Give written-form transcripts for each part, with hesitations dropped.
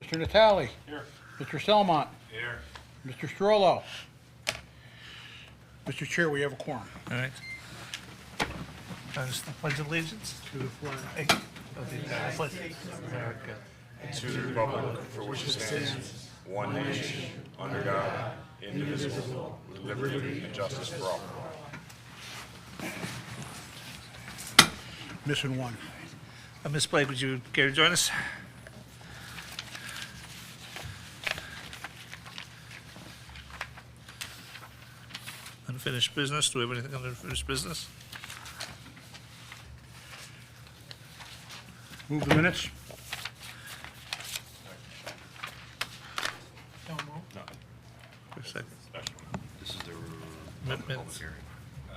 Mr. Natale. Here. Mr. Selmont. Here. Mr. Strollo. Mr. Chair, we have a quorum. All right. Just the pledge of allegiance. To the flag. Pledge. America. To the republic for which it stands, one nation, under God, indivisible, with liberty and justice for all. Missing one. Ms. Blake, would you care to join us? Unfinished business. Do we have anything on unfinished business? Move the minutes. For a second. This is the Minutes.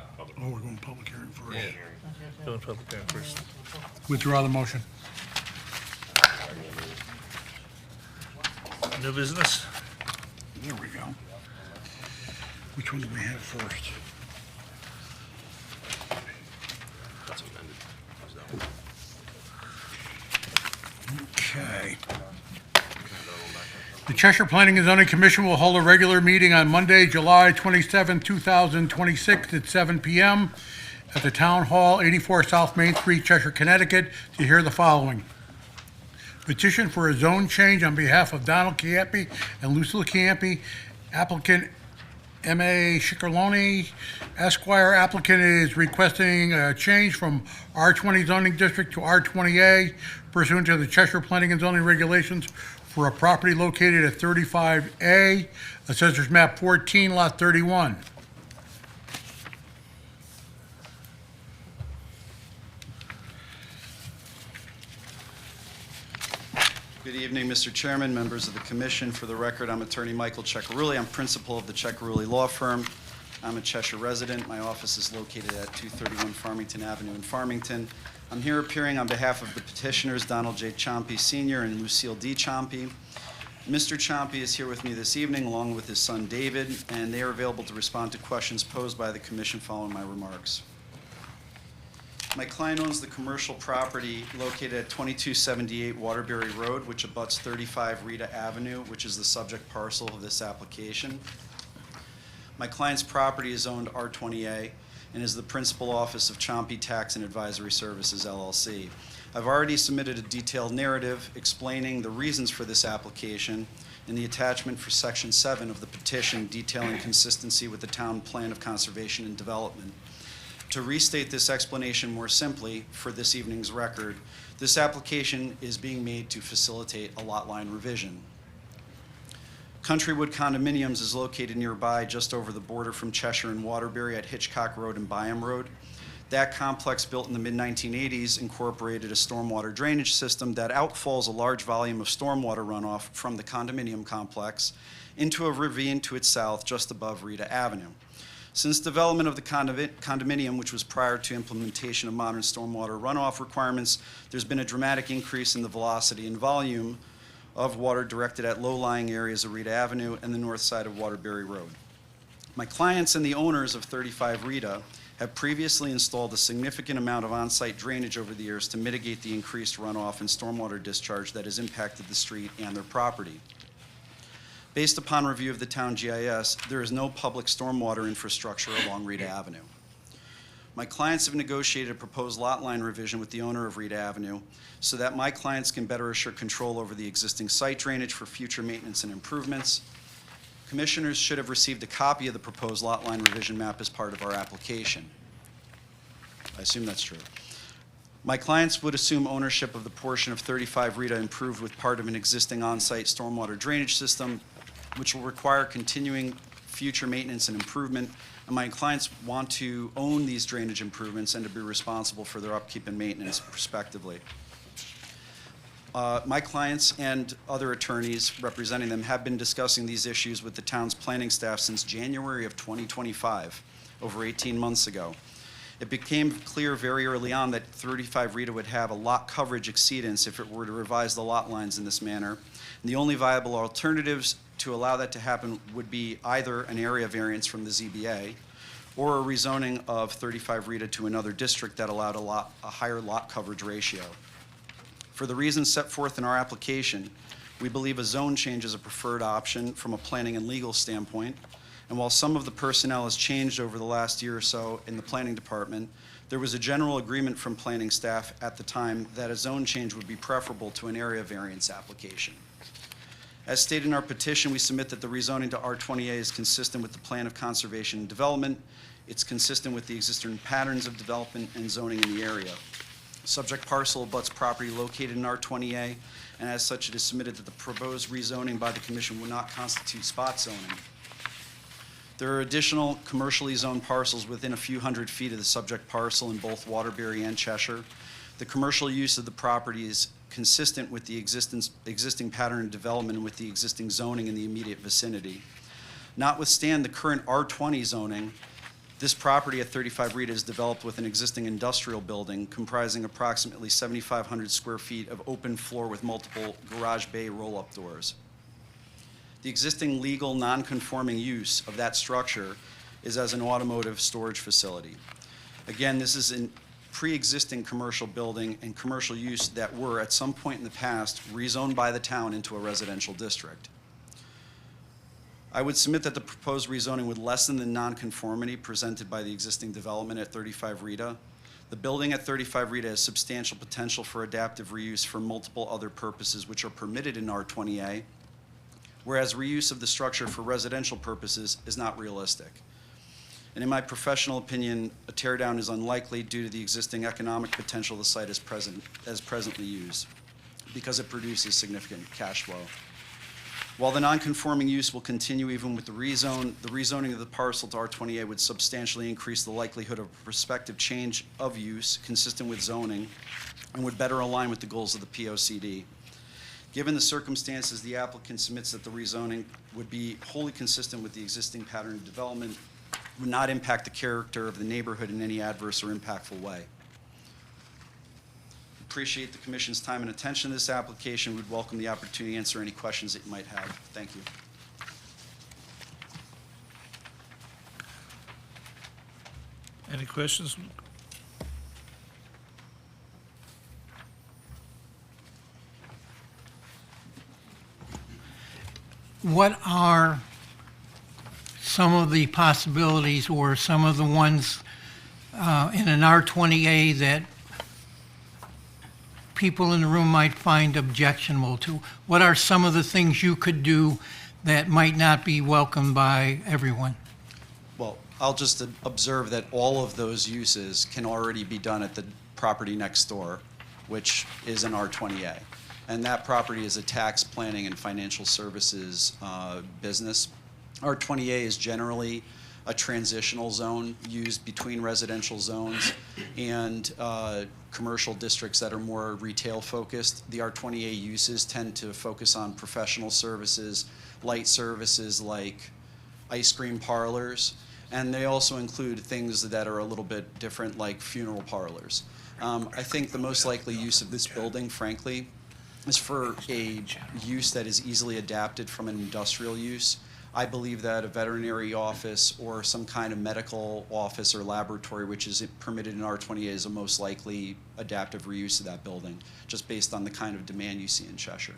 Oh, we're going public hearing first. Doing public hearing first. Withdraw the motion. New business. There we go. Which one do we have first? Okay. The Cheshire Planning and Zoning Commission will hold a regular meeting on Monday, July 27, 2026 at 7 p.m. at the Town Hall, 84 South Main Street, Cheshire, Connecticut, to hear the following. Petition for a zone change on behalf of Donald Chiappi and Lucille Chiappi, applicant M.A. Ciccarlone Esquire. Applicant is requesting a change from R20 zoning district to R20A pursuant to the Cheshire Planning and Zoning Regulations for a property located at 35A, Assessor's Map 14, Lot 31. Good evening, Mr. Chairman, members of the commission. For the record, I'm attorney Michael Ceccarulli. I'm principal of the Ceccarulli Law Firm. I'm a Cheshire resident. My office is located at 231 Farmington Avenue in Farmington. I'm here appearing on behalf of the petitioners, Donald J. Ciampi Sr. and Lucille D. Ciampi. Mr. Ciampi is here with me this evening, along with his son David, and they are available to respond to questions posed by the commission following my remarks. My client owns the commercial property located at 2278 Waterbury Road, which abuts 35 Rita Avenue, which is the subject parcel of this application. My client's property is zoned R20A and is the principal office of Ciampi Tax and Advisory Services, LLC. I've already submitted a detailed narrative explaining the reasons for this application in the attachment for Section 7 of the petition detailing consistency with the Town Plan of Conservation and Development. To restate this explanation more simply for this evening's record, this application is being made to facilitate a lot line revision. Countrywood Condominiums is located nearby, just over the border from Cheshire and Waterbury at Hitchcock Road and Byam Road. That complex, built in the mid-1980s, incorporated a stormwater drainage system that outfalls a large volume of stormwater runoff from the condominium complex into a ravine to its south just above Rita Avenue. Since development of the condominium, which was prior to implementation of modern stormwater runoff requirements, there's been a dramatic increase in the velocity and volume of water directed at low-lying areas of Rita Avenue and the north side of Waterbury Road. My clients and the owners of 35 Rita have previously installed a significant amount of on-site drainage over the years to mitigate the increased runoff and stormwater discharge that has impacted the street and their property. Based upon review of the town GIS, there is no public stormwater infrastructure along Rita Avenue. My clients have negotiated a proposed lot line revision with the owner of Rita Avenue so that my clients can better assure control over the existing site drainage for future maintenance and improvements. Commissioners should have received a copy of the proposed lot line revision map as part of our application. I assume that's true. My clients would assume ownership of the portion of 35 Rita improved with part of an existing on-site stormwater drainage system, which will require continuing future maintenance and improvement, and my clients want to own these drainage improvements and to be responsible for their upkeep and maintenance respectively. My clients and other attorneys representing them have been discussing these issues with the town's planning staff since January of 2025, over 18 months ago. It became clear very early on that 35 Rita would have a lot coverage exceedance if it were to revise the lot lines in this manner. And the only viable alternatives to allow that to happen would be either an area variance from the ZBA or a rezoning of 35 Rita to another district that allowed a higher lot coverage ratio. For the reasons set forth in our application, We believe a zone change is a preferred option from a planning and legal standpoint. And while some of the personnel has changed over the last year or so in the planning department, there was a general agreement from planning staff at the time that a zone change would be preferable to an area variance application. As stated in our petition, we submit that the rezoning to R20A is consistent with the plan of conservation and development. It's consistent with the existing patterns of development and zoning in the area. Subject parcel abuts property located in R20A, and as such, it is submitted that the proposed rezoning by the commission will not constitute spot zoning. There are additional commercially zoned parcels within a few hundred feet of the subject parcel in both Waterbury and Cheshire. The commercial use of the property is consistent with the existing pattern of development and with the existing zoning in the immediate vicinity. Notwithstanding the current R20 zoning, this property at 35 Rita is developed with an existing industrial building comprising approximately 7,500 square feet of open floor with multiple garage bay roll-up doors. The existing legal non-conforming use of that structure is as an automotive storage facility. Again, this is a pre-existing commercial building and commercial use that were at some point in the past rezoned by the town into a residential district. I would submit that the proposed rezoning would lessen the nonconformity presented by the existing development at 35 Rita. The building at 35 Rita has substantial potential for adaptive reuse for multiple other purposes which are permitted in R20A, whereas reuse of the structure for residential purposes is not realistic. And in my professional opinion, a teardown is unlikely due to the existing economic potential of the site as presently used, because it produces significant cash flow. While the non-conforming use will continue even with the rezoning of the parcel to R20A would substantially increase the likelihood of prospective change of use consistent with zoning and would better align with the goals of the POCD. Given the circumstances, the applicant submits that the rezoning would be wholly consistent with the existing pattern of development, would not impact the character of the neighborhood in any adverse or impactful way. Appreciate the commission's time and attention to this application. Would welcome the opportunity to answer any questions that you might have. Thank you. Any questions? What are some of the possibilities or some of the ones in an R20A that people in the room might find objectionable to? What are some of the things you could do that might not be welcomed by everyone? Well, I'll just observe that all of those uses can already be done at the property next door, which is an R20A. And that property is a tax planning and financial services business. R20A is generally a transitional zone used between residential zones and commercial districts that are more retail focused. The R20A uses tend to focus on professional services, light services like ice cream parlors, and they also include things that are a little bit different like funeral parlors. I think the most likely use of this building, frankly, is for a use that is easily adapted from an industrial use. I believe that a veterinary office or some kind of medical office or laboratory, which is permitted in R20A, is a most likely adaptive reuse of that building, just based on the kind of demand you see in Cheshire.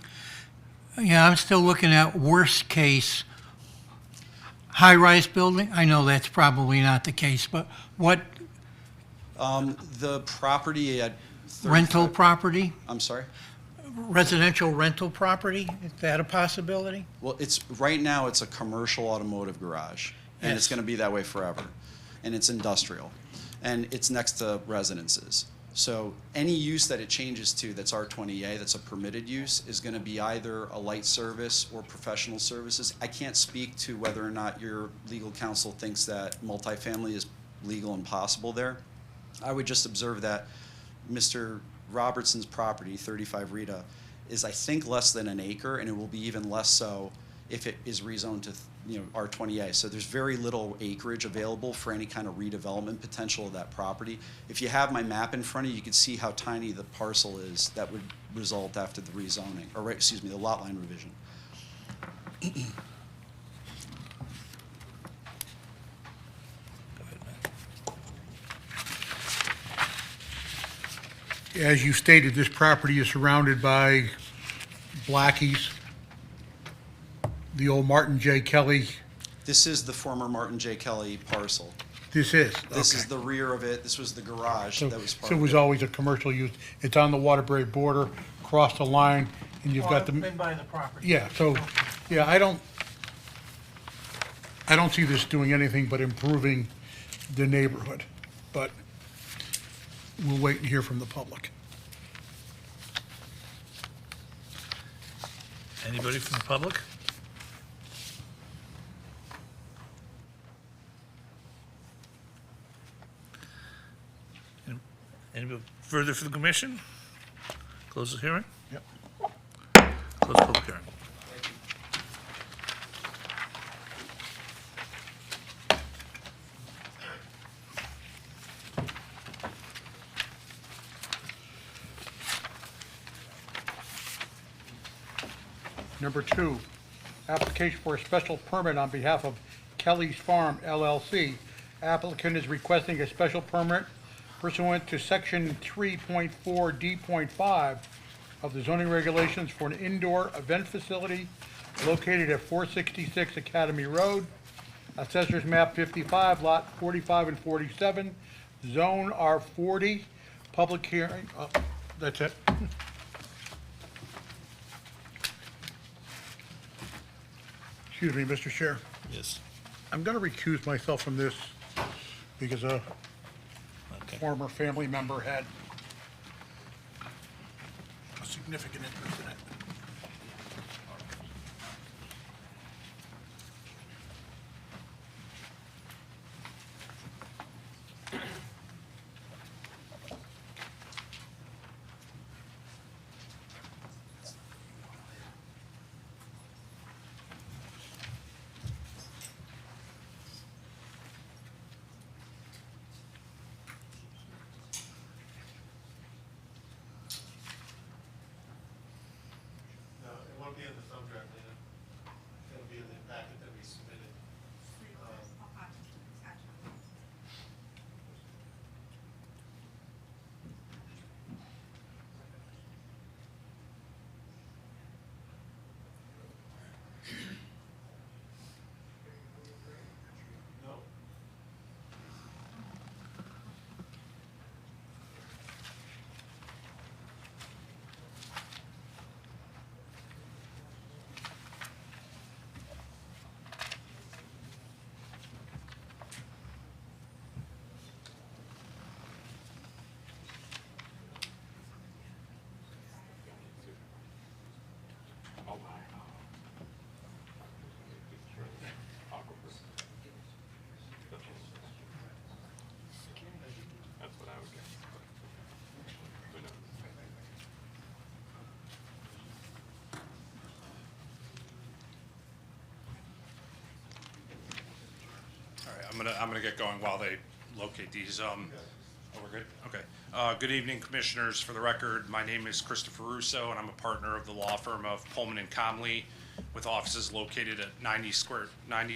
Yeah, I'm still looking at worst case high-rise building. I know that's probably not the case, but what The property at 35 rental property, I'm sorry? residential rental property, is that a possibility? Well, right now, it's a commercial automotive garage, and it's Yes. going to be that way forever. And it's industrial, and it's next to residences. So any use that it changes to that's R20A, that's a permitted use, is going to be either a light service or professional services. I can't speak to whether or not your legal counsel thinks that multifamily is legal and possible there. I would just observe that Mr. Robertson's property, 35 Rita, is I think less than an acre, and it will be even less so if it is rezoned to R20A. So there's very little acreage available for any kind of redevelopment potential of that property. If you have my map in front of you, you can see how tiny the parcel is that would result after the rezoning, or excuse me, the lot line revision. As you stated, this property is surrounded by Blackie's the old Martin J. Kelly. This is the former Martin J. Kelly parcel. This is? This okay. is the rear of it. This was the garage So that was part so it of was it. always a commercial use. It's on the Waterbury border, across the line, and you've got the. Been by the property. Yeah, so, yeah, I don't see this doing anything but improving the neighborhood, but we'll wait and hear from the public. Anybody from the public? Anybody further for the commission? Close the hearing? Yep. Close public hearing. Number 2, application for a special permit on behalf of Kelly's Farm LLC. Applicant is requesting a special permit pursuant to section 3.4D.5 of the zoning regulations for an indoor event facility located at 466 Academy Road, Assessors Map 55, Lot 45 and 47, Zone R40, public hearing, that's it. Excuse me, Mr. Chair. Yes. I'm going to recuse myself from this because a Okay. former family member had a significant interest in it. No, it won't be in the thumb drive, Lena. It'll be in the packet that we submitted. No? That's what I would guess. Who knows? All right, I'm gonna get going while they locate these. Oh, we're good? Okay. Good evening, Commissioners. For the record, my name is Christopher Russo, and I'm a partner of the law firm of Pullman and Comley, with offices located at 90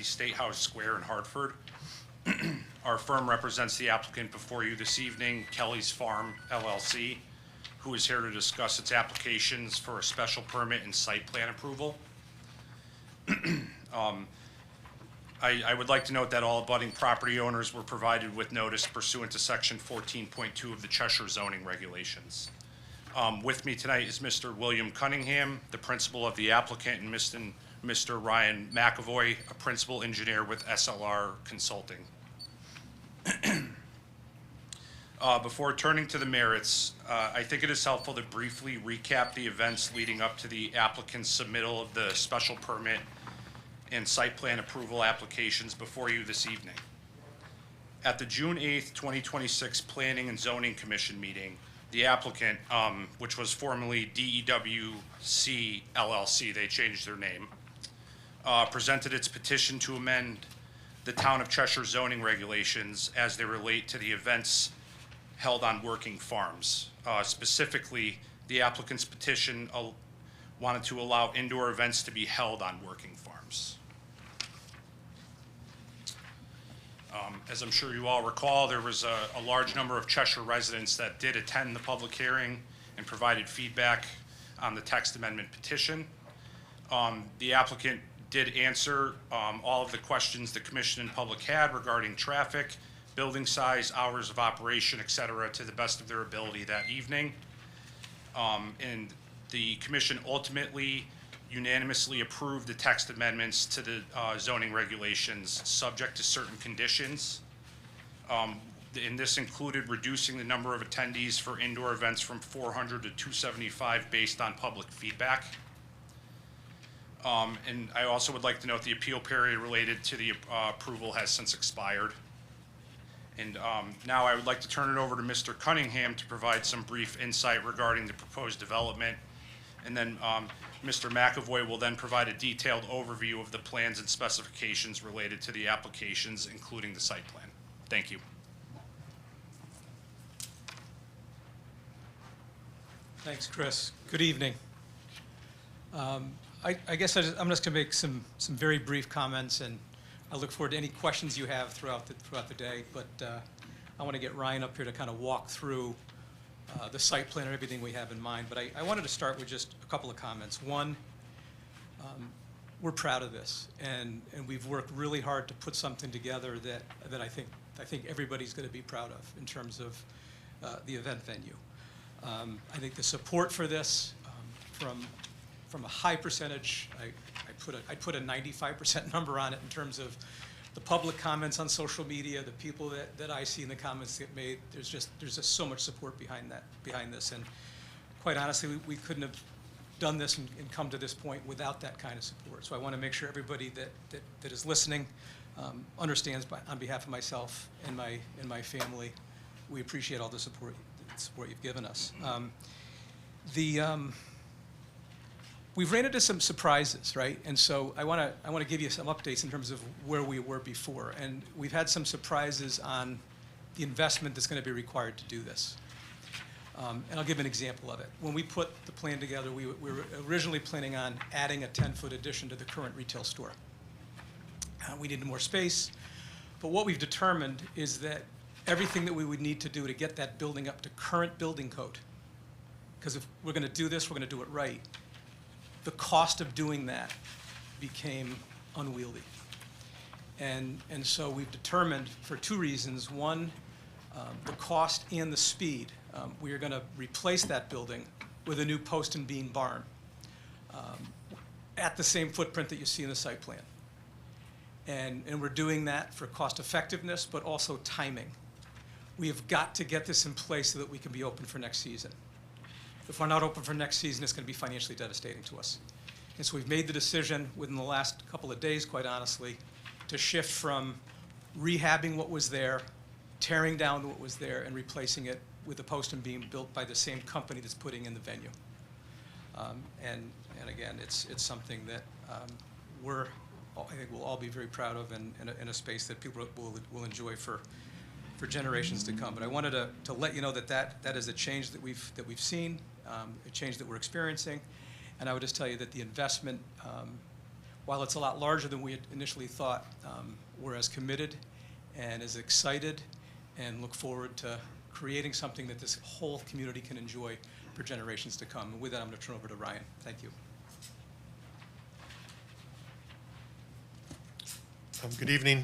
State House Square in Hartford. Our firm represents the applicant before you this evening, Kelly's Farm LLC, who is here to discuss its applications for a special permit and site plan approval. I would like to note that all abutting property owners were provided with notice pursuant to section 14.2 of the Cheshire zoning regulations. With me tonight is Mr. William Cunningham, the principal of the applicant, and Mr. Ryan McAvoy, a principal engineer with SLR Consulting. Before turning to the merits, I think it is helpful to briefly recap the events leading up to the applicant's submittal of the special permit and site plan approval applications before you this evening. At the June 8th, 2026 Planning and Zoning Commission meeting, the applicant, which was formerly DEWC LLC, they changed their name, presented its petition to amend the Town of Cheshire zoning regulations as they relate to the events held on working farms. Specifically, the applicant's petition wanted to allow indoor events to be held on working farms. As I'm sure you all recall, there was a large number of Cheshire residents that did attend the public hearing and provided feedback on the text amendment petition. The applicant did answer all of the questions the commission and public had regarding traffic, building size, hours of operation, et cetera, to the best of their ability that evening. And the commission ultimately unanimously approved the text amendments to the zoning regulations, subject to certain conditions. And this included reducing the number of attendees for indoor events from 400 to 275 based on public feedback. And I also would like to note the appeal period related to the approval has since expired. And now I would like to turn it over to Mr. Cunningham to provide some brief insight regarding the proposed development. And then Mr. McAvoy will then provide a detailed overview of the plans and specifications related to the applications, including the site plan. Thank you. Thanks, Chris. Good evening. I guess I'm just going to make some very brief comments, and I look forward to any questions you have throughout the day. But I want to get Ryan up here to kind of walk through the site plan and everything we have in mind. But I wanted to start with just a couple of comments. One, we're proud of this, and we've worked really hard to put something together that I think everybody's going to be proud of in terms of the event venue. I think the support for this from a high percentage, I'd put a 95% number on it in terms of the public comments on social media, the people that I see in the comments get made. There's just so much support behind this, and quite honestly, we couldn't have done this and come to this point without that kind of support. So I want to make sure everybody that is listening understands on behalf of myself and my family, we appreciate all the support you've given us. We've ran into some surprises, right? And so I want to give you some updates in terms of where we were before. And we've had some surprises on the investment that's going to be required to do this. And I'll give an example of it. When we put the plan together, we were originally planning on adding a 10-foot addition to the current retail store. We needed more space, but what we've determined is that everything that we would need to do to get that building up to current building code, because if we're going to do this, we're going to do it right, the cost of doing that became unwieldy. And so we've determined for two reasons. One, the cost and the speed. We are going to replace that building with a new post and beam barn at the same footprint that you see in the site plan. And we're doing that for cost effectiveness, but also timing. We have got to get this in place so that we can be open for next season. If we're not open for next season, it's going to be financially devastating to us. And so we've made the decision within the last couple of days, quite honestly, to shift from rehabbing what was there, tearing down what was there, and replacing it with a post and beam built by the same company that's putting in the venue. And again, it's something that I think we'll all be very proud of, and in a space that people will enjoy for generations to come. But I wanted to let you know that is a change that we've seen, a change that we're experiencing. And I would just tell you that the investment, while it's a lot larger than we had initially thought, we're as committed and as excited and look forward to creating something that this whole community can enjoy for generations to come. And with that, I'm going to turn over to Ryan. Thank you. Good evening.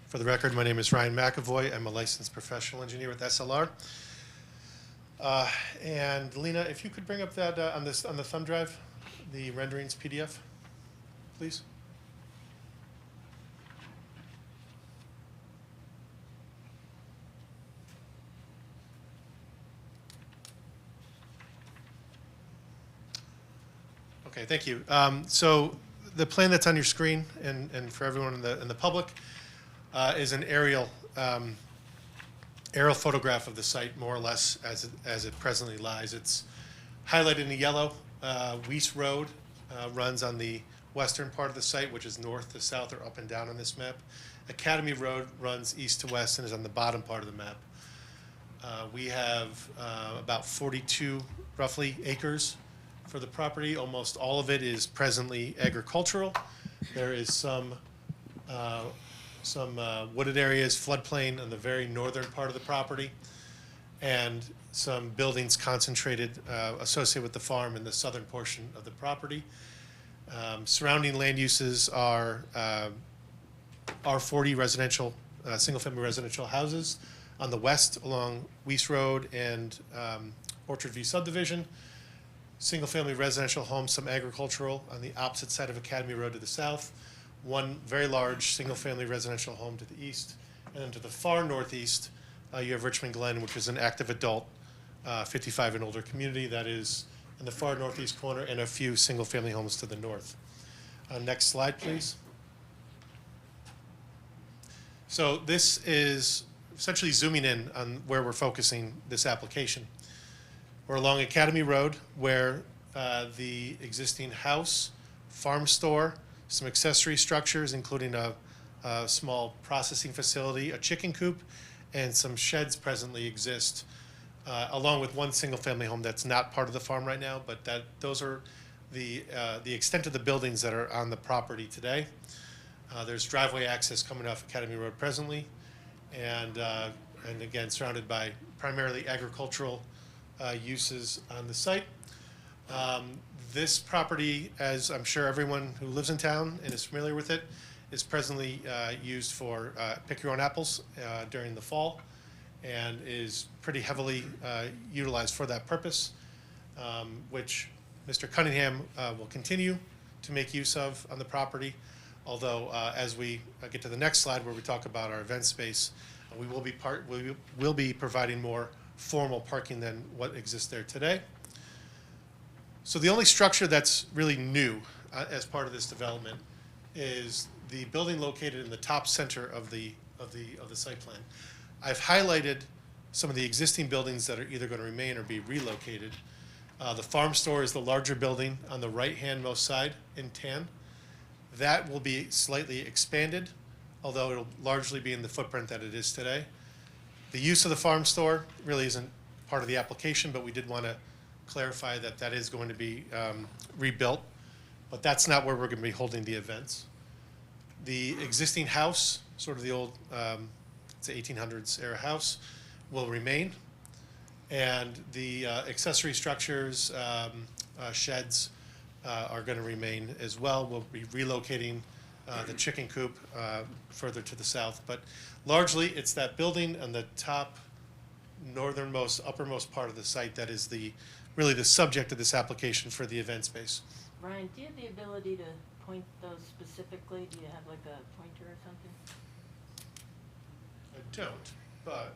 For the record, my name is Ryan McAvoy. I'm a licensed professional engineer with SLR. And Lena, if you could bring up that on the thumb drive, the renderings PDF, please. Okay, thank you. So the plan that's on your screen, and for everyone in the public, is an aerial photograph of the site, more or less as it presently lies. It's highlighted in yellow. Weiss Road runs on the western part of the site, which is north to south or up and down on this map. Academy Road runs east to west and is on the bottom part of the map. We have about 42, roughly, acres for the property. Almost all of it is presently agricultural. There is some wooded areas, floodplain on the very northern part of the property, and some buildings concentrated associated with the farm in the southern portion of the property. Surrounding land uses are R40 residential, single-family residential houses on the west along Weiss Road and Orchard View subdivision. Single-family residential homes, some agricultural on the opposite side of Academy Road to the south. One very large single-family residential home to the east. And then to the far northeast, you have Richmond Glen, which is an active adult 55 and older community that is in the far northeast corner, and a few single-family homes to the north. Next slide, please. So this is essentially zooming in on where we're focusing this application. We're along Academy Road, where the existing house, farm store, some accessory structures, including a small processing facility, a chicken coop, and some sheds presently exist, along with one single-family home that's not part of the farm right now, but those are the extent of the buildings that are on the property today. There's driveway access coming off Academy Road presently, and again, surrounded by primarily agricultural uses on the site. This property, as I'm sure everyone who lives in town and is familiar with it, is presently used for pick-your-own apples during the fall, and is pretty heavily utilized for that purpose, which Mr. Cunningham will continue to make use of on the property. Although, as we get to the next slide where we talk about our event space, we will be providing more formal parking than what exists there today. So the only structure that's really new as part of this development is the building located in the top center of the site plan. I've highlighted some of the existing buildings that are either going to remain or be relocated. The farm store is the larger building on the right-hand most side in tan. That will be slightly expanded, although it'll largely be in the footprint that it is today. The use of the farm store really isn't part of the application, but we did want to clarify that that is going to be rebuilt, but that's not where we're going to be holding the events. The existing house, sort of the old, it's a 1800s era house, will remain, and the accessory structures, sheds, are going to remain as well. We'll be relocating the chicken coop further to the south, but largely it's that building on the top northernmost, uppermost part of the site that is really the subject of this application for the event space. Ryan, do you have the ability to point those specifically? Do you have like a pointer or something? I don't, but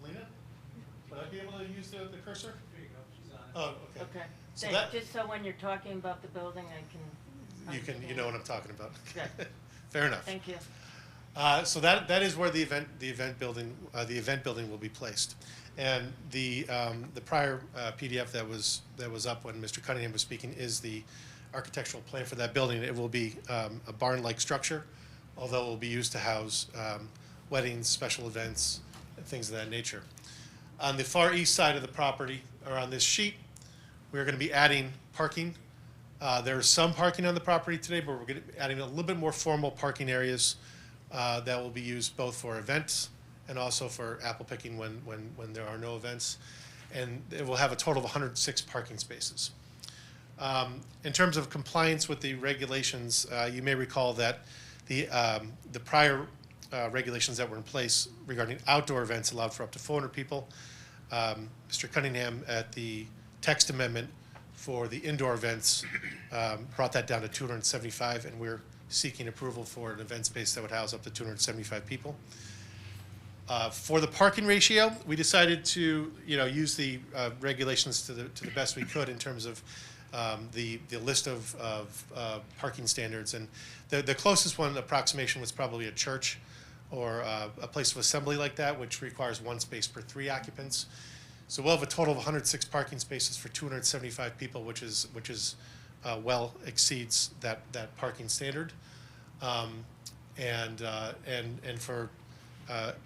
Lena, would I be able to use the cursor? There you go, she's on it. Oh, okay. Okay. So Thanks. that- Just so when you're talking about the building, I can You know what I'm talking about. Good. Fair enough. Thank you. So that is where the event building will be placed, and the prior PDF that was up when Mr. Cunningham was speaking is the architectural plan for that building. It will be a barn-like structure, although it will be used to house weddings, special events, and things of that nature. On the far east side of the property, or on this sheet, we're going to be adding parking. There's some parking on the property today, but we're going to be adding a little bit more formal parking areas that will be used both for events and also for apple picking when there are no events. And it will have a total of 106 parking spaces. In terms of compliance with the regulations, you may recall that the prior regulations that were in place regarding outdoor events allowed for up to 400 people. Mr. Cunningham, at the text amendment for the indoor events, brought that down to 275, and we're seeking approval for an event space that would house up to 275 people. For the parking ratio, we decided to, use the regulations to the best we could in terms of the list of parking standards. And the closest one approximation was probably a church or a place of assembly like that, which requires one space per 3 occupants. So we'll have a total of 106 parking spaces for 275 people, which is well exceeds that parking standard. And for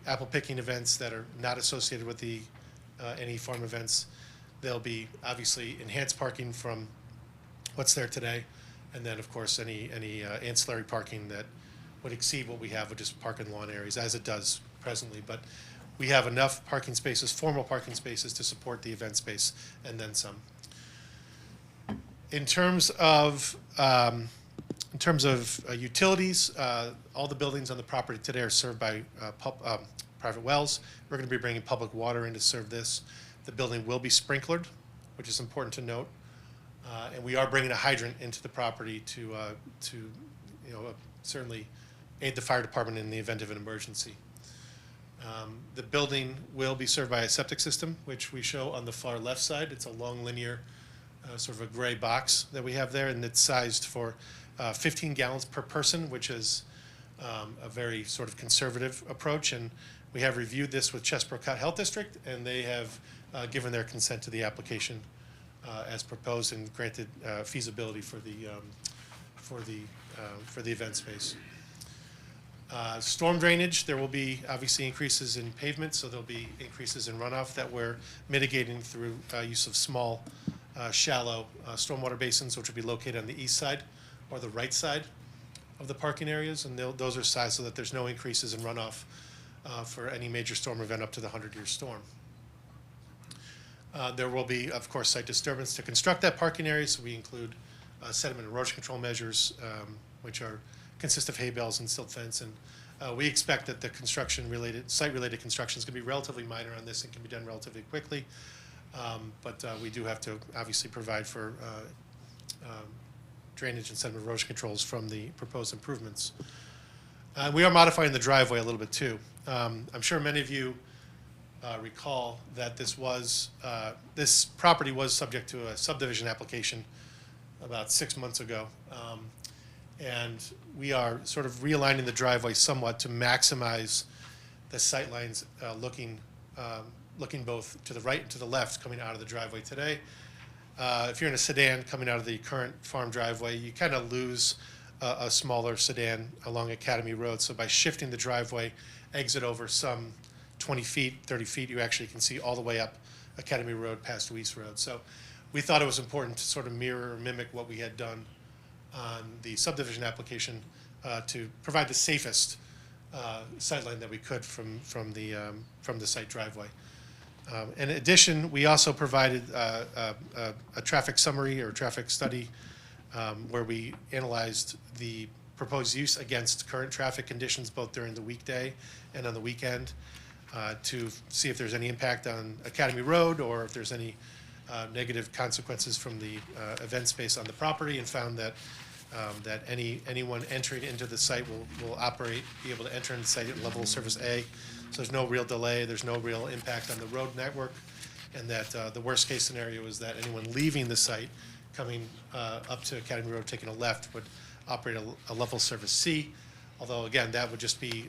apple picking events that are not associated with any farm events, there'll be obviously enhanced parking from what's there today, and then of course any ancillary parking that would exceed what we have, which is park and lawn areas, as it does presently. But we have enough parking spaces, formal parking spaces, to support the event space and then some. In terms of utilities, all the buildings on the property today are served by private wells. We're going to be bringing public water in to serve this. The building will be sprinklered, which is important to note. And we are bringing a hydrant into the property to certainly aid the fire department in the event of an emergency. The building will be served by a septic system, which we show on the far left side. It's a long linear, sort of a gray box that we have there, and it's sized for 15 gallons per person, which is a very sort of conservative approach. And we have reviewed this with Chesbrough Health District, and they have given their consent to the application as proposed and granted feasibility for the event space. Storm drainage, there will be obviously increases in pavement, so there'll be increases in runoff that we're mitigating through use of small, shallow stormwater basins, which will be located on the east side or the right side of the parking areas, and those are sized so that there's no increases in runoff for any major storm event up to the 100-year storm. There will be, of course, site disturbance to construct that parking area, so we include sediment and erosion control measures, which consist of hay bales and silt fence, and we expect that the site-related construction is going to be relatively minor on this and can be done relatively quickly, but we do have to obviously provide for drainage and sediment erosion controls from the proposed improvements. We are modifying the driveway a little bit too. I'm sure many of you recall that this property was subject to a subdivision application about 6 months ago. And we are sort of realigning the driveway somewhat to maximize the sight lines looking both to the right and to the left coming out of the driveway today. If you're in a sedan coming out of the current farm driveway, you kind of lose a smaller sedan along Academy Road. So by shifting the driveway exit over some 20 feet, 30 feet, you actually can see all the way up Academy Road past Weiss Road. So we thought it was important to sort of mirror or mimic what we had done on the subdivision application to provide the safest sightline that we could from the site driveway. In addition, we also provided a traffic summary or traffic study where we analyzed the proposed use against current traffic conditions both during the weekday and on the weekend to see if there's any impact on Academy Road or if there's any negative consequences from the event space on the property, and found that anyone entering into the site will be able to enter into the site at level of service A. So there's no real delay, there's no real impact on the road network, and that the worst case scenario is that anyone leaving the site coming up to Academy Road taking a left would operate a level service C, although again, that would just be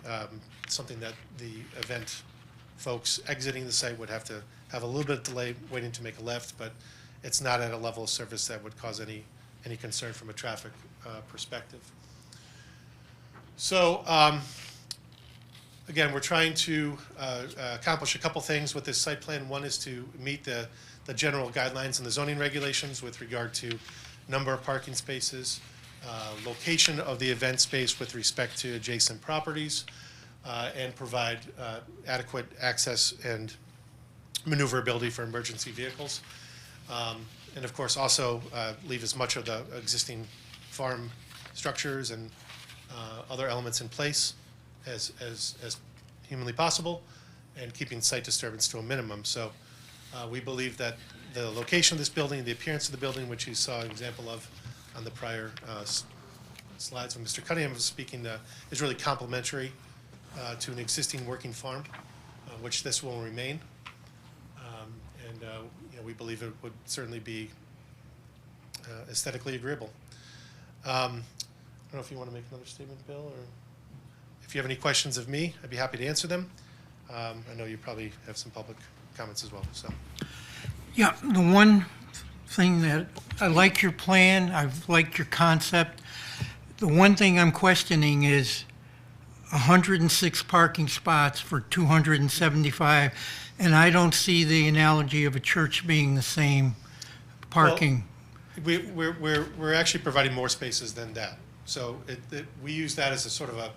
something that the event folks exiting the site would have to have a little bit of delay waiting to make a left, but it's not at a level of service that would cause any concern from a traffic perspective. So again, we're trying to accomplish a couple things with this site plan. One is to meet the general guidelines and the zoning regulations with regard to number of parking spaces, location of the event space with respect to adjacent properties, and provide adequate access and maneuverability for emergency vehicles. And of course, also leave as much of the existing farm structures and other elements in place as humanly possible, and keeping site disturbance to a minimum. So we believe that the location of this building, the appearance of the building, which you saw an example of on the prior slides when Mr. Cunningham was speaking, is really complementary to an existing working farm, which this will remain. We believe it would certainly be aesthetically agreeable. I don't know if you want to make another statement, Bill, or if you have any questions of me, I'd be happy to answer them. I know you probably have some public comments as well. So, Yeah, the one thing that, I like your plan, I've liked your concept. The one thing I'm questioning is 106 parking spots for 275, and I don't see the analogy of a church being the same parking. we're actually providing more spaces than that. So we use that as a sort of a.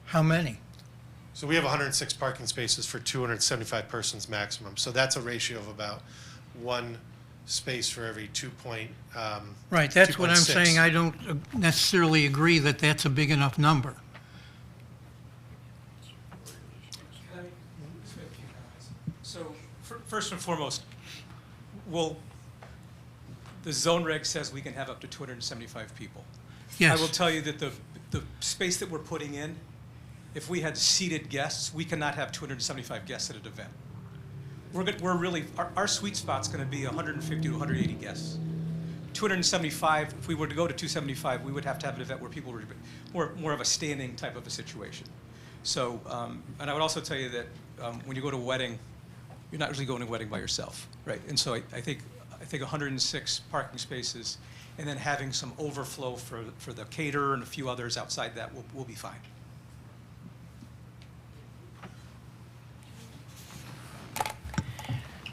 How many? So we have 106 parking spaces for 275 persons maximum. So that's a ratio of about 1 space for every 2 point. Right, that's what I'm 2.6. saying. I don't necessarily agree that that's a big enough number. So, first and foremost, the zone reg says we can have up to 275 people. Yes. I will tell you that the space that we're putting in, if we had seated guests, we cannot have 275 guests at an event. We're really, our sweet spot's gonna be 150 to 180 guests. 275, if we were to go to 275, we would have to have an event where people were more of a standing type of a situation. So, and I would also tell you that when you go to a wedding, you're not really going to a wedding by yourself, right? And so I think 106 parking spaces, and then having some overflow for the caterer and a few others outside that will be fine.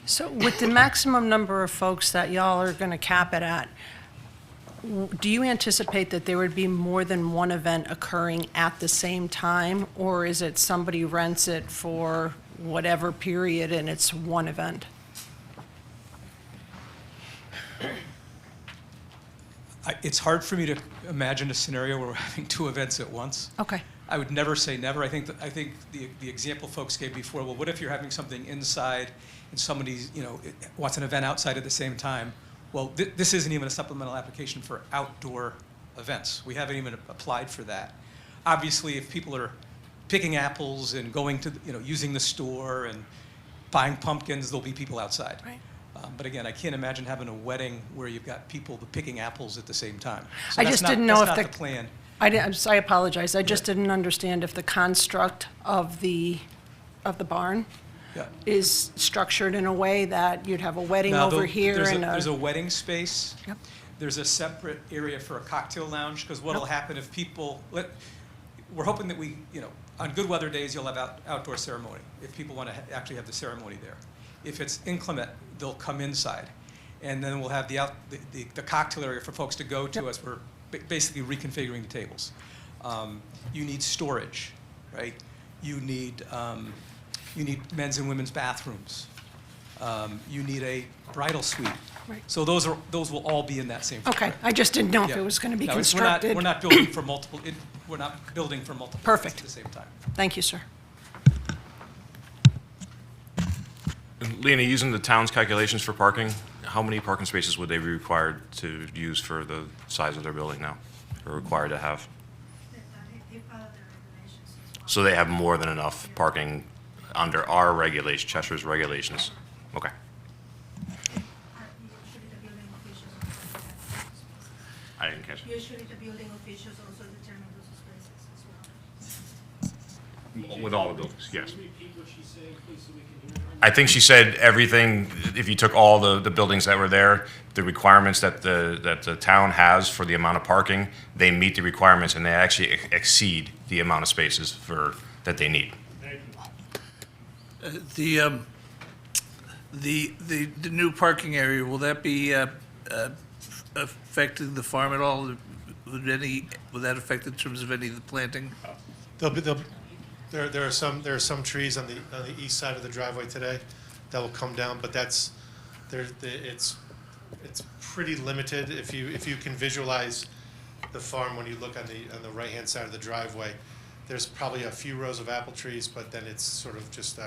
So with the maximum number of folks that y'all are going to cap it at, do you anticipate that there would be more than one event occurring at the same time? Or is it somebody rents it for whatever period and it's one event? It's hard for me to imagine a scenario where we're having two events at once. Okay. I would never say never. I think the example folks gave before, well, what if you're having something inside and somebody's, wants an event outside at the same time? Well, this isn't even a supplemental application for outdoor events. We haven't even applied for that. Obviously, if people are picking apples and going to, using the store and buying pumpkins, there'll be people outside. Right. But again, I can't imagine having a wedding where you've got people picking apples at the same time. So I that's just not- didn't know that's if not the plan. I apologize. I just didn't understand if the construct of the barn Yeah. is structured in a way that you'd have a wedding Now, over here there's and there's a wedding space. Yep. There's a separate area for a cocktail lounge, because what'll happen if people, we're hoping that on good weather days, you'll have outdoor ceremony, if people want to actually have the ceremony there. If it's inclement, they'll come inside. And then we'll have the cocktail area for folks to go to as we're basically reconfiguring the tables. You need storage, right? You need men's and women's bathrooms. You need a bridal suite. Right. So those will all be in that same Okay, footprint. I just didn't know if Yeah. it was going to be No, constructed. We're not building for multiple, we're not building for multiple Perfect. at the same time. Thank you, sir. Lena, using the town's calculations for parking, how many parking spaces would they be required to use for the size of their building now, or required to have? So they have more than enough parking under our regulations, Cheshire's regulations? Okay. I didn't catch it. Usually the building officials also determine those spaces as well. With all the buildings, yes. I think she said everything, if you took all the buildings that were there, the requirements that the town has for the amount of parking, they meet the requirements and they actually exceed the amount of spaces that they need. The new parking area, will that be affecting the farm at all? Will that affect in terms of any of the planting? There are some trees on the east side of the driveway today that will come down, but it's pretty limited. If you can visualize the farm when you look on the right-hand side of the driveway, there's probably a few rows of apple trees, but then it's sort of just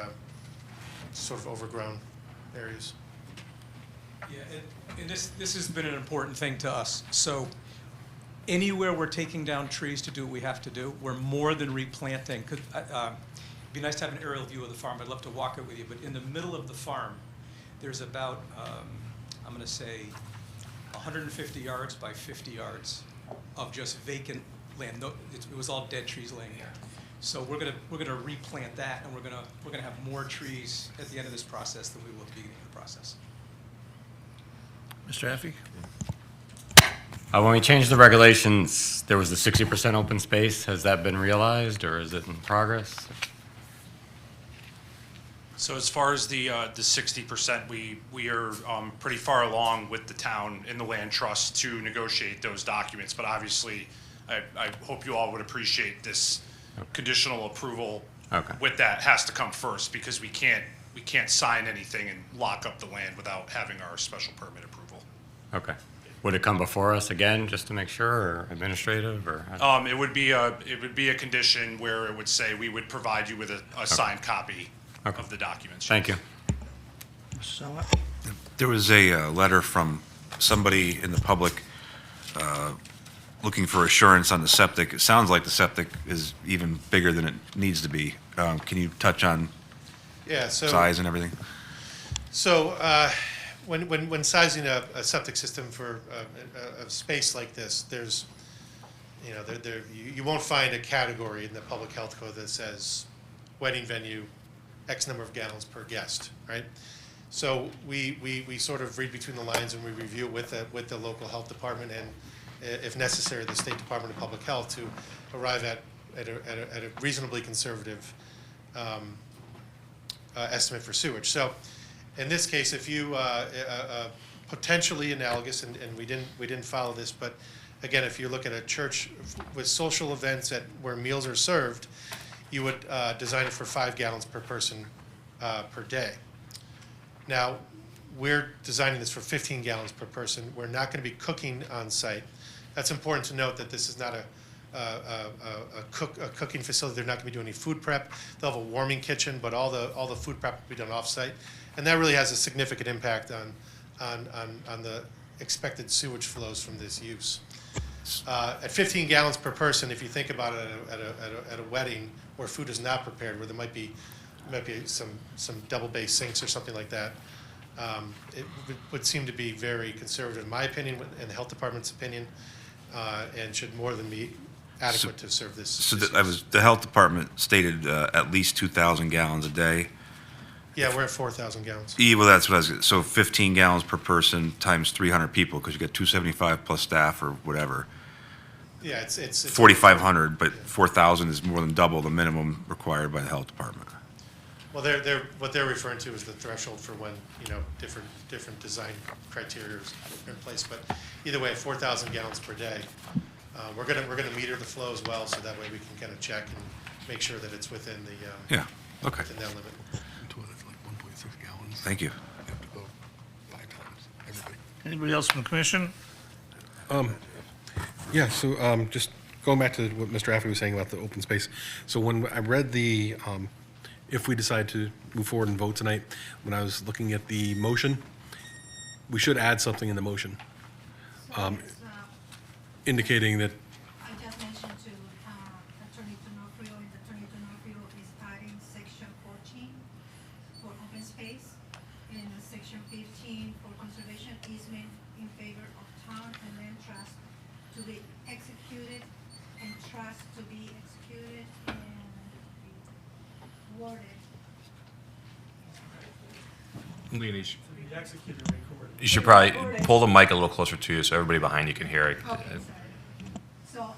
sort of overgrown areas. Yeah, and this has been an important thing to us. So anywhere we're taking down trees to do what we have to do, we're more than replanting. It'd be nice to have an aerial view of the farm. I'd love to walk it with you. But in the middle of the farm, there's about, I'm going to say, 150 yards by 50 yards of just vacant land. No, it was all dead trees laying there. So we're gonna replant that, and we're gonna have more trees at the end of this process than we will at the beginning of the process. Mr. Affey? When we changed the regulations, there was the 60% open space. Has that been realized, or is it in progress? So as far as the 60%, we are pretty far along with the town in the land trust to negotiate those documents. But obviously, I hope you all would appreciate this conditional approval. Okay. With that has to come first, because we can't sign anything and lock up the land without having our special permit approved. Okay. Would it come before us again, just to make sure, or administrative, or? It would be a condition where it would say we would provide you with a signed copy Okay. of the documents. Thank you. So, There was a letter from somebody in the public looking for assurance on the septic. It sounds like the septic is even bigger than it needs to be. Can you touch on Yeah, so. size and everything? So, when sizing a septic system for a space like this, there's, you know, you won't find a category in the public health code that says wedding venue, X number of gallons per guest, right? So we sort of read between the lines and we review it with the local health department and, if necessary, the State Department of Public Health to arrive at a reasonably conservative estimate for sewage. So, in this case, if you potentially analogous, and we didn't follow this, but again, if you look at a church with social events where meals are served, you would design it for 5 gallons per person per day. Now, we're designing this for 15 gallons per person. We're not going to be cooking on site. That's important to note that this is not a cooking facility. They're not going to be doing any food prep. They'll have a warming kitchen, but all the food prep will be done off-site. And that really has a significant impact on the expected sewage flows from this use. At 15 gallons per person, if you think about it at a wedding where food is not prepared, where there might be some double bay sinks or something like that, it would seem to be very conservative, in my opinion, and the health department's opinion, and should more than be adequate to serve this. So use. the health department stated at least 2,000 gallons a day. Yeah, we're at 4,000 gallons. Yeah, well, that's what I was, so 15 gallons per person times 300 people, because you got 275 plus staff or whatever. Yeah, it's 4,500, but 4,000 is more than double the minimum required by the health department. Well, what they're referring to is the threshold for when, you know, different design criteria are in place. But either way, 4,000 gallons per day. We're gonna meter the flow as well, so that way we can kind of check and make sure that it's within the Yeah, okay, within that limit. thank you. Anybody else from the commission? Yeah, so just going back to what Mr. Affey was saying about the open space. So when I read if we decide to move forward and vote tonight, when I was looking at the motion, we should add something in the motion indicating that, I just mentioned to Attorney D'Onofrio, and Attorney D'Onofrio is adding section 14 for open space, and section 15 for conservation easement in favor of town and land trust to be executed, and trust to be executed and worded. You should probably pull the mic a little closer to you so everybody behind you can hear it. Okay, sorry. So,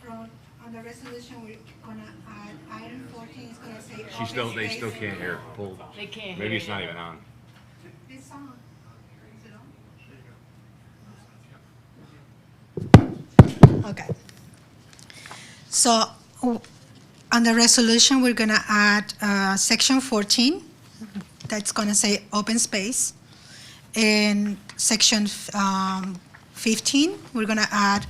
on the resolution, we're gonna add item 14, is gonna say open space. They still can't hear. Pull. They can't hear Maybe it's you. not even on. It's on. Is it on? Okay. So, on the resolution, we're gonna add section 14, that's gonna say open space. In section 15, we're gonna add,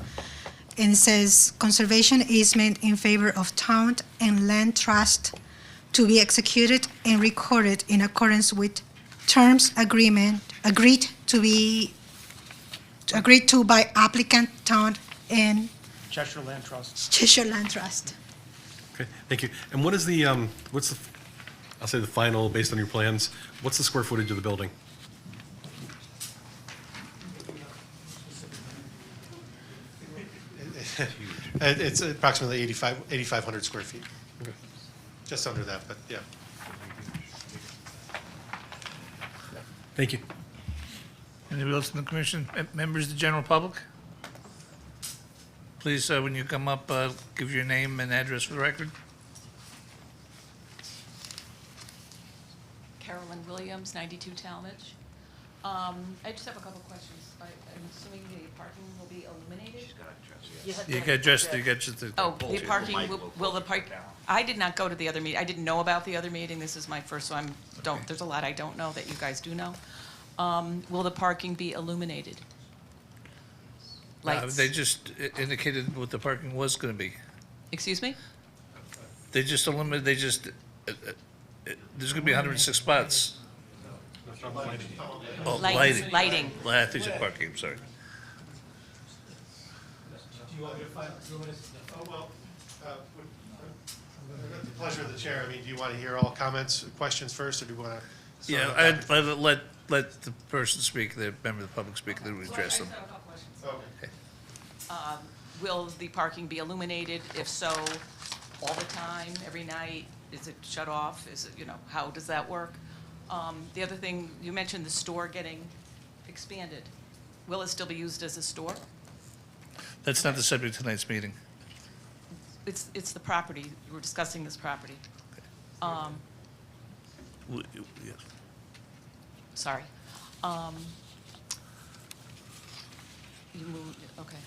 and it says conservation easement in favor of town and land trust to be executed and recorded in accordance with terms agreed to by applicant, town, and Cheshire Land Trust. Cheshire Land Trust. okay, thank you. And what is the, I'll say the final, based on your plans, what's the square footage of the building? It's approximately 8,500 square feet. Just under that, but yeah. Thank you. Anybody else in the commission? Members of the general public? Please, when you come up, give your name and address for the record. Carolyn Williams, 92 Talmadge. I just have a couple questions. I'm assuming the parking will be illuminated? You got just the. Oh, the parking, will the park, I did not go to the other meeting. I didn't know about the other meeting. This is my first, so there's a lot I don't know that you guys do know. will the parking be illuminated? Lights? They just indicated what the parking was going to be. Excuse me? They just eliminated, there's going to be 106 spots. Oh, Lights, lighting. I think it's parking, I'm sorry. Do you want me to find, oh, well, with the pleasure of the chair, I mean, do you want to hear all comments, questions first, or do you want to? Yeah, let the person speak, the member of the public speak, then we address them. Okay. Will the parking be illuminated? If so, all the time, every night? Is it shut off? Is it, how does that work? The other thing, you mentioned the store getting expanded. Will it still be used as a store? That's not the subject of tonight's meeting. It's the property. We're discussing this property. Yes. Sorry. You moved, okay.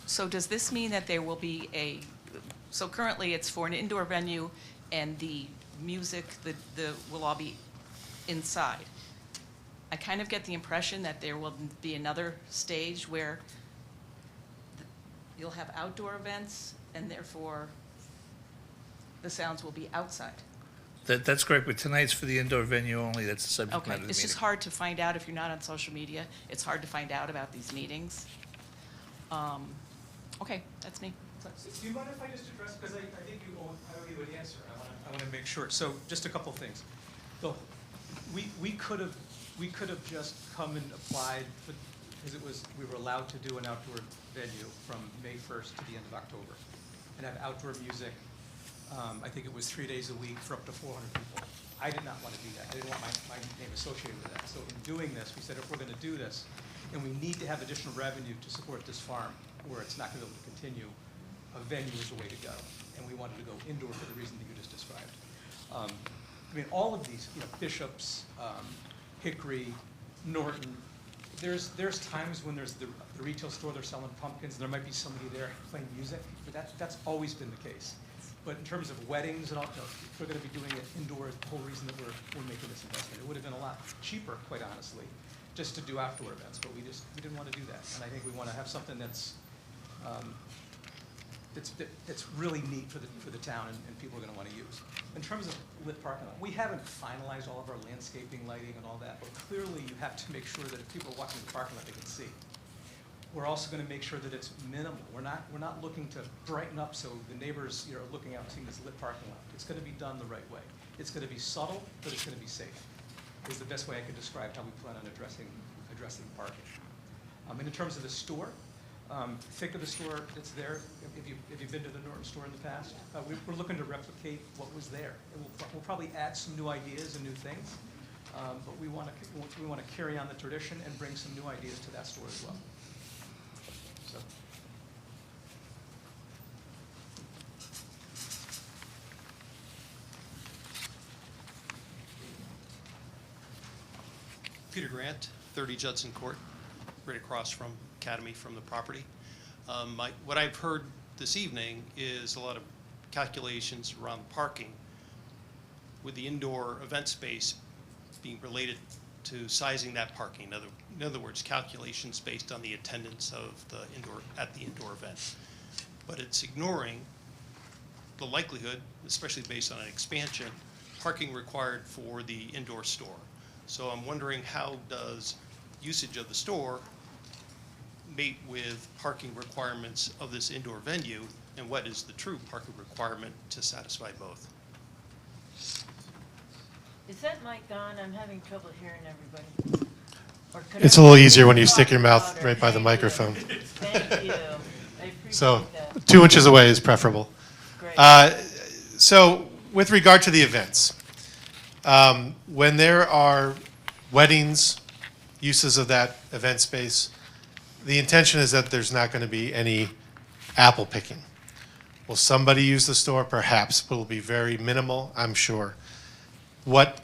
So does this mean that there will be so currently it's for an indoor venue and the music, will all be inside? I kind of get the impression that there will be another stage where you'll have outdoor events and therefore the sounds will be outside. That's correct, but tonight's for the indoor venue only, that's the subject Okay, matter of the it's just meeting. hard to find out if you're not on social media. It's hard to find out about these meetings. Okay, that's me. Do you mind if I just address, because I think I owe you an answer. I want to make sure. So just a couple of things. We could have just come and applied, because we were allowed to do an outdoor venue from May 1st to the end of October, and have outdoor music. I think it was 3 days a week for up to 400 people. I did not want to do that. I didn't want my name associated with that. So in doing this, we said if we're going to do this, and we need to have additional revenue to support this farm, where it's not going to be able to continue, a venue is the way to go. And we wanted to go indoor for the reason that you just described. All of these, Bishop's, Hickory, Norton, there's times when there's the retail store, they're selling pumpkins, and there might be somebody there playing music, but that's always been the case. But in terms of weddings and all, if we're going to be doing it indoors, the whole reason that we're making this investment, it would have been a lot cheaper, quite honestly, just to do outdoor events, but we didn't want to do that. And I think we want to have something that's really neat for the town and people are going to want to use. In terms of lit parking lot, we haven't finalized all of our landscaping, lighting, and all that, but clearly you have to make sure that if people are walking the parking lot, they can see. We're also going to make sure that it's minimal. We're not looking to brighten up so the neighbors are looking out and seeing this lit parking lot. It's going to be done the right way. It's going to be subtle, but it's going to be safe. Is the best way I can describe how we plan on addressing parking. And in terms of the store, think of the store that's there. If you've been to the Norton store in the past, we're looking to replicate what was there. And we'll probably add some new ideas and new things, but we want to carry on the tradition and bring some new ideas to that store as well. So. Peter Grant, 30 Judson Court, right across from Academy from the property. What I've heard this evening is a lot of calculations around parking with the indoor event space being related to sizing that parking. In other words, calculations based on the attendance of the indoor event. But it's ignoring the likelihood, especially based on an expansion, parking required for the indoor store. So I'm wondering, how does usage of the store mate with parking requirements of this indoor venue, and what is the true parking requirement to satisfy both? Is that mic on? I'm having trouble hearing everybody. Or could It's a little everybody easier when you talk stick your mouth louder? right by the Thank you. microphone. Thank you. I So appreciate that. 2 inches away is preferable. Great. So with regard to the events, when there are weddings, uses of that event space, the intention is that there's not going to be any apple picking. Will somebody use the store? Perhaps, but it will be very minimal, I'm sure. What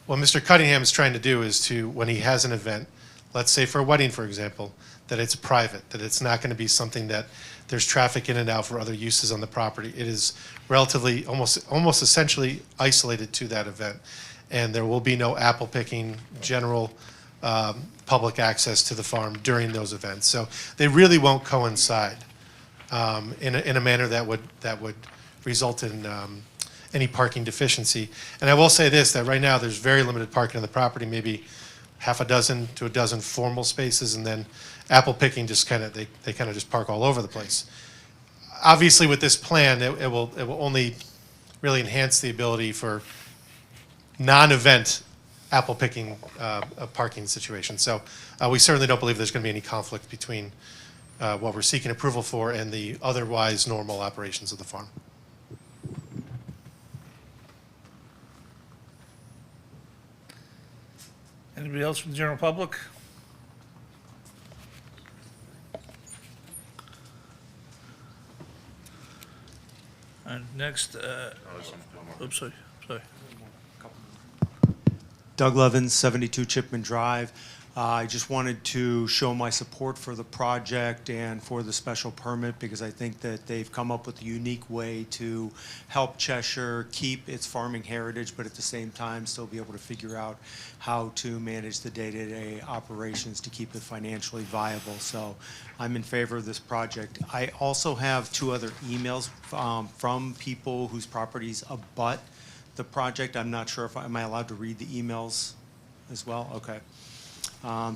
Mr. Cunningham is trying to do is to, when he has an event, let's say for a wedding, for example, that it's private, that it's not going to be something that there's traffic in and out for other uses on the property. It is relatively, almost essentially isolated to that event. and there will be no apple picking, general public access to the farm during those events. So they really won't coincide in a manner that would result in any parking deficiency. And I will say this, that right now there's very limited parking on the property, maybe half a dozen to a dozen formal spaces, and then apple picking just they kind of just park all over the place. Obviously, with this plan, it will only really enhance the ability for non-event apple picking parking situations. So we certainly don't believe there's going to be any conflict between what we're seeking approval for and the otherwise normal operations of the farm. Anybody else from the general public? And next, oops, sorry. Doug Levins, 72 Chipman Drive. I just wanted to show my support for the project and for the special permit because I think that they've come up with a unique way to help Cheshire keep its farming heritage, but at the same time still be able to figure out how to manage the day-to-day operations to keep it financially viable. So I'm in favor of this project. I also have 2 other emails from people whose properties abut the project. I'm not sure if am I allowed to read the emails as well? Okay.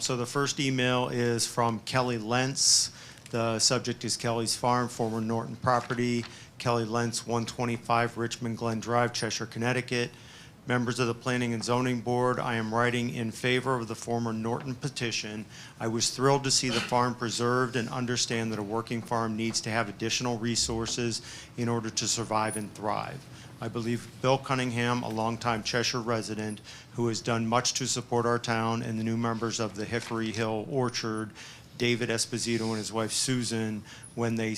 So the first email is from Kelly Lentz. The subject is Kelly's Farm, former Norton property. Kelly Lentz, 125 Richmond Glen Drive, Cheshire, Connecticut. Members of the Planning and Zoning Board, I am writing in favor of the former Norton petition. I was thrilled to see the farm preserved and understand that a working farm needs to have additional resources in order to survive and thrive. I believe Bill Cunningham, a longtime Cheshire resident who has done much to support our town, and the new members of the Hickory Hill Orchard, David Esposito and his wife Susan, when they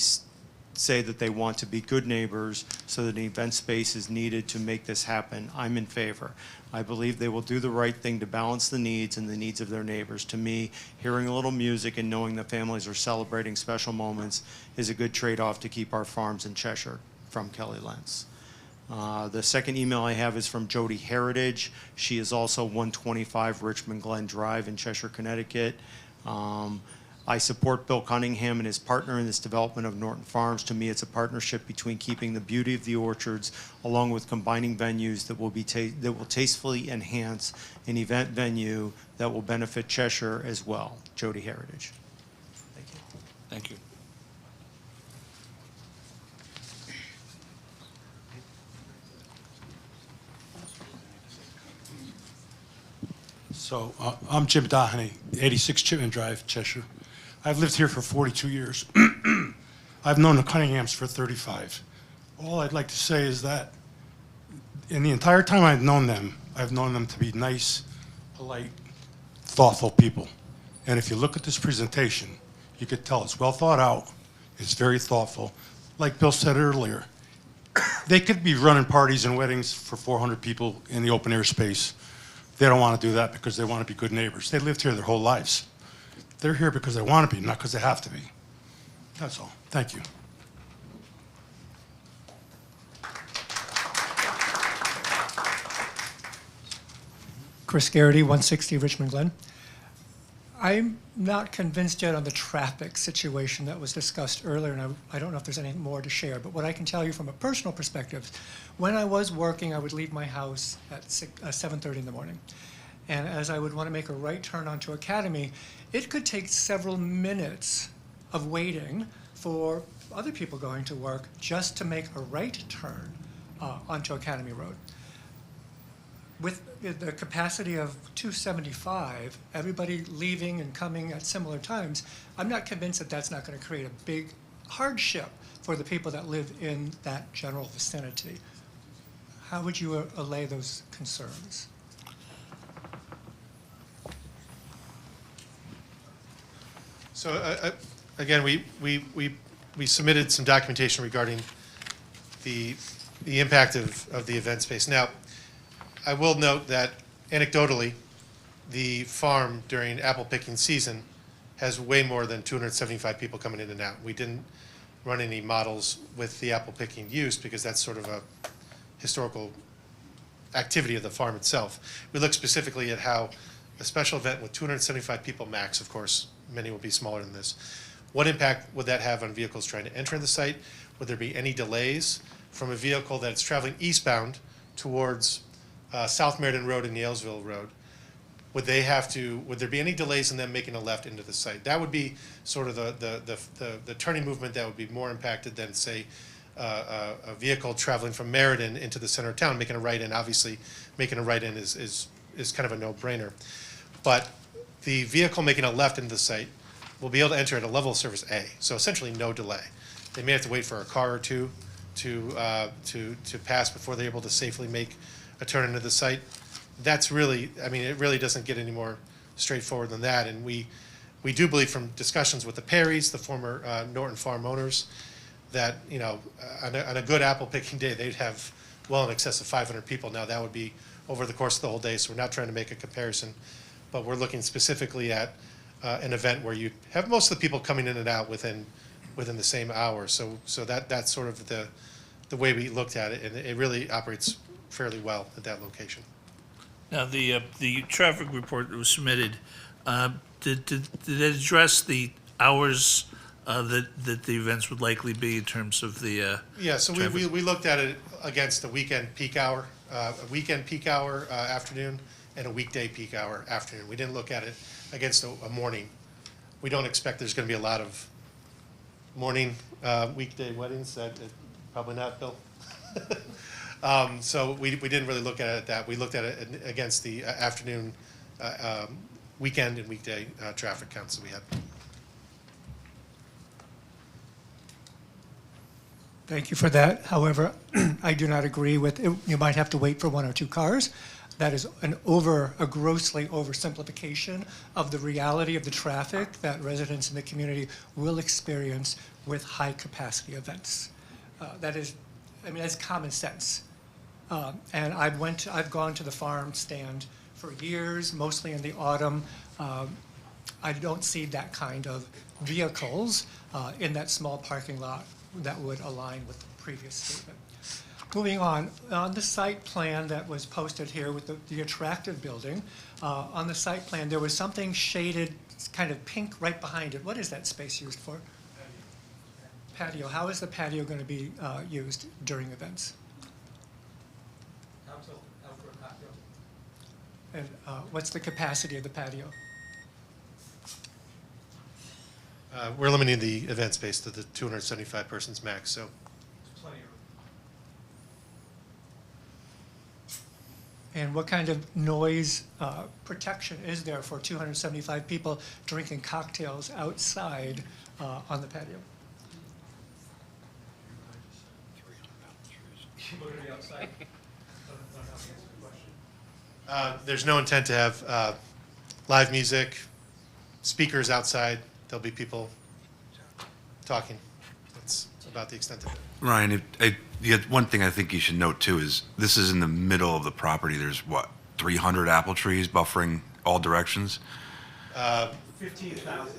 say that they want to be good neighbors so that an event space is needed to make this happen, I'm in favor. I believe they will do the right thing to balance the needs and the needs of their neighbors. To me, hearing a little music and knowing that families are celebrating special moments is a good trade-off to keep our farms in Cheshire. From Kelly Lentz. The second email I have is from Jody Heritage. She is also 125 Richmond Glen Drive in Cheshire, Connecticut. I support Bill Cunningham and his partner in this development of Norton Farms. To me, it's a partnership between keeping the beauty of the orchards along with combining venues that will tastefully enhance an event venue that will benefit Cheshire as well. Jody Heritage. Thank you. Thank you. So I'm Jim Doheny, 86 Chipman Drive, Cheshire. I've lived here for 42 years. I've known the Cunninghams for 35. All I'd like to say is that in the entire time I've known them to be nice, polite, thoughtful people. And if you look at this presentation, you could tell it's well thought out, it's very thoughtful. Like Bill said earlier, they could be running parties and weddings for 400 people in the open air space. They don't want to do that because they want to be good neighbors. They lived here their whole lives. They're here because they want to be, not because they have to be. That's all. Thank you. Chris Garrity, 160 Richmond Glen. I'm not convinced yet on the traffic situation that was discussed earlier, and I don't know if there's any more to share, but what I can tell you from a personal perspective, when I was working, I would leave my house at 7:30 in the morning. And as I would want to make a right turn onto Academy, it could take several minutes of waiting for other people going to work just to make a right turn onto Academy Road. With the capacity of 275, everybody leaving and coming at similar times, I'm not convinced that that's not going to create a big hardship for the people that live in that general vicinity. How would you allay those concerns? So again, we submitted some documentation regarding the impact of the event space. Now, I will note that anecdotally, the farm during apple picking season has way more than 275 people coming in and out. We didn't run any models with the apple picking use because that's sort of a historical activity of the farm itself. We look specifically at how a special event with 275 people max, of course, many will be smaller than this. What impact would that have on vehicles trying to enter the site? Would there be any delays from a vehicle that's traveling eastbound towards South Meriden Road and Yalesville Road? Would there be any delays in them making a left into the site? That would be sort of the turning movement that would be more impacted than, say, a vehicle traveling from Meriden into the center of town, making a right in. Obviously, making a right in is kind of a no-brainer. But the vehicle making a left into the site will be able to enter at a level of service A, so essentially no delay. They may have to wait for a car or two to pass before they're able to safely make a turn into the site. That's really, I mean, it really doesn't get any more straightforward than that. And we do believe from discussions with the Perrys, the former Norton Farm owners, that, you know, on a good apple picking day, they'd have well in excess of 500 people. Now, that would be over the course of the whole day, so we're not trying to make a comparison, but we're looking specifically at an event where you have most of the people coming in and out within the same hour. So that's sort of the way we looked at it, and it really operates fairly well at that location. Now, the traffic report that was submitted, did it address the hours that the events would likely be in terms of the Yeah, so traffic? we looked at it against a weekend peak hour, afternoon, and a weekday peak hour afternoon. We didn't look at it against a morning. We don't expect there's going to be a lot of morning weekday weddings. Probably not, Bill. So we didn't really look at it that. We looked at it against the afternoon, weekend and weekday traffic counts that we had. Thank you for that. However, I do not agree with, you might have to wait for one or two cars. That is a grossly oversimplification of the reality of the traffic that residents in the community will experience with high-capacity events. That's common sense. And I've gone to the farm stand for years, mostly in the autumn. I don't see that kind of vehicles in that small parking lot that would align with the previous statement. Moving on the site plan that was posted here with the attractive building, on the site plan, there was something shaded, kind of pink right behind it. What is that space used for? Patio. How is the patio going to be used during events? Outdoor patio. And what's the capacity of the patio? We're limiting the event space to the 275 persons max, so. Plenty of room. And what kind of noise protection is there for 275 people drinking cocktails outside on the patio? There's no intent to have live music, speakers outside. There'll be people talking. That's about the extent of it. Ryan, one thing I think you should note too is this is in the middle of the property. There's 300 apple trees buffering all directions? 15,000.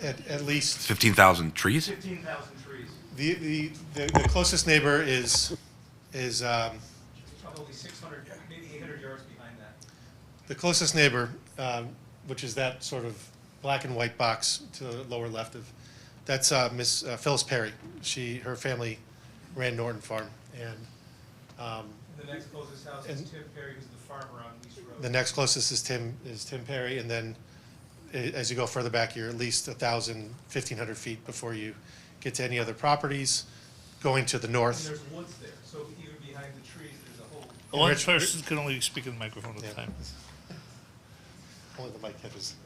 At least. 15,000 trees? 15,000 trees. The closest neighbor is Probably 600, maybe 800 yards behind that. the closest neighbor, which is that sort of black and white box to the lower left of, that's Miss Phyllis Perry. Her family ran Norton Farm, and The next closest house is Tim Perry, who's the farmer on East Road. the next closest is Tim Perry, and then as you go further back, you're at least 1,000, 1,500 feet before you get to any other properties. Going to the north. And there's woods there, so even behind the trees, there's a whole. One person can only speak in the microphone at a time. Only the mic catches.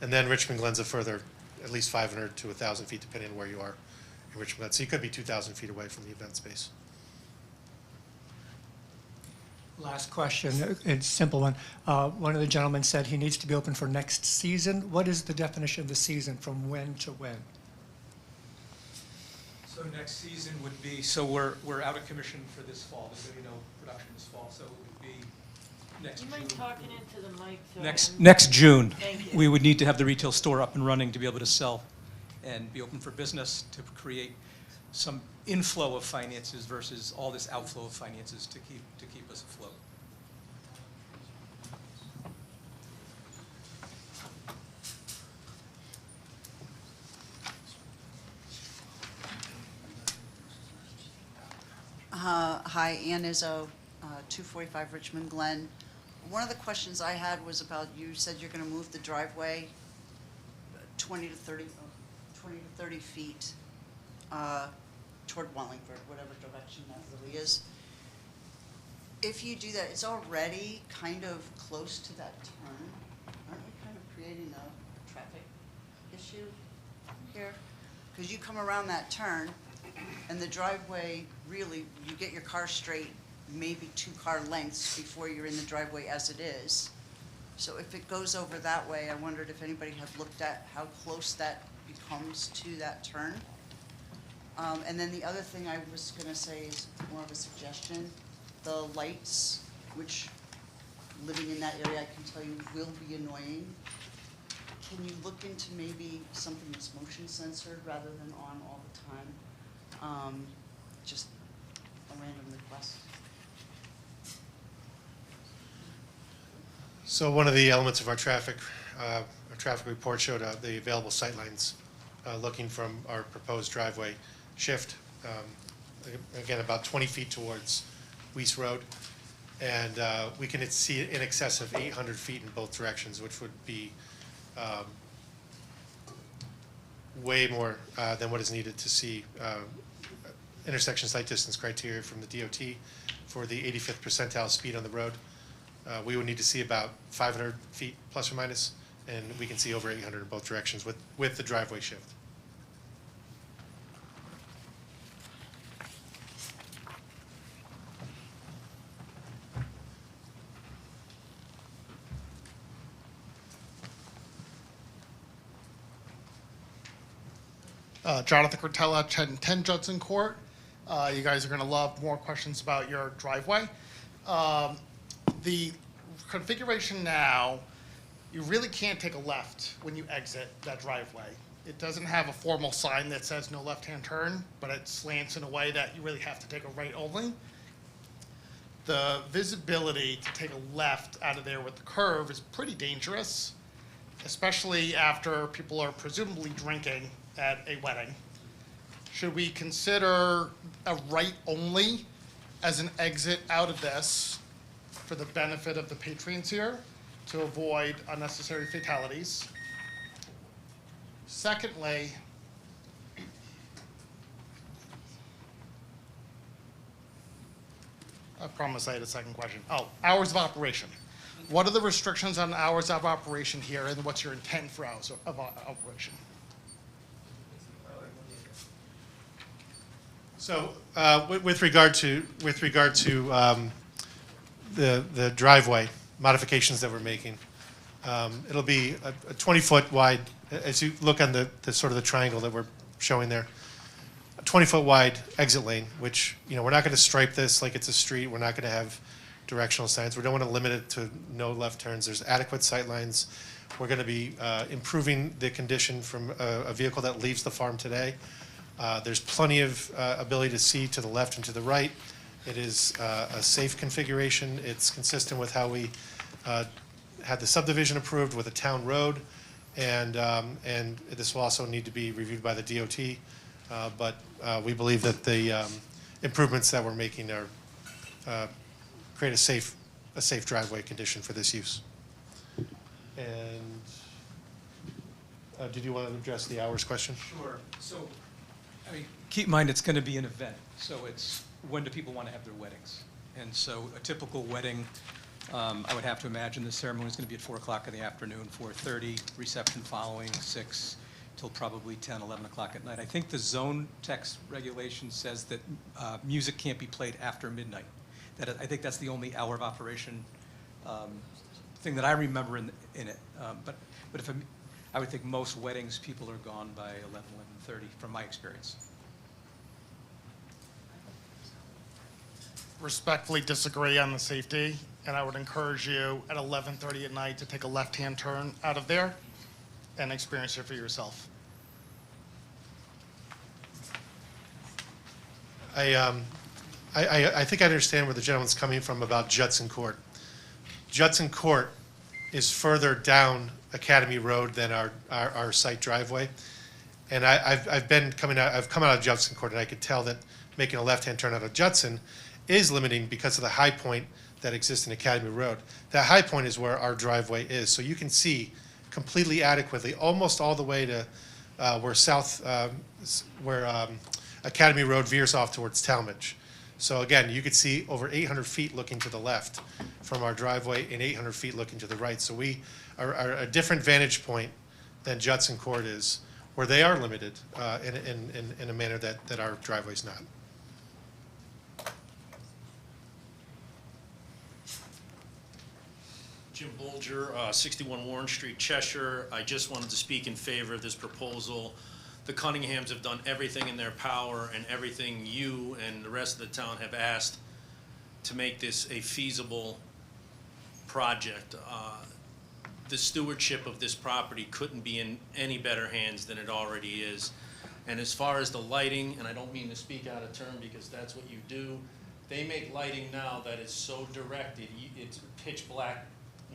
And then Richmond Glen's a further, at least 500 to 1,000 feet, depending on where you are in Richmond Glen. So you could be 2,000 feet away from the event space. Last question, it's a simple one. One of the gentlemen said he needs to be open for next season. What is the definition of the season, from when to when? So next season would be, so we're out of commission for this fall. There's going to be no production this fall, so it would be next You June. mind talking into the mic? So Next June, Thank you. we would need to have the retail store up and running to be able to sell and be open for business, to create some inflow of finances versus all this outflow of finances to keep us afloat. Hi, Ann Izzo, 245 Richmond Glen. One of the questions I had was about, you said you're going to move the driveway 20 to 30 feet toward Wallingford, whatever direction that really is. If you do that, it's already kind of close to that turn. Aren't you kind of creating a traffic issue here? Because you come around that turn, and the driveway, really, you get your car straight, maybe 2 car lengths before you're in the driveway as it is. So if it goes over that way, I wondered if anybody had looked at how close that becomes to that turn. And then the other thing I was gonna say is more of a suggestion. The lights, which living in that area, I can tell you will be annoying. Can you look into maybe something that's motion censored rather than on all the time? Just a random request. So one of the elements of our traffic report showed the available sightlines looking from our proposed driveway shift, again, about 20 feet towards Weiss Road. And we can see in excess of 800 feet in both directions, which would be way more than what is needed to see intersection sight distance criteria from the DOT for the 85th percentile speed on the road. We would need to see about 500 feet plus or minus, and we can see over 800 in both directions with the driveway shift. Jonathan Cortella, 10 Judson Court. You guys are going to love more questions about your driveway. The configuration now, you really can't take a left when you exit that driveway. It doesn't have a formal sign that says no left-hand turn, but it slants in a way that you really have to take a right only. The visibility to take a left out of there with the curve is pretty dangerous, especially after people are presumably drinking at a wedding. Should we consider a right only as an exit out of this for the benefit of the patrons here to avoid unnecessary fatalities? Secondly, I promise I had a second question. Oh, hours of operation. What are the restrictions on hours of operation here, and what's your intent for hours of operation? So with regard to the driveway modifications that we're making, it'll be a 20-foot wide, as you look on the sort of the triangle that we're showing there, a 20-foot wide exit lane, which, you know, we're not going to stripe this like it's a street. We're not going to have directional signs. We don't want to limit it to no left turns. There's adequate sight lines. We're going to be improving the condition from a vehicle that leaves the farm today. There's plenty of ability to see to the left and to the right. It is a safe configuration. It's consistent with how we had the subdivision approved with a town road, and this will also need to be reviewed by the DOT. But we believe that the improvements that we're making are create a safe driveway condition for this use. And did you want to address the hours question? Sure. So, I mean, keep in mind, it's going to be an event, so it's when do people want to have their weddings? And so a typical wedding, I would have to imagine the ceremony is going to be at 4 o'clock in the afternoon, 4:30, reception following 6 till probably 10, 11 o'clock at night. I think the zone text regulation says that music can't be played after midnight. I think that's the only hour of operation thing that I remember in it. But if I would think most weddings, people are gone by 11:30, from my experience. Respectfully disagree on the safety, and I would encourage you at 11:30 at night to take a left-hand turn out of there and experience it for yourself. I think I understand where the gentleman's coming from about Judson Court. Judson Court is further down Academy Road than our site driveway. And I've come out of Judson Court, and I could tell that making a left-hand turn out of Judson is limiting because of the high point that exists in Academy Road. That high point is where our driveway is, so you can see completely adequately, almost all the way to where Academy Road veers off towards Talmadge. So again, you could see over 800 feet looking to the left from our driveway and 800 feet looking to the right. So we are a different vantage point than Judson Court is, where they are limited in a manner that our driveway's not. Jim Bolger, 61 Warren Street, Cheshire. I just wanted to speak in favor of this proposal. The Cunninghams have done everything in their power and everything you and the rest of the town have asked to make this a feasible project. The stewardship of this property couldn't be in any better hands than it already is. And as far as the lighting, and I don't mean to speak out of turn because that's what you do, they make lighting now that is so directed, it's pitch black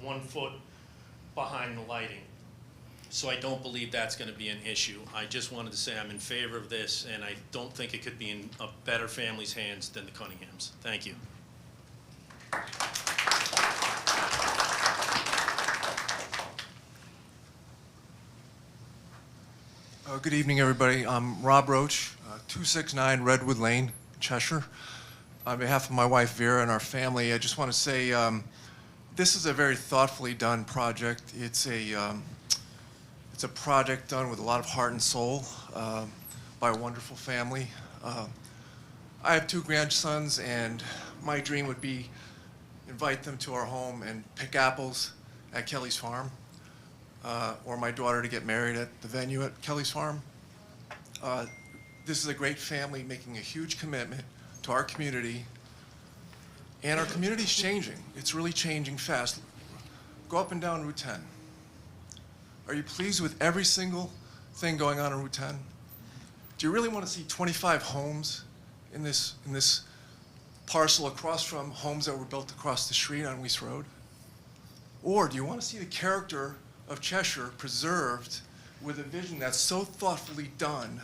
1 foot behind the lighting. So I don't believe that's going to be an issue. I just wanted to say I'm in favor of this, and I don't think it could be in a better family's hands than the Cunninghams. Thank you. Good evening, everybody. I'm Rob Roach, 269 Redwood Lane, Cheshire. On behalf of my wife Vera and our family, I just want to say this is a very thoughtfully done project. It's a project done with a lot of heart and soul by a wonderful family. I have 2 grandsons, and my dream would be invite them to our home and pick apples at Kelly's Farm, or my daughter to get married at the venue at Kelly's Farm. This is a great family making a huge commitment to our community, and our community's changing. It's really changing fast. Go up and down Route 10. Are you pleased with every single thing going on Route 10? Do you really want to see 25 homes in this parcel across from homes that were built across the street on Weiss Road? Or do you want to see the character of Cheshire preserved with a vision that's so thoughtfully done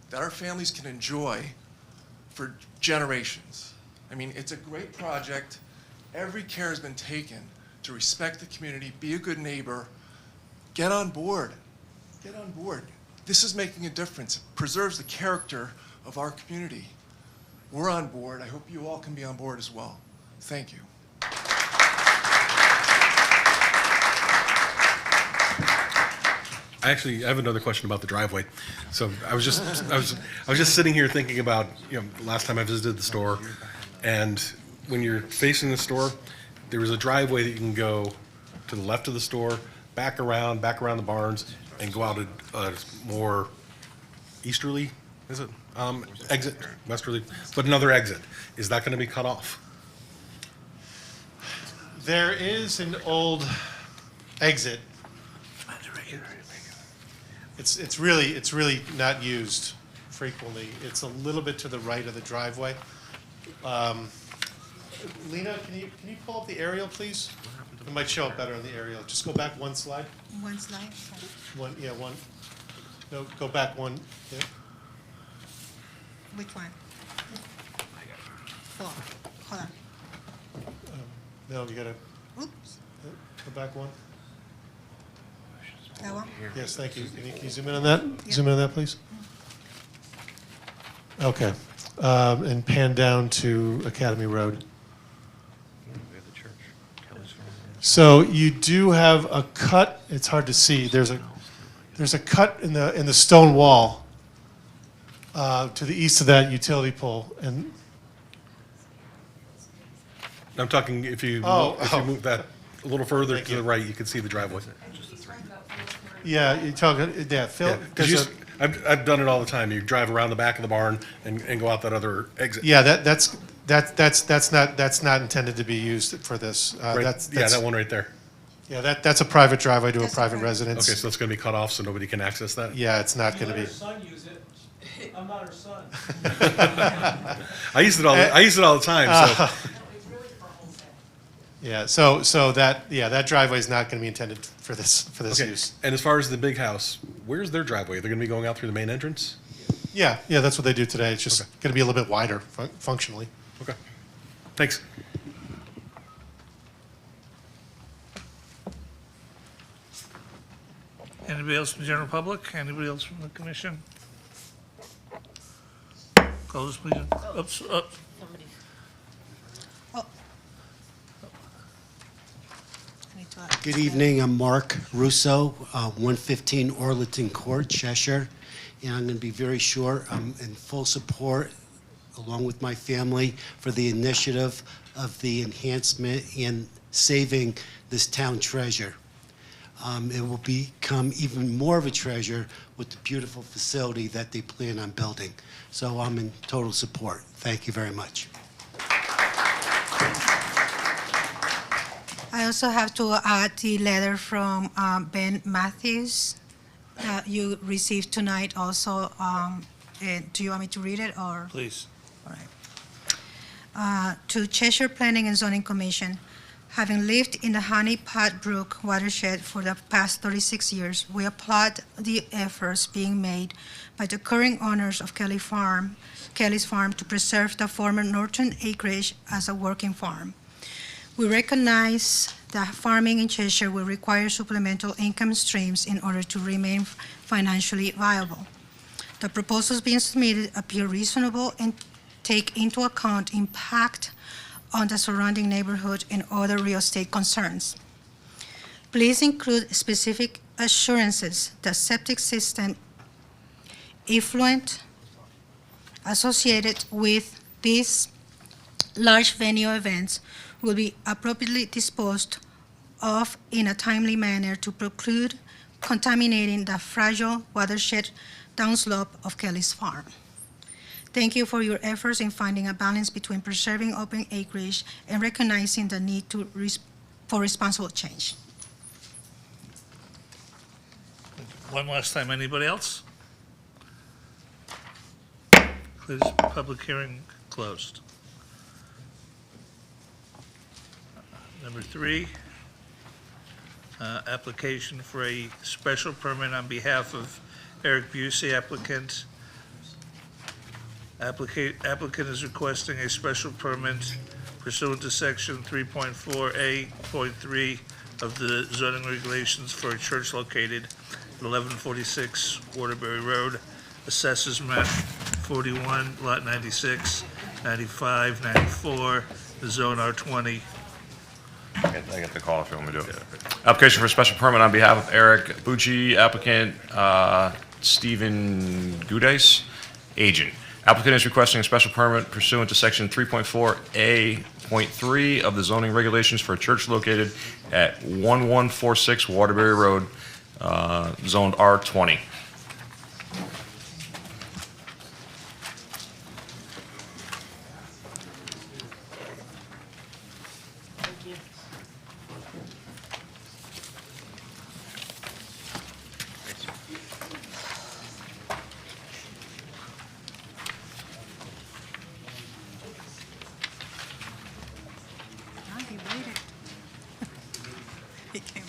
that our families can enjoy for generations? I mean, it's a great project. Every care has been taken to respect the community, be a good neighbor. Get on board. Get on board. This is making a difference. It preserves the character of our community. We're on board. I hope you all can be on board as well. Thank you. I have another question about the driveway. So I was just sitting here thinking about, last time I visited the store, and when you're facing the store, there was a driveway that you can go to the left of the store, back around the barns, and go out a more easterly, is it? Exit, westerly, but another exit. Is that going to be cut off? There is an old exit. It's really not used frequently. It's a little bit to the right of the driveway. Lena, can you pull up the aerial, please? It might show up better on the aerial. Just go back one slide. One slide. One. No, go back one. Yeah. Which one? Oh, hold on. No, you gotta Oops. go back one. That one? Yes, thank you. Can you zoom in on that? Zoom in on that, please. Okay. And pan down to Academy Road. So you do have a cut. It's hard to see. There's a cut in the stone wall to the east of that utility pole, and I'm talking if you move that a little further to the right, you can see the driveway. yeah, you're talking. Yeah, Phil. Yeah, I've done it all the time. You drive around the back of the barn and go out that other exit. Yeah, that's not intended to be used for this. Right. That's that one right there. Yeah, that's a private driveway to a private residence. Okay, so it's going to be cut off so nobody can access that? Yeah, it's not going to My be. son used it. I'm not her son. I use it all the time, so. Yeah, so that driveway is not going to be intended for this Okay. use. And as far as the big house, where's their driveway? They're gonna be going out through the main entrance? Yeah, that's what they do today. It's just going to be a little bit wider functionally. Okay. Thanks. Anybody else from the general public? Anybody else from the commission? Close, please. Oops, oops. Somebody's, Good evening, I'm Mark Russo, 115 Orleton Court, Cheshire, and I'm going to be very short. I'm in full support, along with my family, for the initiative of the enhancement and saving this town treasure. It will become even more of a treasure with the beautiful facility that they plan on building. So I'm in total support. Thank you very much. I also have to add the letter from Ben Matthews that you received tonight also. Do you want me to read it, or? Please. All right. To Cheshire Planning and Zoning Commission, having lived in the Honey Pot Brook watershed for the past 36 years, we applaud the efforts being made by the current owners of Kelly's Farm to preserve the former Norton acreage as a working farm. We recognize that farming in Cheshire will require supplemental income streams in order to remain financially viable. The proposals being submitted appear reasonable and take into account impact on the surrounding neighborhood and other real estate concerns. Please include specific assurances that septic system effluent associated with these large venue events will be appropriately disposed of in a timely manner to preclude contaminating the fragile watershed downslope of Kelly's Farm. Thank you for your efforts in finding a balance between preserving open acreage and recognizing the need for responsible change. One last time, anybody else? Please, public hearing closed. Number 3, application for a special permit on behalf of Eric Busey, applicant. Applicant is requesting a special permit pursuant to section 3.4A.3 of the zoning regulations for a church located at 1146 Waterbury Road, assessors map 41, lot 96, 95, 94, the zone R20. I get the call if you want me to do it. Application for a special permit on behalf of Eric Bucci, applicant, Stephen Gudice, agent. Applicant is requesting a special permit pursuant to section 3.4A.3 of the zoning regulations for a church located at 1146 Waterbury Road, zoned R20. thank you. He waited. He came.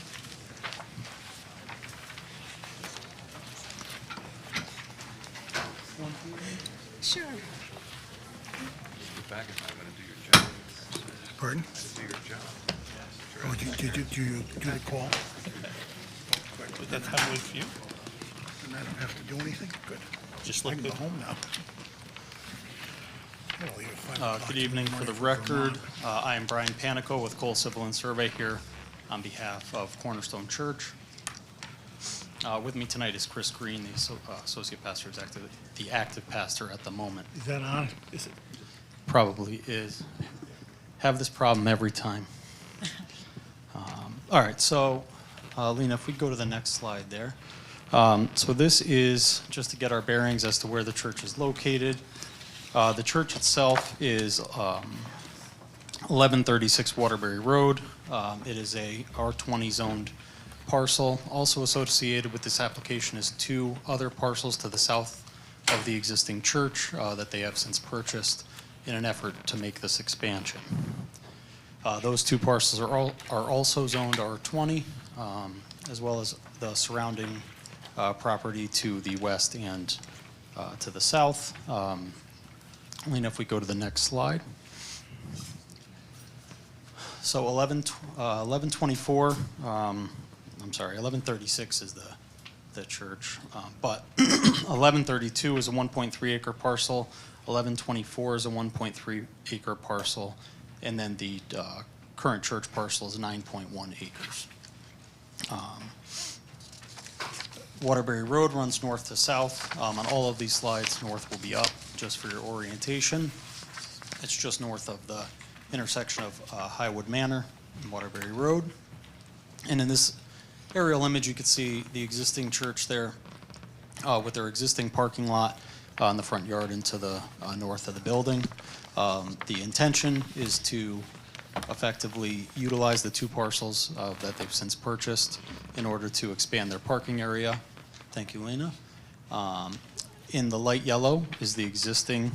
Sure. Pardon? Oh, did you do the call? Would that time wait for you? And I don't have to do anything? Good. Just I look can go good. home now. I'll leave at 5 o'clock Good evening. tomorrow For the morning record, I am Brian Panico with Cole Civil and Survey here on behalf of Cornerstone Church. With me tonight is Chris Green, the associate pastor, is the active pastor at the moment. Is that on? Is it? Probably is. Have this problem every time. All right, so Lena, if we go to the next slide there. So this is just to get our bearings as to where the church is located. The church itself is 1136 Waterbury Road. It is a R20 zoned parcel. Also associated with this application is 2 other parcels to the south of the existing church that they have since purchased in an effort to make this expansion. Those two parcels are also zoned R20, as well as the surrounding property to the west and to the south. Lena, if we go to the next slide. So 1124, I'm sorry, 1136 is the church, but 1132 is a 1.3 acre parcel, 1124 is a 1.3 acre parcel, and then the current church parcel is 9.1 acres. Waterbury Road runs north to south. On all of these slides, north will be up, just for your orientation. It's just north of the intersection of Highwood Manor and Waterbury Road. And in this aerial image, you can see the existing church there with their existing parking lot in the front yard into the north of the building. The intention is to effectively utilize the two parcels that they've since purchased in order to expand their parking area. Thank you, Lena. In the light yellow is the existing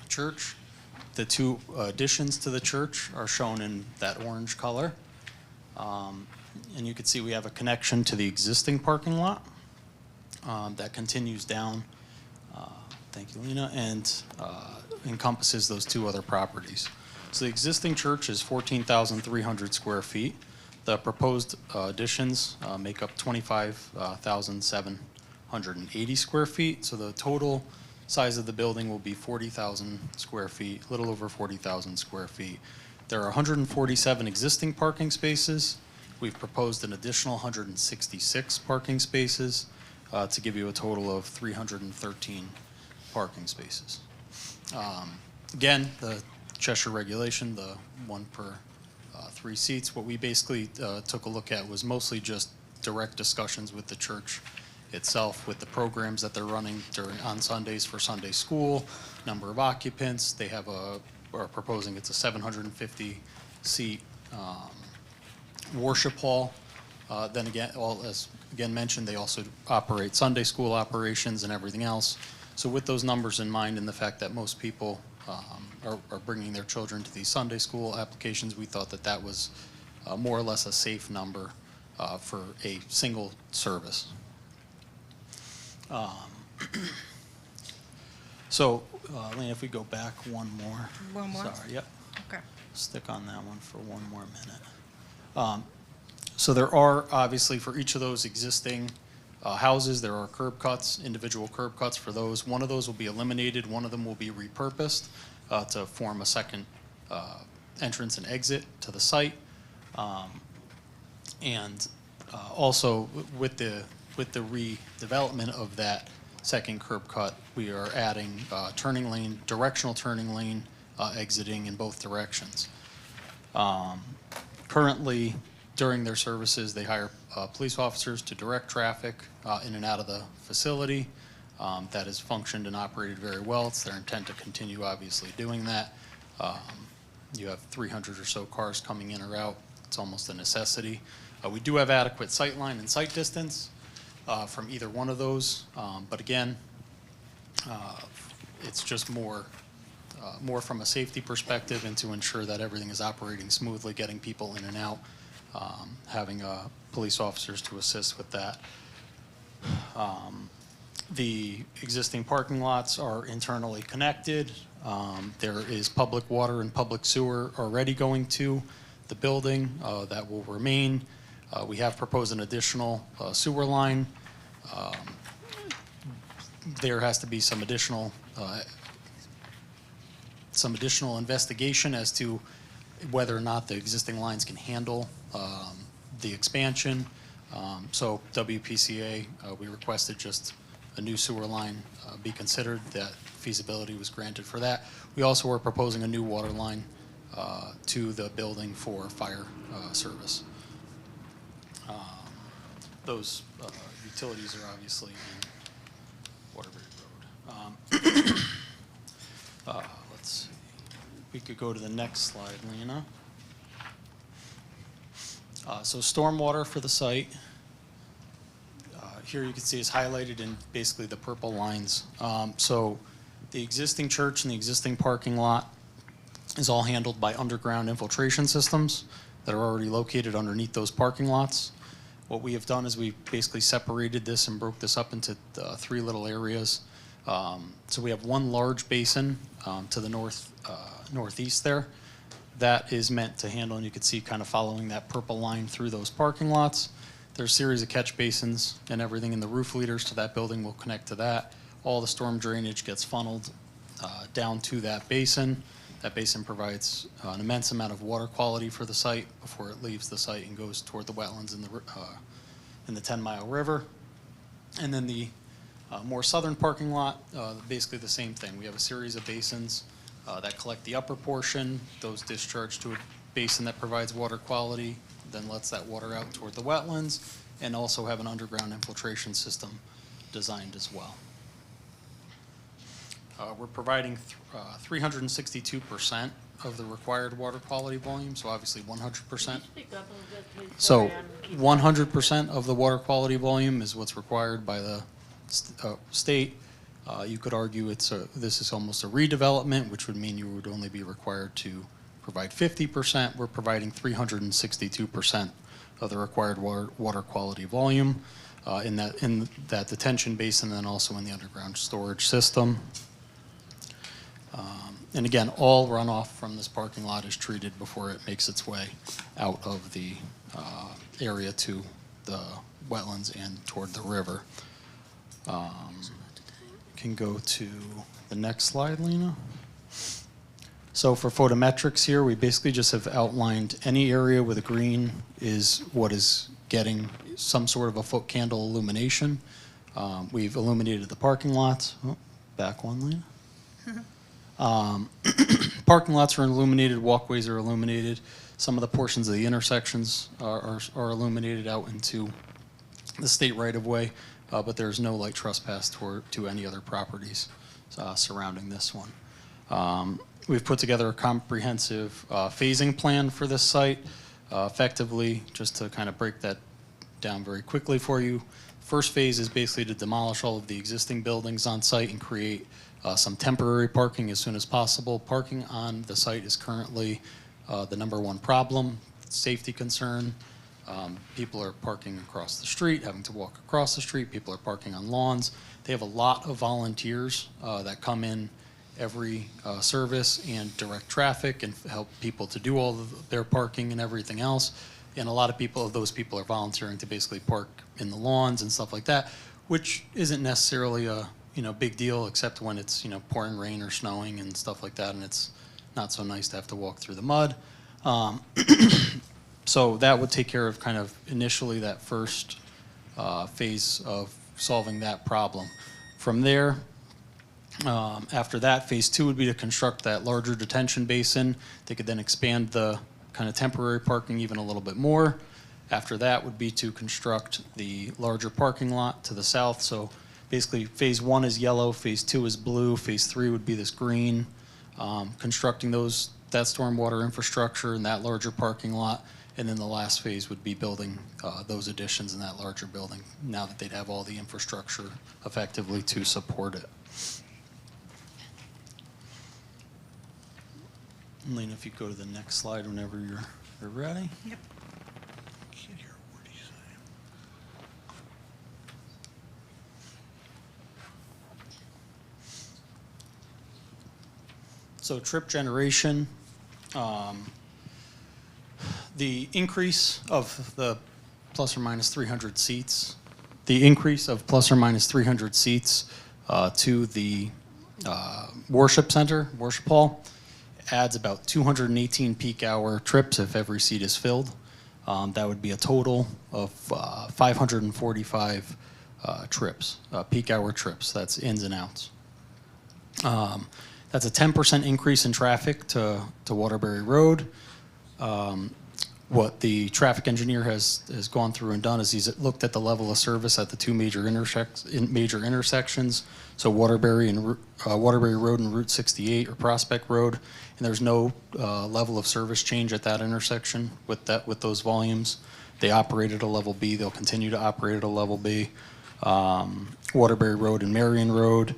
church. The two additions to the church are shown in that orange color. And you can see we have a connection to the existing parking lot that continues down, thank you, Lena, and encompasses those two other properties. So the existing church is 14,300 square feet. The proposed additions make up 25,780 square feet. So the total size of the building will be 40,000 square feet, a little over 40,000 square feet. There are 147 existing parking spaces. We've proposed an additional 166 parking spaces to give you a total of 313 parking spaces. Again, the Cheshire regulation, the 1 per 3 seats, what we basically took a look at was mostly just direct discussions with the church itself, with the programs that they're running on Sundays for Sunday school, number of occupants. They have are proposing it's a 750 seat worship hall. Then again, as again mentioned, they also operate Sunday school operations and everything else. So with those numbers in mind and the fact that most people are bringing their children to these Sunday school applications, we thought that that was more or less a safe number for a single service. So, Lena, if we go back one more. One more? Sorry, yep. Okay. Stick on that one for one more minute. So there are, obviously, for each of those existing houses, there are curb cuts, individual curb cuts for those. One of those will be eliminated. One of them will be repurposed to form a second entrance and exit to the site. And also, with the redevelopment of that second curb cut, we are adding turning lane, directional turning lane exiting in both directions. Currently, during their services, they hire police officers to direct traffic in and out of the facility. That has functioned and operated very well. It's their intent to continue, obviously, doing that. You have 300 or so cars coming in or out. It's almost a necessity. We do have adequate sight line and sight distance from either one of those, but again, it's just more from a safety perspective and to ensure that everything is operating smoothly, getting people in and out, having police officers to assist with that. The existing parking lots are internally connected. There is public water and public sewer already going to the building. That will remain. We have proposed an additional sewer line. There has to be some additional investigation as to whether or not the existing lines can handle the expansion. So WPCA, we requested just a new sewer line be considered. That feasibility was granted for that. We also were proposing a new water line to the building for fire service. Those utilities are obviously in Waterbury Road. Let's see. We could go to the next slide, Lena. So stormwater for the site. here you can see is highlighted in basically the purple lines. So the existing church and the existing parking lot is all handled by underground infiltration systems that are already located underneath those parking lots. What we have done is we basically separated this and broke this up into three little areas. So we have one large basin to the northeast there. That is meant to handle, and you can see kind of following that purple line through those parking lots. There's a series of catch basins, and everything in the roof leaders to that building will connect to that. All the storm drainage gets funneled down to that basin. That basin provides an immense amount of water quality for the site before it leaves the site and goes toward the wetlands in the 10 Mile River. And then the more southern parking lot, basically the same thing. We have a series of basins that collect the upper portion. Those discharge to a basin that provides water quality, then lets that water out toward the wetlands, and also have an underground infiltration system designed as well. We're providing 362% of the required water quality volume, so obviously 100%. So 100% of the water quality volume is what's required by the state. You could argue this is almost a redevelopment, which would mean you would only be required to provide 50%. We're providing 362% of the required water quality volume in that detention basin, and then also in the underground storage system. And again, all runoff from this parking lot is treated before it makes its way out of the area to the wetlands and toward the river. Can go to the next slide, Lena. So for photometrics here, we basically just have outlined any area with a green is what is getting some sort of a foot candle illumination. We've illuminated the parking lots. Oh, back one, Lena. Parking lots are illuminated, walkways are illuminated. Some of the portions of the intersections are illuminated out into the state right-of-way, but there's no light trespass to any other properties surrounding this one. We've put together a comprehensive phasing plan for this site. Effectively, just to kind of break that down very quickly for you, first phase is basically to demolish all of the existing buildings on site and create some temporary parking as soon as possible. Parking on the site is currently the #1 problem, safety concern. People are parking across the street, having to walk across the street. People are parking on lawns. They have a lot of volunteers that come in every service and direct traffic and help people to do all of their parking and everything else. And a lot of those people are volunteering to basically park in the lawns and stuff like that, which isn't necessarily a big deal, except when it's pouring rain or snowing and stuff like that, and it's not so nice to have to walk through the mud. So that would take care of kind of initially that first phase of solving that problem. From there, after that, phase 2 would be to construct that larger detention basin. They could then expand the kind of temporary parking even a little bit more. After that would be to construct the larger parking lot to the south. So basically, phase 1 is yellow, phase 2 is blue, phase 3 would be this green. Constructing that stormwater infrastructure and that larger parking lot. And then the last phase would be building those additions in that larger building, now that they'd have all the infrastructure effectively to support it. Lena, if you go to the next slide whenever you're ready. Yep. Can't hear a word he's saying. So trip generation, the increase of the plus or minus 300 seats, to the worship center, worship hall, adds about 218 peak hour trips if every seat is filled. That would be a total of 545 trips, peak hour trips. That's ins and outs. That's a 10% increase in traffic to Waterbury Road. What the traffic engineer has gone through and done is he's looked at the level of service at the two major intersections, so Waterbury Road and Route 68 or Prospect Road, and there's no level of service change at that intersection with those volumes. They operate at a level B. They'll continue to operate at a level B. Waterbury Road and Marion Road,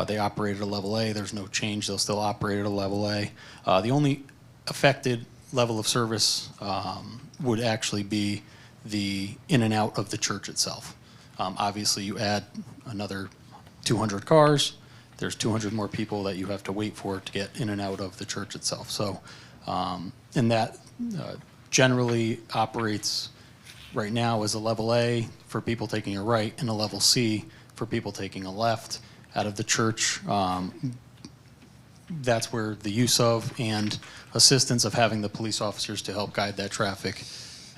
they operate at a level A. There's no change. They'll still operate at a level A. The only affected level of service would actually be the in and out of the church itself. Obviously, you add another 200 cars, there's 200 more people that you have to wait for to get in and out of the church itself. So, and that generally operates right now as a level A for people taking a right and a level C for people taking a left out of the church. That's where the use of and assistance of having the police officers to help guide that traffic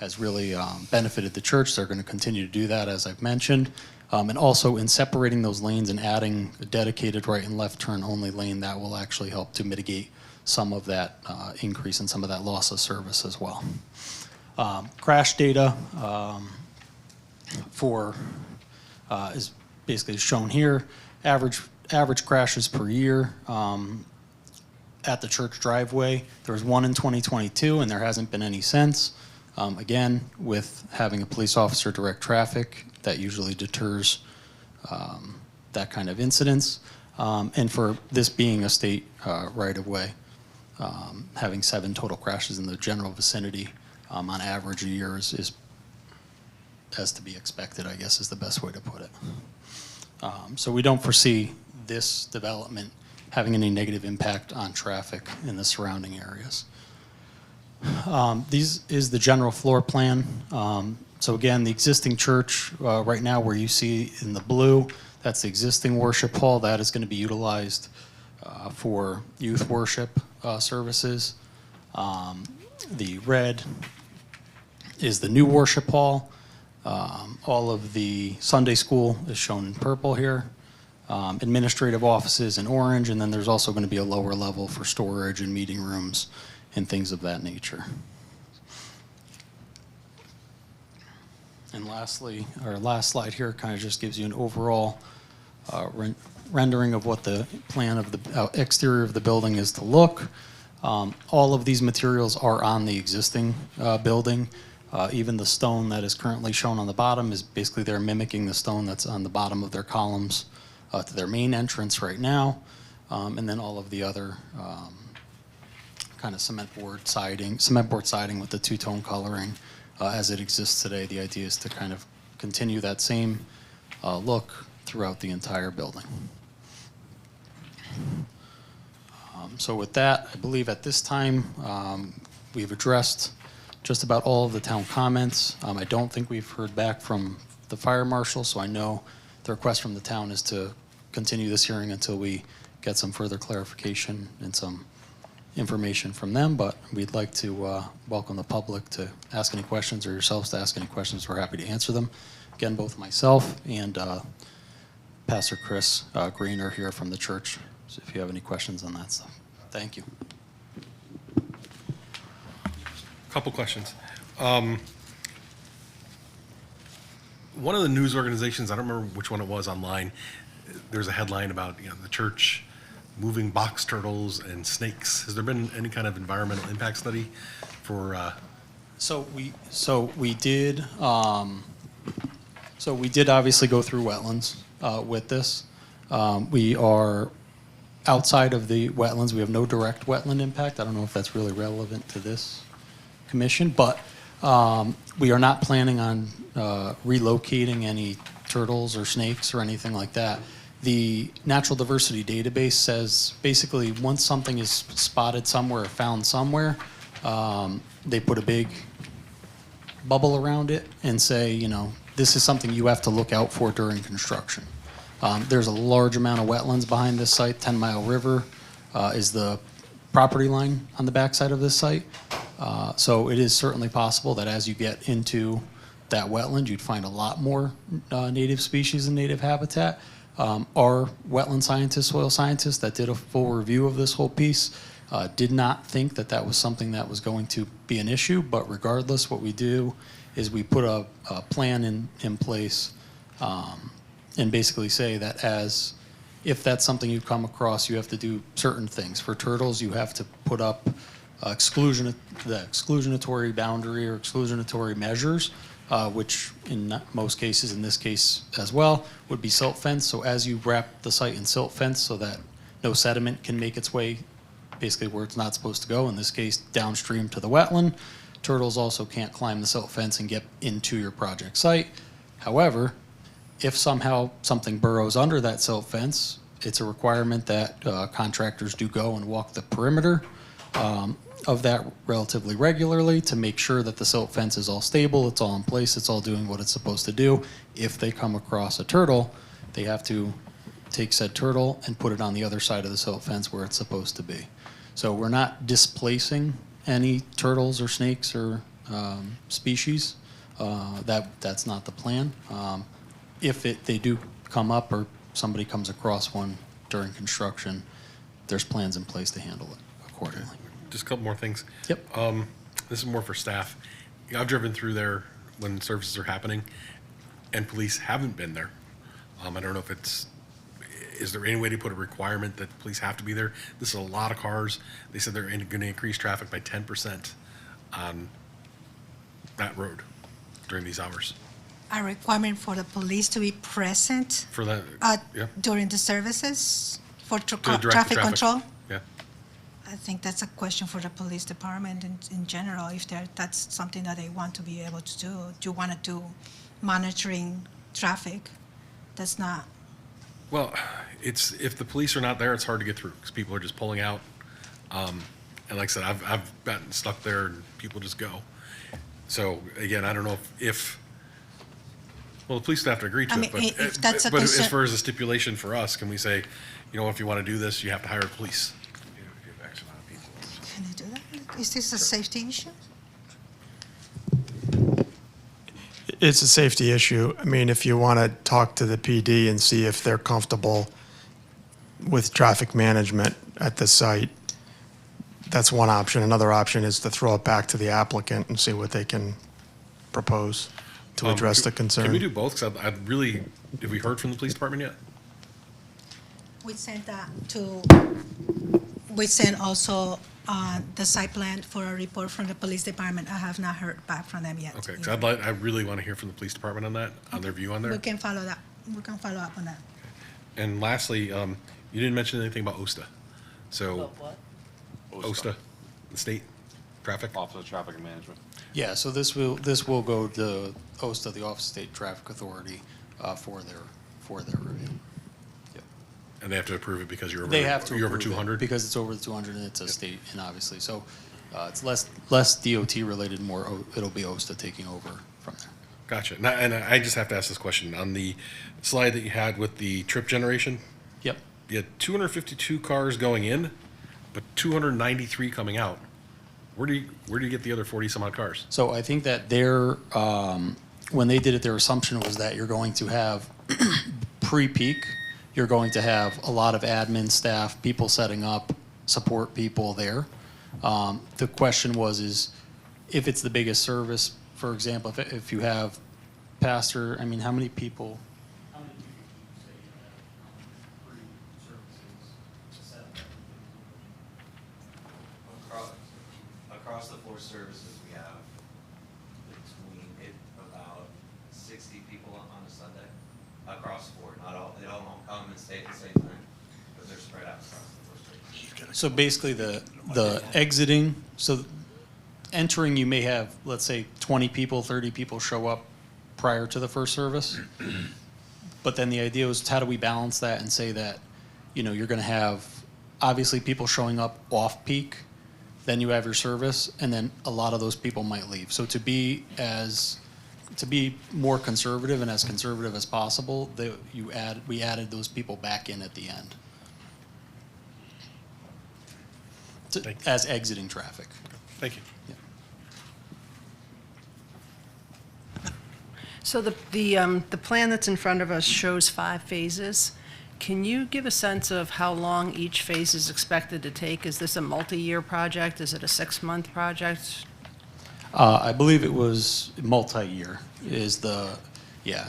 has really benefited the church. They're going to continue to do that, as I've mentioned. And also in separating those lanes and adding a dedicated right and left turn only lane, that will actually help to mitigate some of that increase and some of that loss of service as well. Crash data is basically shown here. Average crashes per year at the church driveway. There was one in 2022, and there hasn't been any since. Again, with having a police officer direct traffic, that usually deters that kind of incidents. And for this being a state right-of-way, having 7 total crashes in the general vicinity on average a year is as to be expected, I guess is the best way to put it. So we don't foresee this development having any negative impact on traffic in the surrounding areas. This is the general floor plan. So again, the existing church right now where you see in the blue, that's the existing worship hall. That is going to be utilized for youth worship services. The red is the new worship hall. All of the Sunday school is shown in purple here. Administrative offices in orange, and then there's also going to be a lower level for storage and meeting rooms and things of that nature. And lastly, our last slide here kind of just gives you an overall rendering of what the plan of the exterior of the building is to look. All of these materials are on the existing building. Even the stone that is currently shown on the bottom is basically they're mimicking the stone that's on the bottom of their columns to their main entrance right now. And then all of the other kind of cement board siding with the two-tone coloring as it exists today. The idea is to kind of continue that same look throughout the entire building. So with that, I believe at this time we've addressed just about all of the town comments. I don't think we've heard back from the fire marshal, so I know the request from the town is to continue this hearing until we get some further clarification and some information from them, but we'd like to welcome the public to ask any questions or yourselves to ask any questions. We're happy to answer them. Again, both myself and Pastor Chris Green are here from the church, so if you have any questions on that stuff. Thank you. Couple questions. One of the news organizations, I don't remember which one it was online, there's a headline about the church moving box turtles and snakes. Has there been any kind of environmental impact study for? So we did obviously go through wetlands with this. We are outside of the wetlands. We have no direct wetland impact. I don't know if that's really relevant to this commission, but we are not planning on relocating any turtles or snakes or anything like that. The Natural Diversity Database says basically once something is spotted somewhere or found somewhere, they put a big bubble around it and say, this is something you have to look out for during construction. There's a large amount of wetlands behind this site. 10 Mile River is the property line on the backside of this site. So it is certainly possible that as you get into that wetland, you'd find a lot more native species and native habitat. Our wetland scientists, soil scientists that did a full review of this whole piece did not think that that was something that was going to be an issue, but regardless, what we do is we put a plan in place and basically say that if that's something you come across, you have to do certain things. For turtles, you have to put up the exclusionatory boundary or exclusionatory measures which in most cases, in this case as well, would be silt fence. So as you wrap the site in silt fence so that no sediment can make its way basically where it's not supposed to go, in this case downstream to the wetland, turtles also can't climb the silt fence and get into your project site. However, if somehow something burrows under that silt fence, it's a requirement that contractors do go and walk the perimeter of that relatively regularly to make sure that the silt fence is all stable, it's all in place, it's all doing what it's supposed to do. If they come across a turtle, they have to take said turtle and put it on the other side of the silt fence where it's supposed to be. So we're not displacing any turtles or snakes or species. That's not the plan. If they do come up or somebody comes across one during construction, there's plans in place to handle it accordingly. Just a couple more things. Yep. This is more for staff. I've driven through there when services are happening, and police haven't been there. I don't know if is there any way to put a requirement that police have to be there? This is a lot of cars. They said they're going to increase traffic by 10% on that road during these hours. A requirement for the police to be present For that, yeah. during the services for To direct the traffic control? Yeah. I think that's a question for the police department in general, if that's something that they want to be able to do. Do you want to do monitoring traffic? That's not, Well, if the police are not there, it's hard to get through because people are just pulling out. And like I said, I've gotten stuck there and people just go. So again, I don't know if well, the police have to agree to I it, mean, but, if that's a but as concern- far as a stipulation for us, can we say, you know, if you want to do this, you have to hire police? can you do that? Is this a safety issue? It's a safety issue. I mean, if you want to talk to the PD and see if they're comfortable with traffic management at the site, that's one option. Another option is to throw it back to the applicant and see what they can propose to address the concern. Can we do both? Because I'd really, have we heard from the police department yet? We sent that we sent also the site plan for a report from the police department. I have not heard back from them yet. Okay, because I really want to hear from the police department on that, on their view on there. We can follow that. We can follow up on that. And lastly, you didn't mention anything about OSTA. So, what? OSTA, the state traffic? Office of Traffic and Management. Yeah, so this will go to OSTA, the Office of State Traffic Authority, for their review. And they have to approve it because you're over, They have to you're over approve it 200? because it's over the 200 and it's a state, and obviously, so it's less DOT related, more it'll be OSTA taking over from there. Gotcha. And I just have to ask this question. On the slide that you had with the trip generation? Yep. You had 252 cars going in, but 293 coming out. Where do you get the other 40 some odd cars? So I think that when they did it, their assumption was that you're going to have pre-peak, you're going to have a lot of admin staff, people setting up, support people there. The question is if it's the biggest service, for example, if you have pastor, I mean, how many people? Across the four services, we have between about 60 people on a Sunday, across the board. Not all, they don't all come and stay at the same time, but they're spread out across the four services. So basically the exiting, so entering, you may have, let's say, 20 people, 30 people show up prior to the first service. But then the idea was, how do we balance that and say that, you're going to have, obviously, people showing up off-peak, then you have your service, and then a lot of those people might leave. So to be more conservative and as conservative as possible, we added those people back in at the end. As exiting traffic. Thank you. Yeah. So the plan that's in front of us shows 5 phases. Can you give a sense of how long each phase is expected to take? Is this a multi-year project? Is it a 6-month project? I believe it was multi-year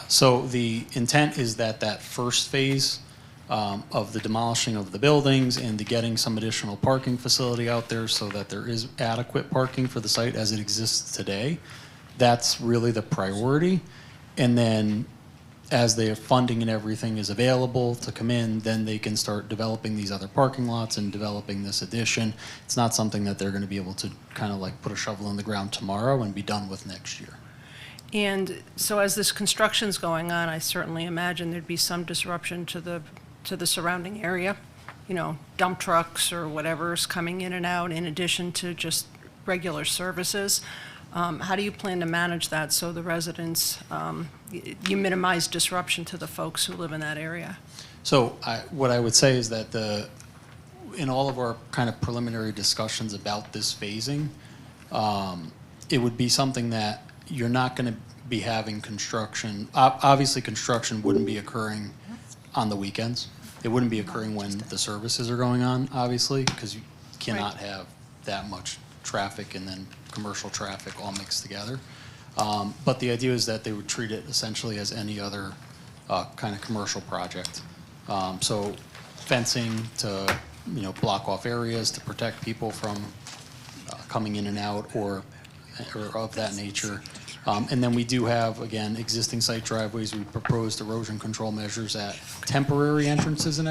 So the intent is that first phase of the demolishing of the buildings and the getting some additional parking facility out there so that there is adequate parking for the site as it exists today. That's really the priority. And then as the funding and everything is available to come in, then they can start developing these other parking lots and developing this addition. It's not something that they're going to be able to kind of like put a shovel in the ground tomorrow and be done with next year. And so as this construction's going on, I certainly imagine there'd be some disruption to the surrounding area. You know, dump trucks or whatever's coming in and out in addition to just regular services. How do you plan to manage that so the residents, you minimize disruption to the folks who live in that area? So what I would say is that in all of our kind of preliminary discussions about this phasing, it would be something that you're not going to be having construction. Obviously, construction wouldn't be occurring on the weekends. It wouldn't be occurring when the services are going on, obviously, because you cannot have that much traffic and then commercial traffic all mixed together. But the idea is that they would treat it essentially as any other kind of commercial project. So fencing to, block off areas to protect people from coming in and out or of that nature. And then we do have, again, existing site driveways. We proposed erosion control measures at temporary entrances and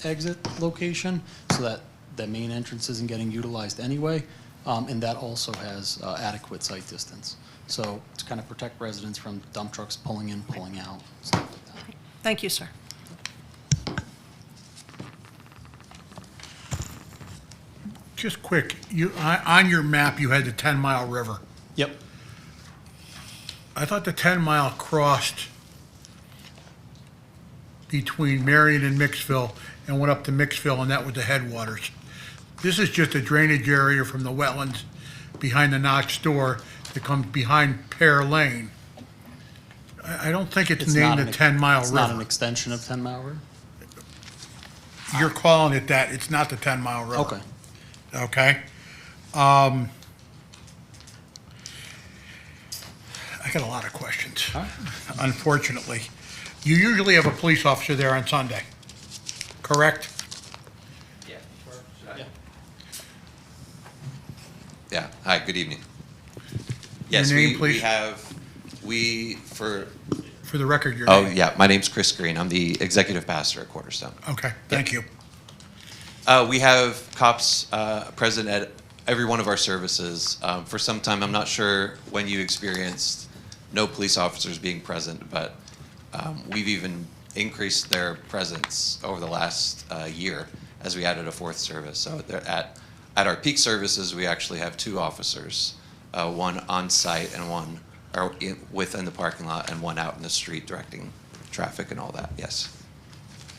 exit location so that the main entrance isn't getting utilized anyway. And that also has adequate site distance. So to kind of protect residents from dump trucks pulling in, pulling out, stuff like that. Thank you, sir. Just quick, on your map, you had the 10-mile river. Yep. I thought the 10-mile crossed between Marion and Mixville and went up to Mixville, and that was the headwaters. This is just a drainage area from the wetlands behind the Notch store that comes behind Pear Lane. I don't think it's named the 10-mile river. It's not an extension of 10 Mile River? You're calling it that. It's not the 10-mile river. Okay. Okay? I got a lot of questions, unfortunately. You usually have a police officer there on Sunday, correct? Yeah, hi, good evening. Yes, Your name, we please? have, For the record, your oh, name. yeah, my name's Chris Green. I'm the executive pastor at Cornerstone. Okay, thank you. We have cops present at every one of our services. For some time, I'm not sure when you experienced no police officers being present, but we've even increased their presence over the last year as we added a fourth service. So at our peak services, we actually have 2 officers, one on site and one within the parking lot and one out in the street directing traffic and all that, yes.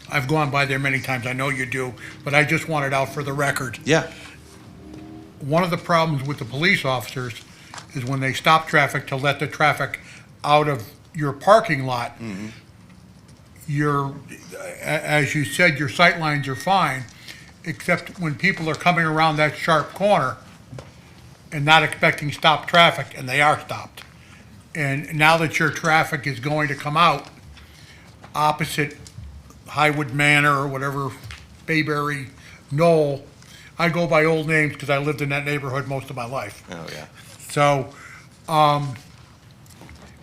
I've gone by there many times, I know you do, but I just want it out for the record. Yeah. One of the problems with the police officers is when they stop traffic to let the traffic out of your parking lot, as you said, your sight lines are fine, except when people are coming around that sharp corner and not expecting stopped traffic, and they are stopped. And now that your traffic is going to come out opposite Highwood Manor or whatever, Bayberry, Knoll, I go by old names because I lived in that neighborhood most of my life. Oh, yeah. So,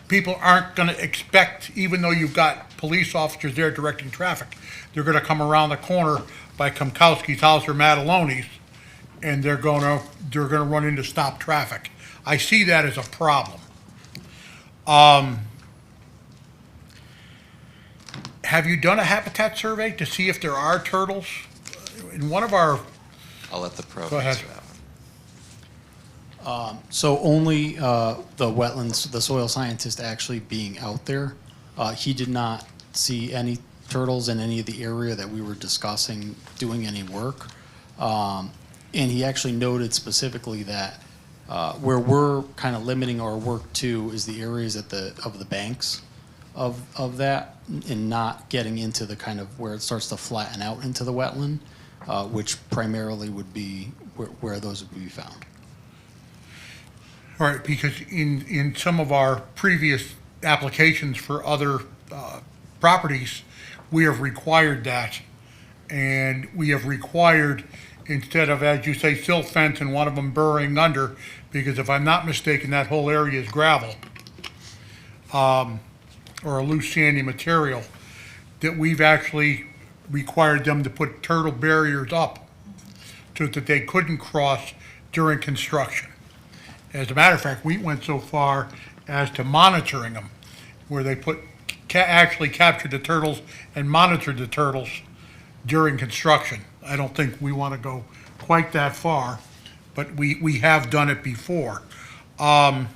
people aren't gonna expect, even though you've got police officers there directing traffic, they're gonna come around the corner by Komkowski's house or Mataloni's, and they're gonna run into stopped traffic. I see that as a problem. Have you done a habitat survey to see if there are turtles? In one of our, I'll let the pro Go ahead. answer that one. So only the wetlands, the soil scientist actually being out there, he did not see any turtles in any of the area that we were discussing doing any work. And he actually noted specifically that where we're kind of limiting our work to is the areas of the banks of that, and not getting into the kind of where it starts to flatten out into the wetland, which primarily would be where those would be found. all right, because in some of our previous applications for other properties, we have required that. And we have required instead of, as you say, silt fence and one of them burrowing under, because if I'm not mistaken, that whole area is gravel, or a loose sandy material, that we've actually required them to put turtle barriers up so that they couldn't cross during construction. As a matter of fact, we went so far as to monitoring them, where they actually captured the turtles and monitored the turtles during construction. I don't think we want to go quite that far, but we have done it before. We're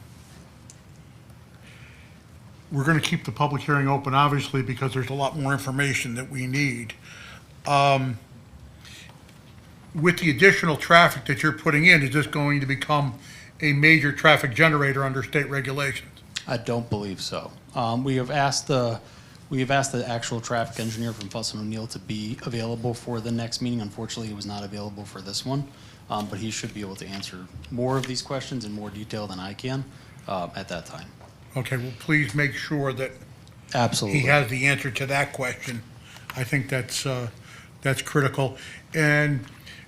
going to keep the public hearing open, obviously, because there's a lot more information that we need. With the additional traffic that you're putting in, is this going to become a major traffic generator under state regulations? I don't believe so. We have asked the actual traffic engineer from Fuss and O'Neill to be available for the next meeting. Unfortunately, he was not available for this one, but he should be able to answer more of these questions in more detail than I can at that time. Okay, well, please make sure that Absolutely. he has the answer to that question. I think that's critical. And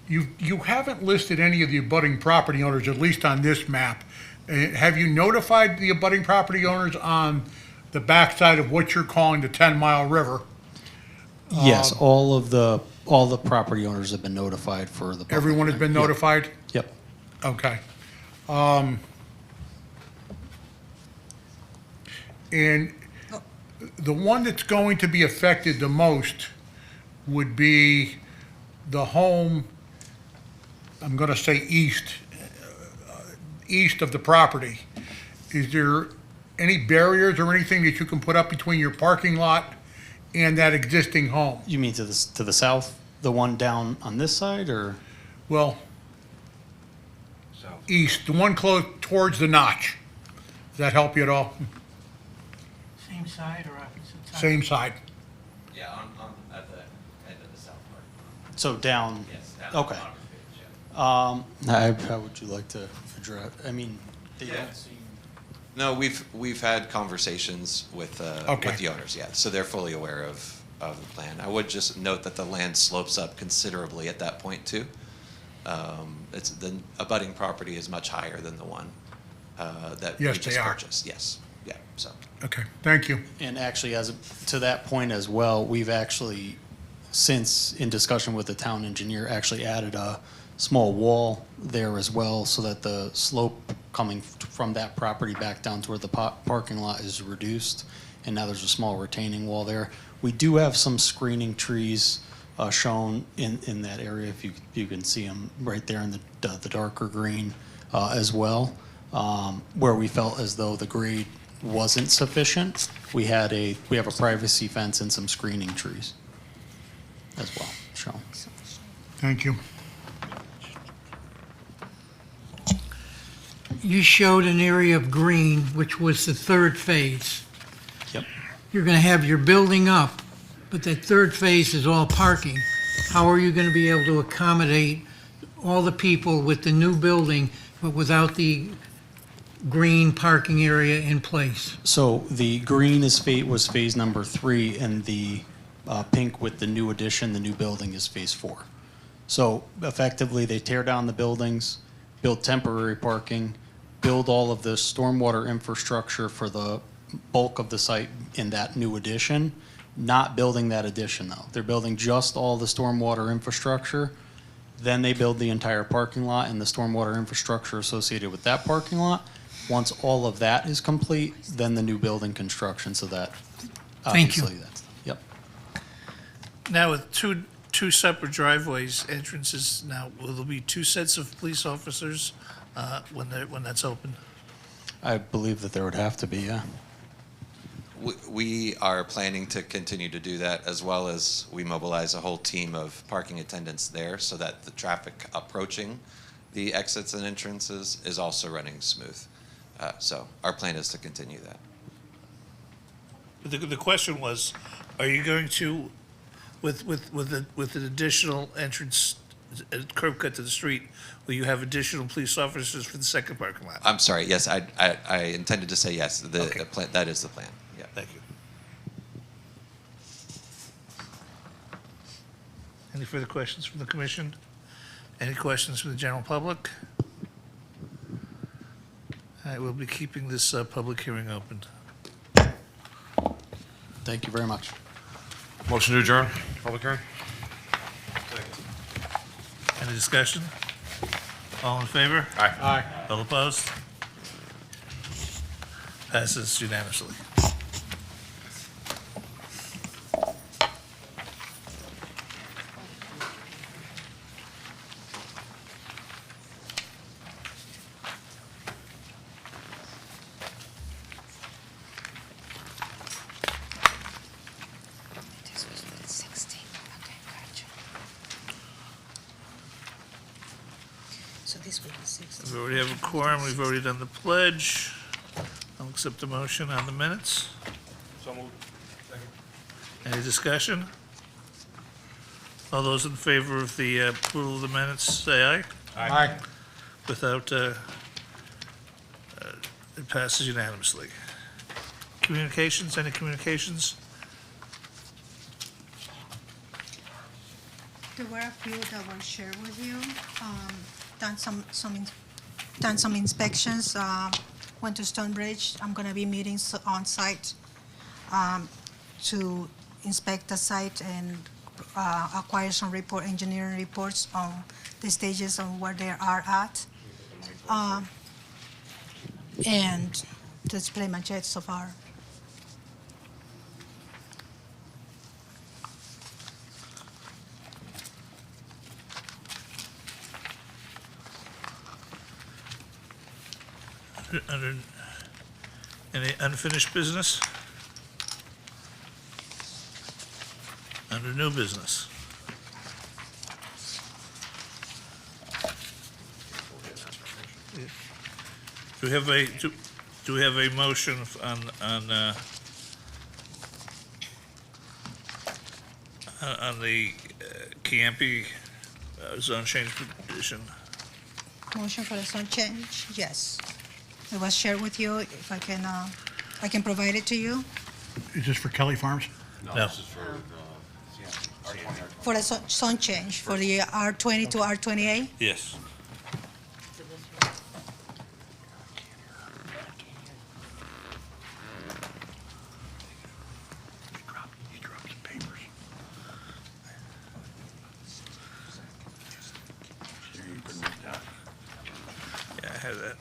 you haven't listed any of the abutting property owners, at least on this map. Have you notified the abutting property owners on the backside of what you're calling the 10-mile river? Yes, all the property owners have been notified for the. public Everyone has been hearing. Yep. notified? Yep. Okay. And the one that's going to be affected the most would be the home, I'm going to say east of the property. Is there any barriers or anything that you can put up between your parking lot and that existing home? You mean to the south, the one down on this side, or? Well, east, the one close towards the notch. Does that help you at all? Same side or opposite side? Same side. Yeah, at the end of the south part. So down? Yes, down. Okay. How would you like to address, I mean, they Yeah. don't seem. No, we've had conversations with Okay. the owners, yeah, so they're fully aware of the plan. I would just note that the land slopes up considerably at that point too. The abutting property is much higher than the one that we Yes, just they are. purchased. Yes, yeah, so. Okay, thank you. And actually, to that point as well, we've actually, since in discussion with the town engineer, actually added a small wall there as well, so that the slope coming from that property back down toward the parking lot is reduced, and now there's a small retaining wall there. We do have some screening trees shown in that area, if you can see them right there in the darker green as well, where we felt as though the grade wasn't sufficient. We have a privacy fence and some screening trees as well shown. Thank you. You showed an area of green, which was the third phase. Yep. You're going to have your building up, but that third phase is all parking. How are you going to be able to accommodate all the people with the new building, but without the green parking area in place? So the green was phase number 3, and the pink with the new addition, the new building, is phase 4. So effectively, they tear down the buildings, build temporary parking, build all of the stormwater infrastructure for the bulk of the site in that new addition, not building that addition though. They're building just all the stormwater infrastructure. Then they build the entire parking lot and the stormwater infrastructure associated with that parking lot. Once all of that is complete, then the new building construction, so that Thank you. obviously that's, yep. Now with two separate driveways, entrances, now will there be two sets of police officers when that's open? I believe that there would have to be, yeah. We are planning to continue to do that, as well as we mobilize a whole team of parking attendants there so that the traffic approaching the exits and entrances is also running smooth. So our plan is to continue that. The question was, are you going to, with an additional entrance, curb cut to the street, will you have additional police officers for the second parking lot? I'm sorry, yes, I intended to say yes. The plan, that is the plan, yeah. Thank you. Any further questions from the commission? Any questions from the general public? All right, we'll be keeping this public hearing open. Thank you very much. Motion to adjourn, public hearing? Any discussion? All in favor? Aye. All opposed? Passes unanimously. This was the 16th. Okay, gotcha. So this will be 16th. We already have a quorum, we've already done the pledge. I'll accept the motion on the minutes. So moved. Any discussion? All those in favor of the approval of the minutes, say aye. Aye. Without, it passes unanimously. Communications, any communications? There were a few that were shared with you. Done some inspections. Went to Stonebridge. I'm gonna be meeting on site to inspect the site and acquire some engineering reports on the stages on where they are at. And that's pretty much it so far. Under any unfinished business? Under new business? Do we have a motion on the Kiampi zone change petition? Motion for the zone change, yes. It was shared with you. If I can provide it to you. Is this for Kelly Farms? No. This is for, For the zone change, for the R20 to R28? Yes. Yeah, I have that.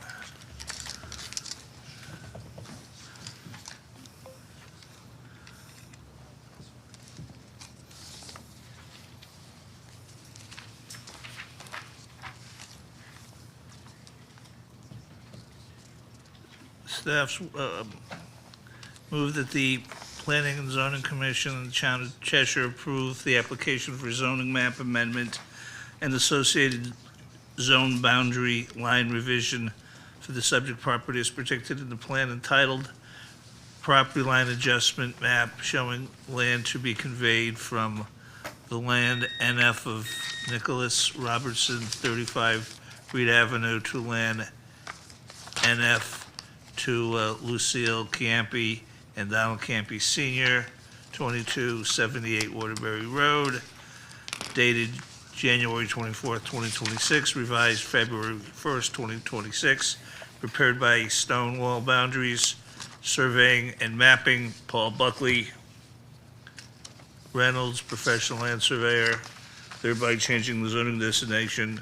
Staff's move that the Planning and Zoning Commission in the town of Cheshire approve the application for zoning map amendment and associated zone boundary line revision for the subject property as protected in the plan entitled Property Line Adjustment Map showing land to be conveyed from the land NF of Nicholas Robertson, 35 Reed Avenue, to land NF to Lucille Campi and Donald Campi Sr., 2278 Waterbury Road, dated January 24th, 2026, revised February 1st, 2026, prepared by Stonewall Boundaries Surveying and Mapping, Paul Buckley, Reynolds, professional land surveyor, thereby changing the zoning designation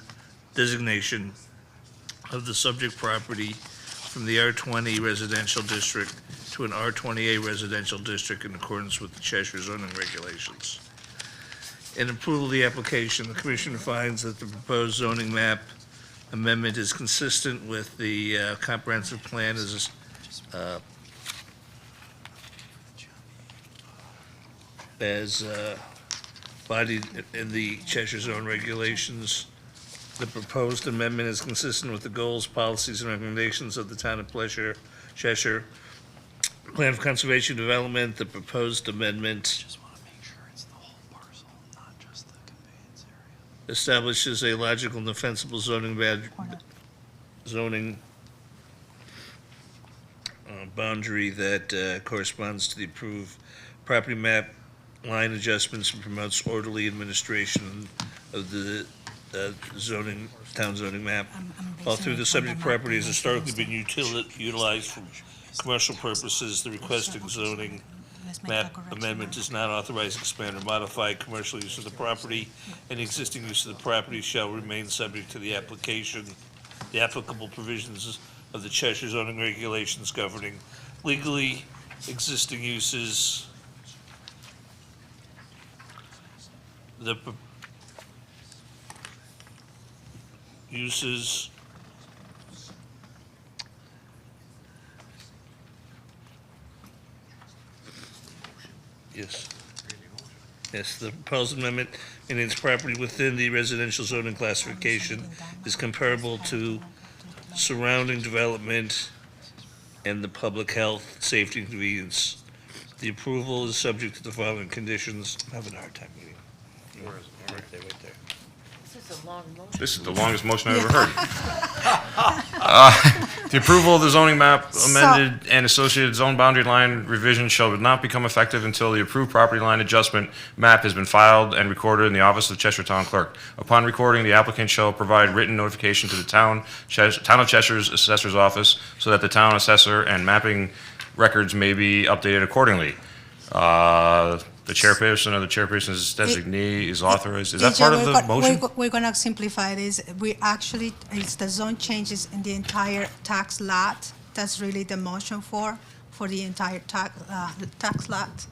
of the subject property from the R20 residential district to an R20A residential district in accordance with the Cheshire zoning regulations. In approval of the application, the commission finds that the proposed zoning map amendment is consistent with the comprehensive plan as bodied in the Cheshire zone regulations. The proposed amendment is consistent with the goals, policies, and recommendations of the town of Cheshire. Plan of conservation development, the proposed amendment establishes a logical and defensible zoning boundary that corresponds to the approved property map line adjustments and promotes orderly administration of the zoning, town zoning map. Although the subject property has historically been utilized for commercial purposes, the requesting zoning map amendment does not authorize, expand, or modify commercial use of the property. Any existing use of the property shall remain subject to the applicable provisions of the Cheshire zoning regulations governing legally existing uses. The uses Yes, the proposed amendment in its property within the residential zoning classification is comparable to surrounding development and the public health, safety, and convenience. The approval is subject to the following conditions. I'm having a hard time reading. Where is it? Right there, right there. This is a long motion. This is the longest motion I've ever heard. The approval of the zoning map amended and associated zone boundary line revision shall not become effective until the approved property line adjustment map has been filed and recorded in the office of the Cheshire Town Clerk. Upon recording, the applicant shall provide written notification to the Town of Cheshire's Assessor's Office so that the town assessor and mapping records may be updated accordingly. The chairperson or the chairperson's designee is authorized. Is that part of the motion? We're going to simplify this. We actually, it's the zone changes in the entire tax lot. That's really the motion for the entire tax lot,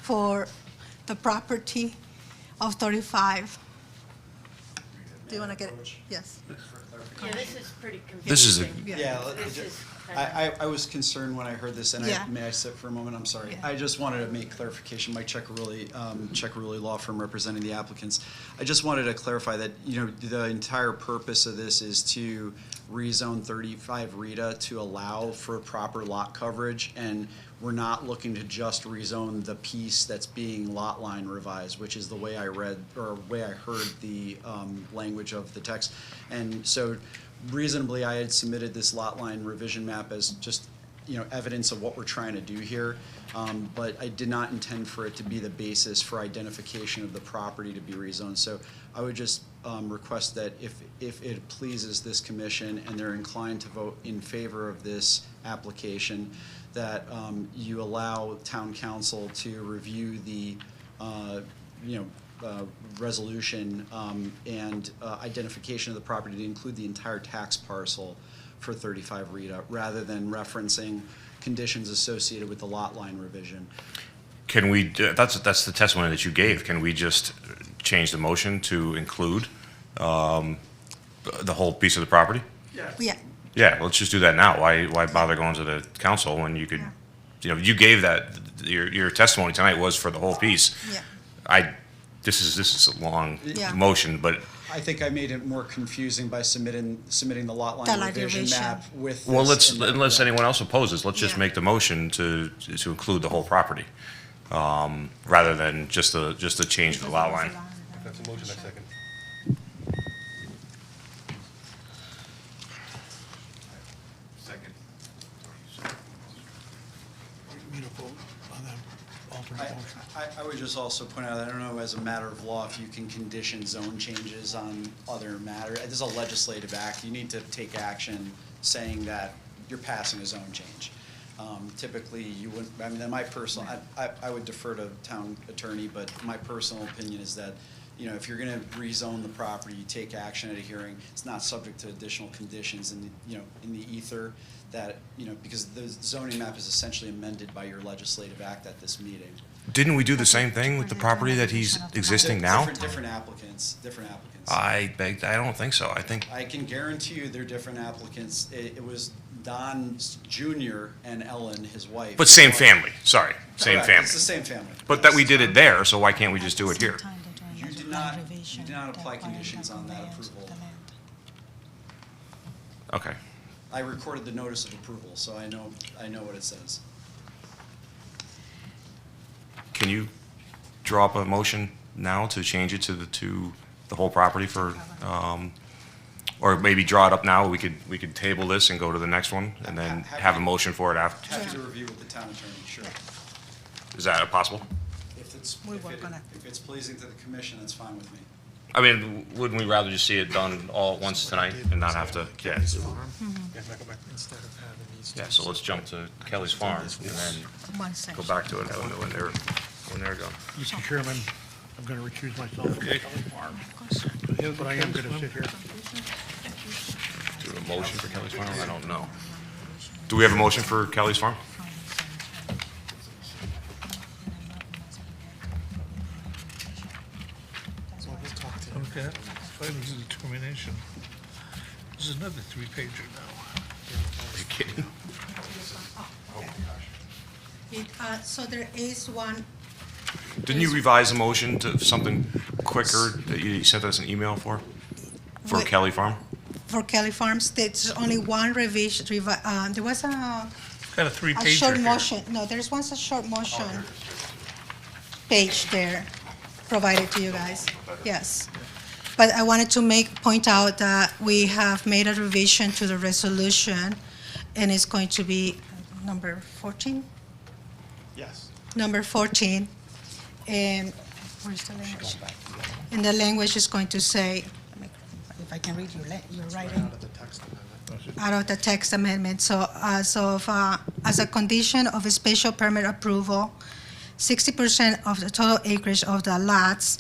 for the property of 35. Do you want to get it? Yes. Yeah, this is pretty confusing. This is This is I was concerned when I heard this, and Yeah. may I sit for a moment? I'm sorry. Yeah. I just wanted to make clarification. Mike Checkarulli Law Firm representing the applicants. I just wanted to clarify that, the entire purpose of this is to rezone 35 Rita to allow for proper lot coverage, and we're not looking to just rezone the piece that's being lot line revised, which is the way I read, or way I heard the language of the text. And so reasonably, I had submitted this lot line revision map as just, evidence of what we're trying to do here. But I did not intend for it to be the basis for identification of the property to be rezoned. So I would just request that if it pleases this commission and they're inclined to vote in favor of this application, that you allow town council to review the, resolution and identification of the property to include the entire tax parcel for 35 Rita, rather than referencing conditions associated with the lot line revision. Can we, that's the testimony that you gave. Can we just change the motion to include the whole piece of the property? Yeah. Yeah, let's just do that now. Why bother going to the council when you could, you gave that, your testimony tonight was for the whole piece. Yeah. This is a long Yeah. motion, but. I think I made it more confusing by submitting the lot The line line revision revision. map with Well, this and then- unless anyone else opposes, let's just Yeah. make the motion to include the whole property, rather than just the change of the lot line. That's a motion, I second. Second. I would just also point out, I don't know, as a matter of law, if you can condition zone changes on other matter. This is a legislative act. You need to take action saying that you're passing a zone change. Typically, you wouldn't, I mean, my personal, I would defer to town attorney, but my personal opinion is that, if you're gonna rezone the property, you take action at a hearing, it's not subject to additional conditions in the ether that, because the zoning map is essentially amended by your legislative act at this meeting. Didn't we do the same thing with the property that he's existing now? Different applicants. I don't think so. I think, I can guarantee you they're different applicants. It was Don Jr. and Ellen, his wife. but same family, sorry, same Correct, family. It's the same family. But that we did it there, so why can't we just do it here? You did not apply conditions on that approval. Okay. I recorded the notice of approval, so I know what it says. Can you draw up a motion now to change it to the whole property for, or maybe draw it up now, we could table this and go to the next one, and then have a motion for it after? Happy to review with the town attorney, sure. Is that possible? If We work on it. if it's pleasing to the commission, that's fine with me. I mean, wouldn't we rather just see it done all at once tonight and not have to, yeah. Instead of having these Yeah, so let's jump to Kelly's Farm and then One go section. back to it when they're done. Mr. Chairman, I'm going to recuse myself from Okay. Kelly Farm, but I am going to sit here. Do we have a motion for Kelly's Farm? I don't know. Do we have a motion for Kelly's Farm? Okay, findings of determination. This is another three-pager now. Are you kidding? So there is one, Didn't you revise the motion to something quicker that you sent us an email for? For Wait. Kelly Farm? for Kelly Farms, there's only one revision, there was a Got a a three-pager short here. motion, no, there's one a short motion page there provided to you guys, yes. But I wanted to point out that we have made a revision to the resolution, and it's going to be number 14? Yes. Number 14, and where's the language? And the language is going to say, if I can read your writing. Out of the text amendment. Out of the text amendment. So as a condition of a special permit approval, 60% of the total acreage of the lots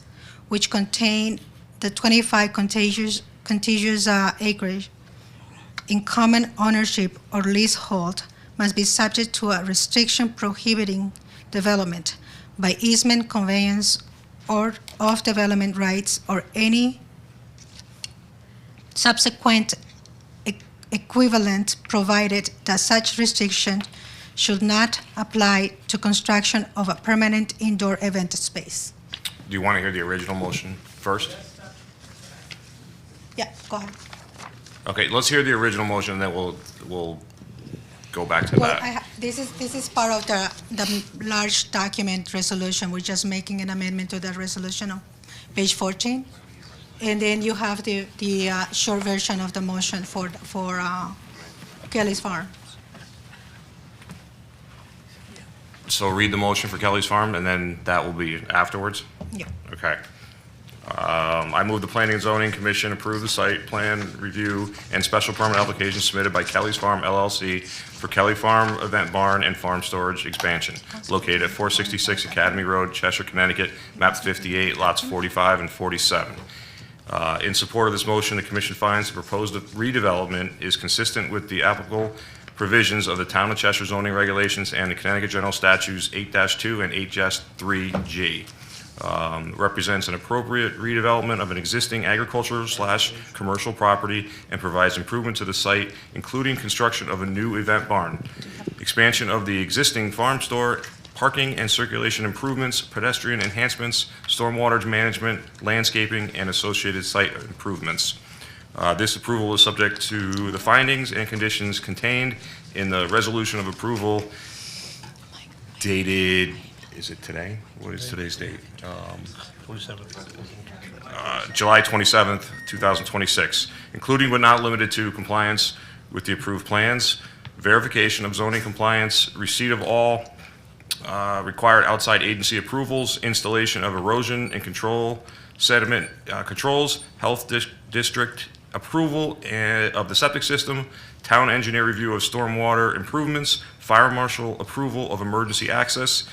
which contain the 25 contiguous acreage in common ownership or leasehold must be subject to a restriction prohibiting development by easement, conveyance, or of development rights or any subsequent equivalent, provided that such restriction should not apply to construction of a permanent indoor event space. Do you want to hear the original motion first? Yeah, go ahead. Okay, let's hear the original motion, and then we'll go back to Well, that. this is part of the large document resolution. We're just making an amendment to that resolution on page 14. And then you have the short version of the motion for Kelly's Farm. So read the motion for Kelly's Farm, and then that will be afterwards? Yeah. Okay. I move the Planning and Zoning Commission approve the site plan review and special permit application submitted by Kelly's Farm LLC for Kelly Farm Event Barn and Farm Storage Expansion, located at 466 Academy Road, Cheshire, Connecticut, map 58, lots 45 and 47. In support of this motion, the commission finds the proposed redevelopment is consistent with the applicable provisions of the Town of Cheshire zoning regulations and the Connecticut General Statutes 8-2 and 8-3G. Represents an appropriate redevelopment of an existing agricultural/commercial property and provides improvement to the site, including construction of a new event barn, expansion of the existing farm store, parking and circulation improvements, pedestrian enhancements, stormwater management, landscaping, and associated site improvements. This approval is subject to the findings and conditions contained in the resolution of approval dated, is it today? What is today's date? 47th. July 27th, 2026, including but not limited to compliance with the approved plans, verification of zoning compliance, receipt of all required outside agency approvals, installation of erosion and control, sediment controls, health district approval of the septic system, town engineer review of stormwater improvements, fire marshal approval of emergency access,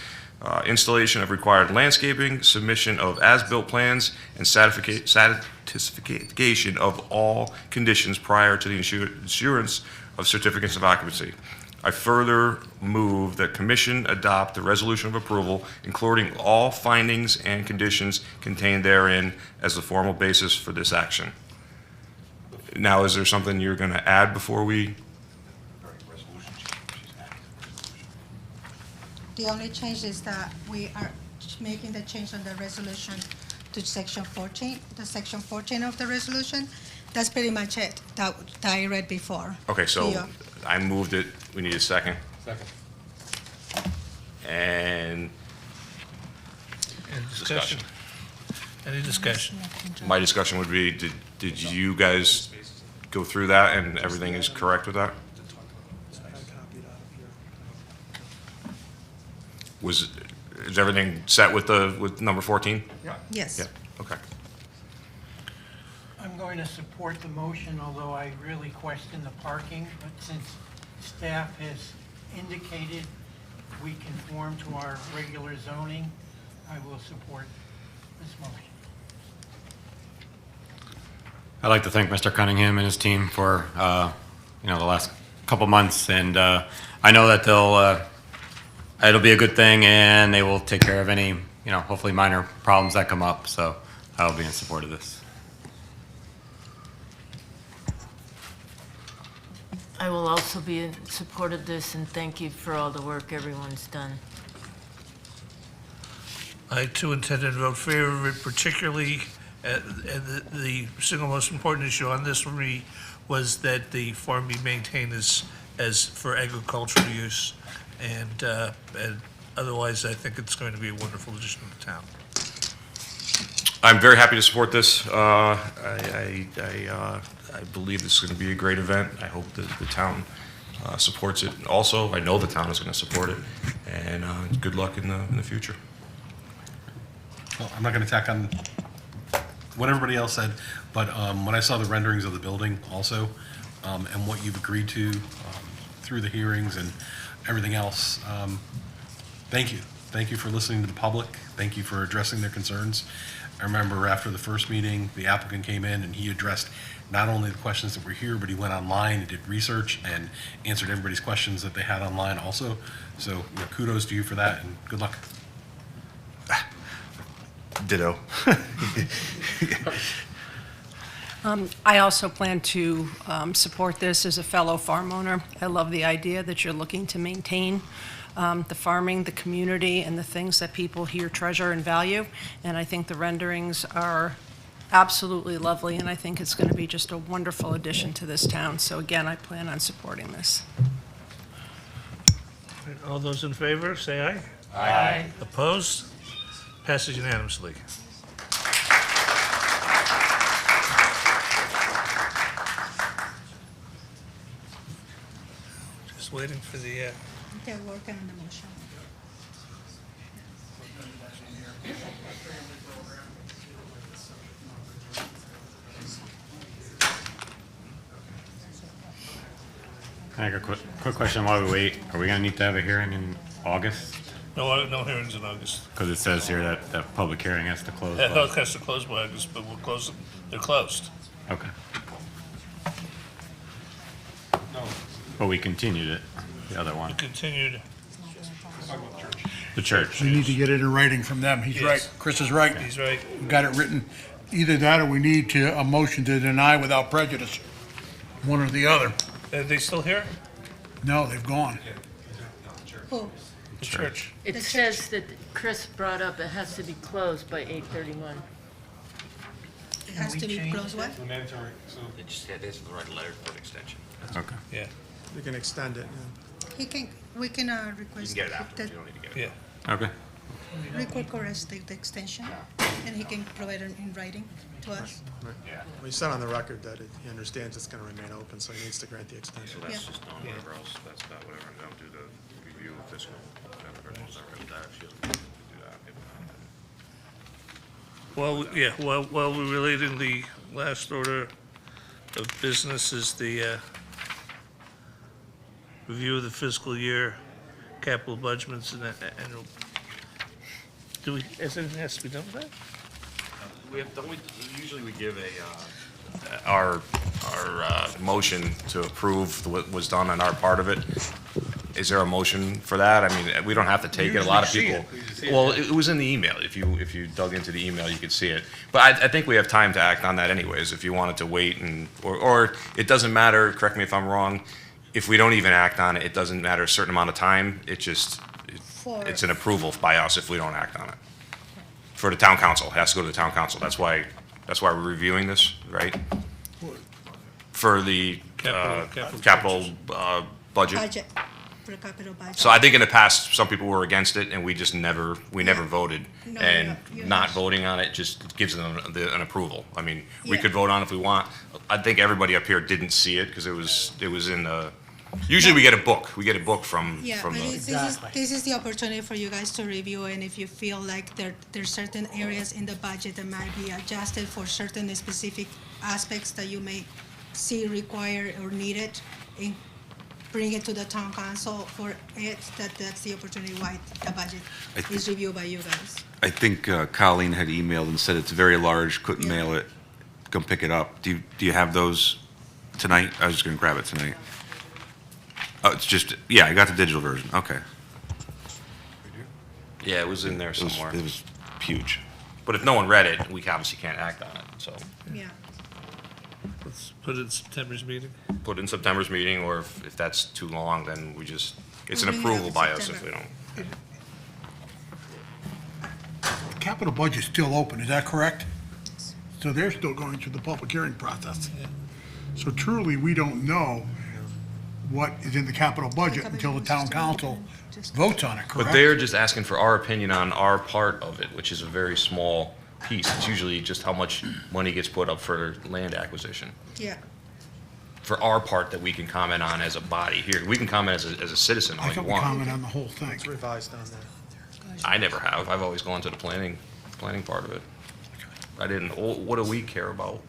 installation of required landscaping, submission of as-built plans, and satisfaction of all conditions prior to the issuance of certificates of occupancy. I further move that commission adopt the resolution of approval, including all findings and conditions contained therein as the formal basis for this action. Now, is there something you're going to add before we? The only change is that we are making the change on the resolution to section 14, the section 14 of the resolution. That's pretty much it, that I read before. Okay, so Yeah. I moved it. We need a second. Second. And Any discussion? Any discussion? my discussion would be, did you guys go through that and everything is correct with that? Is everything set with number 14? Yes. Yeah, okay. I'm going to support the motion, although I really question the parking, but since staff has indicated we conform to our regular zoning, I will support this motion. I'd like to thank Mr. Cunningham and his team for, the last couple months, and I know that it'll be a good thing, and they will take care of any, hopefully minor problems that come up, so I'll be in support of this. I will also be in support of this, and thank you for all the work everyone's done. I too intended to vote favor of it, particularly, the single most important issue on this for me was that the farm be maintained as for agricultural use. And otherwise, I think it's going to be a wonderful addition to the town. I'm very happy to support this. I believe this is going to be a great event. I hope that the town supports it also. I know the town is going to support it, and good luck in the future. Well, I'm not going to tack on what everybody else said, but when I saw the renderings of the building also, and what you've agreed to through the hearings and everything else, thank you. Thank you for listening to the public. Thank you for addressing their concerns. I remember after the first meeting, the applicant came in and he addressed not only the questions that were here, but he went online and did research and answered everybody's questions that they had online also. So kudos to you for that, and good luck. Ditto. I also plan to support this as a fellow farm owner. I love the idea that you're looking to maintain the farming, the community, and the things that people here treasure and value. And I think the renderings are absolutely lovely, and I think it's going to be just a wonderful addition to this town. So again, I plan on supporting this. All those in favor, say aye. Aye. Opposed? Passes unanimously. Just waiting for the, They're working on the motion. Can I have a quick question while we wait? Are we going to need to have a hearing in August? no hearings in August. Because it says here that the public hearing has to close. It has to close by August, but we'll close, they're closed. Okay. But we continued it, the other one. Continued. The church. We need to get it in writing from them. He's right. Yes. Chris is right. He's right. We got it written. Either that or we need a motion to deny without prejudice. One or the other. Are they still here? No, they've gone. Who? The church. It says that Chris brought up it has to be closed by 8:31. It has to be closed what? Mandatory, so. They just had this in the right letter for an extension. Okay. Yeah. We can extend it. We can request. You can get it afterwards, you don't need to get it. Yeah. Okay. Request the extension, and he can provide it in writing to us. He said on the record that he understands it's going to remain open, so he needs to grant the extension. So that's Yeah. just on whatever else, that's not whatever, don't do the review of fiscal. Well, yeah, while we're relating, the last order of business is the review of the fiscal year capital budgets and annual. Is anything has to be done with that? Usually we give our motion to approve what was done on our part of it. Is there a motion for that? I mean, we don't have to take it. A lot of Usually people. see it. Well, it was in the email. If you dug into the email, you could see it. But I think we have time to act on that anyways, if you wanted to wait or it doesn't matter, correct me if I'm wrong, if we don't even act on it, it doesn't matter a certain amount of time. It's an approval by us if we don't act on it. For the town council, it has to go to the town council. That's why we're reviewing this, right? For the capital budget. Budget, for the capital budget. So I think in the past, some people were against it, and we just never voted. No, And you're not right. voting on it just gives them an approval. I mean, we Yeah. could vote on it if we want. I think everybody up here didn't see it, because it was in the Usually we get a book. We get a book from Yeah, but this is the opportunity for you guys to review, and if you feel like there's certain areas in the budget that might be adjusted for certain specific aspects that you may see required or needed, bring it to the town council for it, that's the opportunity why the budget is reviewed by you guys. I think Colleen had emailed and said it's very large, couldn't mail it, come pick it up. Do you have those tonight? I was just gonna grab it tonight. Oh, it's just, yeah, I got the digital version, okay. Yeah, it was in there It was- somewhere. It was huge. But if no one read it, we obviously can't act on it, so. Yeah. Let's put it in September's meeting. Put it in September's meeting, or if that's too long, then we just, it's an We'll bring it up approval in by us if September. we don't. The capital budget's still open, is that correct? So they're still going through the public hearing process. So truly, we don't know what is in the capital budget until the town council votes on it, correct? But they're just asking for our opinion on our part of it, which is a very small piece. It's usually just how much money gets put up for land acquisition. Yeah. For our part that we can comment on as a body here. We can comment as a citizen all I you thought we want. commented on the whole thing. It's revised on there. I never have. I've always gone to the planning part of it. I didn't, what do we care about?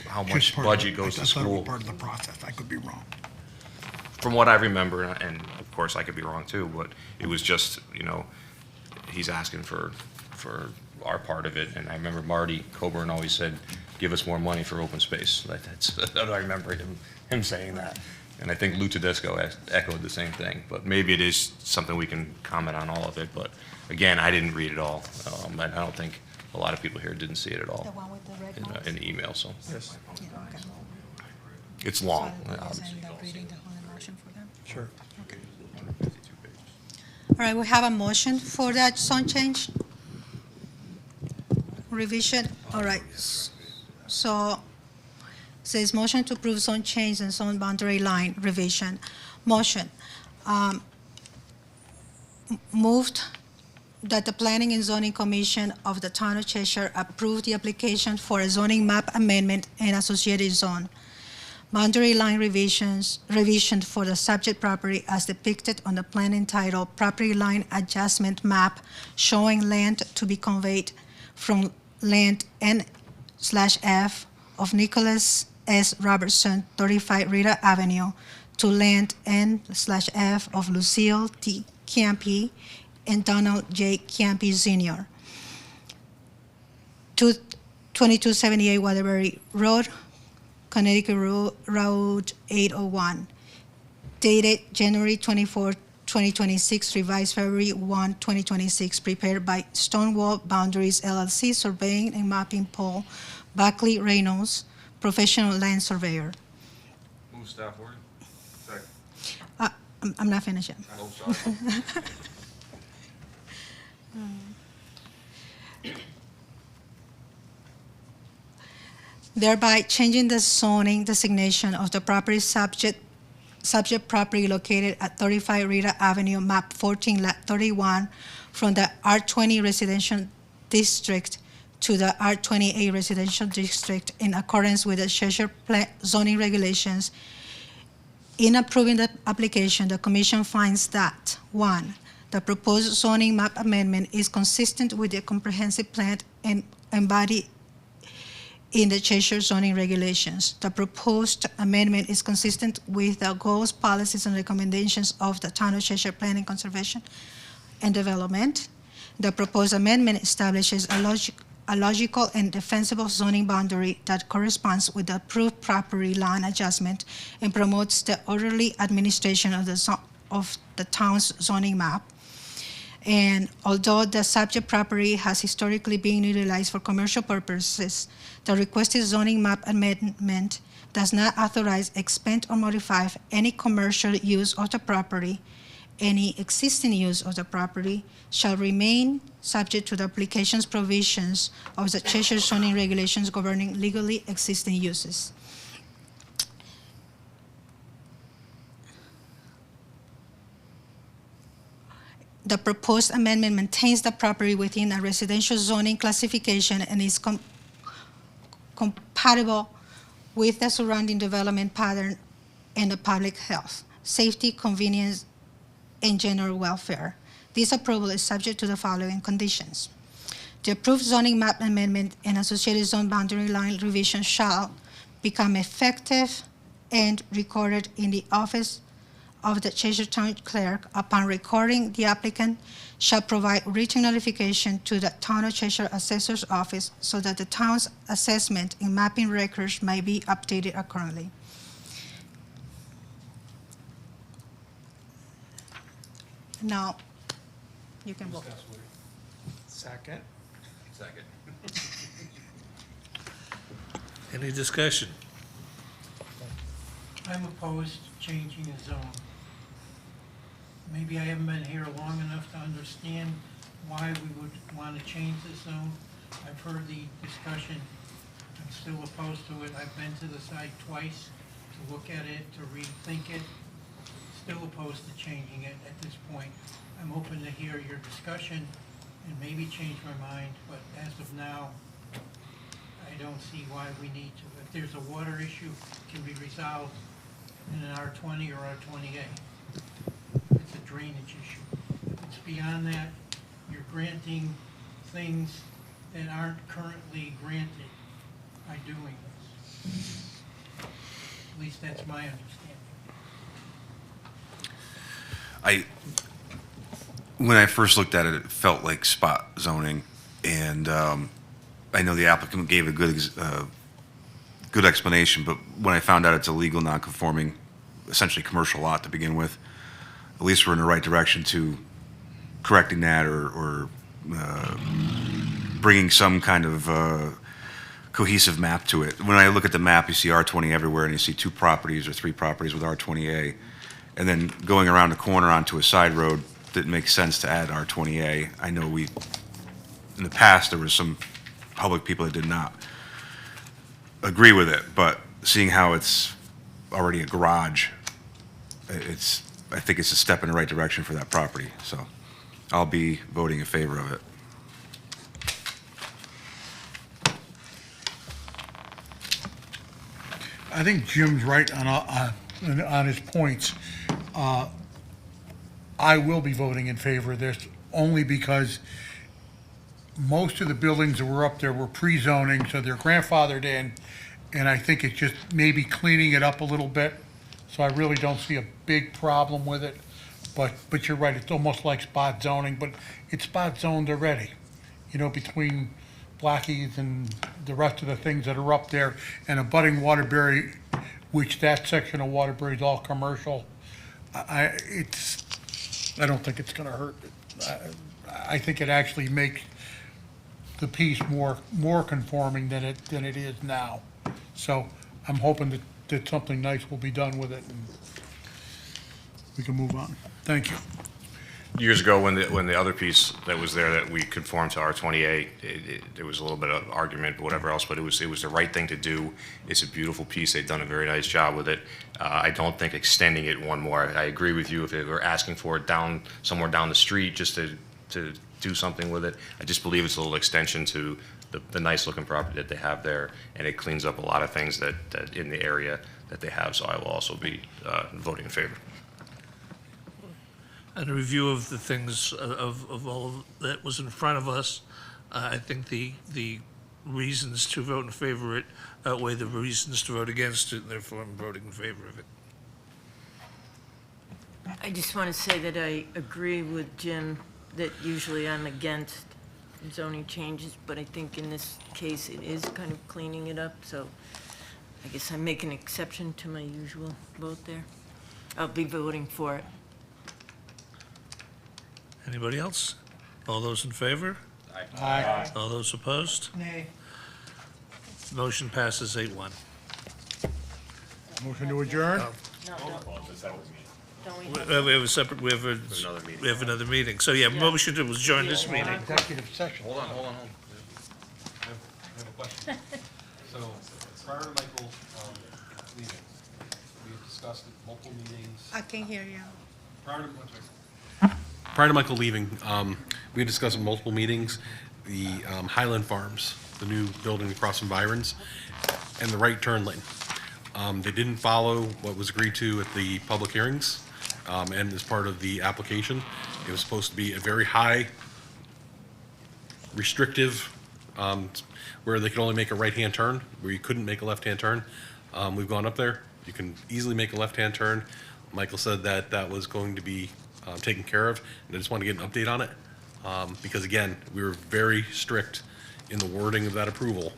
How Just much part of budget it. goes I to thought it was school? part of the process, I could be wrong. From what I remember, and of course I could be wrong too, but it was just, he's asking for our part of it. And I remember Marty Coburn always said, give us more money for open space. That's, I remember him saying that. And I think Lou Tedesco echoed the same thing. But maybe it is something we can comment on all of it. But again, I didn't read it all. And I don't think a lot of people here didn't see it at all The one with the red marks? in the email, so. Yes. Yeah, okay. It's long. So I end up reading the whole motion for them? Sure. All right, we have a motion for that zone change? Revision, all right. So, says motion to approve zone change and zone boundary line revision. Motion. Moved that the Planning and Zoning Commission of the Town of Cheshire approve the application for a zoning map amendment and associated zone. Boundary line revision for the subject property as depicted on the plan entitled Property Line Adjustment Map showing land to be conveyed from land N/F of Nicholas S. Robertson, 35 Rita Avenue, to land N/F of Lucille T. Campi and Donald J. Campi Sr. 2278 Waterbury Road, Connecticut Route 801, dated January 24, 2026, revised February 1, 2026, prepared by Stonewall Boundaries LLC, surveying and mapping Paul Buckley Reynolds, professional land surveyor. Move staff word. Second. I'm not finished yet. Oh, sorry. Thereby changing the zoning designation of the property subject property located at 35 Rita Avenue, map 14, lot 31, from the R20 residential district to the R28 residential district in accordance with the Cheshire zoning regulations. In approving the application, the commission finds that, 1, the proposed zoning map amendment is consistent with the comprehensive plan and embodied in the Cheshire zoning regulations. The proposed amendment is consistent with the goals, policies, and recommendations of the Town of Cheshire Planning, Conservation, and Development. The proposed amendment establishes a logical and defensible zoning boundary that corresponds with the approved property line adjustment and promotes the orderly administration of the town's zoning map. And although the subject property has historically been utilized for commercial purposes, the requested zoning map amendment does not authorize, expand, or modify any commercial use of the property. Any existing use of the property shall remain subject to the application's provisions of the Cheshire zoning regulations governing legally existing uses. The proposed amendment maintains the property within a residential zoning classification and is compatible with the surrounding development pattern and the public health, safety, convenience, and general welfare. This approval is subject to the following conditions. The approved zoning map amendment and associated zone boundary line revision shall become effective and recorded in the office of the Cheshire Town Clerk. Upon recording, the applicant shall provide written notification to the Town of Cheshire Assessor's Office so that the town's assessment and mapping records may be updated accordingly. Now, you can vote. Second. Second. Any discussion? I'm opposed to changing the zone. Maybe I haven't been here long enough to understand why we would want to change the zone. I've heard the discussion. I'm still opposed to it. I've been to the site twice to look at it, to rethink it. Still opposed to changing it at this point. I'm open to hear your discussion and maybe change my mind, but as of now, I don't see why we need to. If there's a water issue, it can be resolved in an R20 or R20A. It's a drainage issue. If it's beyond that, you're granting things that aren't currently granted by doing this. At least that's my understanding. When I first looked at it, it felt like spot zoning, and I know the applicant gave a good explanation, but when I found out it's a legal non-conforming, essentially commercial lot to begin with, at least we're in the right direction to correcting that or bringing some kind of cohesive map to it. When I look at the map, you see R20 everywhere, and you see 2 properties or 3 properties with R20A, and then going around the corner onto a side road, didn't make sense to add R20A. I know in the past, there was some public people that did not agree with it, but seeing how it's already a garage, I think it's a step in the right direction for that property. So I'll be voting in favor of it. I think Jim's right on his points. I will be voting in favor of this only because most of the buildings that were up there were pre-zoning, so they're grandfathered in, and I think it's just maybe cleaning it up a little bit. So I really don't see a big problem with it. But you're right, it's almost like spot zoning, but it's spot zoned already, between Blackie's and the rest of the things that are up there, and abutting Waterbury, which that section of Waterbury is all commercial. I don't think it's gonna hurt. I think it actually makes the piece more conforming than it is now. So I'm hoping that something nice will be done with it, and we can move on. Thank you. Years ago, when the other piece that was there that we conformed to R28, there was a little bit of argument, whatever else, but it was the right thing to do. It's a beautiful piece. They've done a very nice job with it. I don't think extending it one more. I agree with you if they were asking for it somewhere down the street just to do something with it. I just believe it's a little extension to the nice looking property that they have there, and it cleans up a lot of things that in the area that they have. So I will also be voting in favor. And a review of the things of all that was in front of us, I think the reasons to vote in favor of it outweigh the reasons to vote against it, and therefore I'm voting in favor of it. I just want to say that I agree with Jim that usually I'm against zoning changes, but I think in this case it is kind of cleaning it up, so I guess I make an exception to my usual vote there. I'll be voting for it. Anybody else? All those in favor? Aye. All those opposed? Nay. Motion passes 8-1. Motion to adjourn? No, don't we have- We have a separate, we have another meeting. So yeah, motion to adjourn this meeting. Executive session. Hold on. I have a question. So prior to Michael leaving, we had discussed at multiple meetings. I can hear you. Prior to Michael leaving, we had discussed in multiple meetings the Highland Farms, the new building across from Byron's, and the right turn lane. They didn't follow what was agreed to at the public hearings, and as part of the application. It was supposed to be a very high restrictive, where they could only make a right-hand turn, where you couldn't make a left-hand turn. We've gone up there. You can easily make a left-hand turn. Michael said that that was going to be taken care of, and I just want to get an update on it. Because again, we were very strict in the wording of that approval.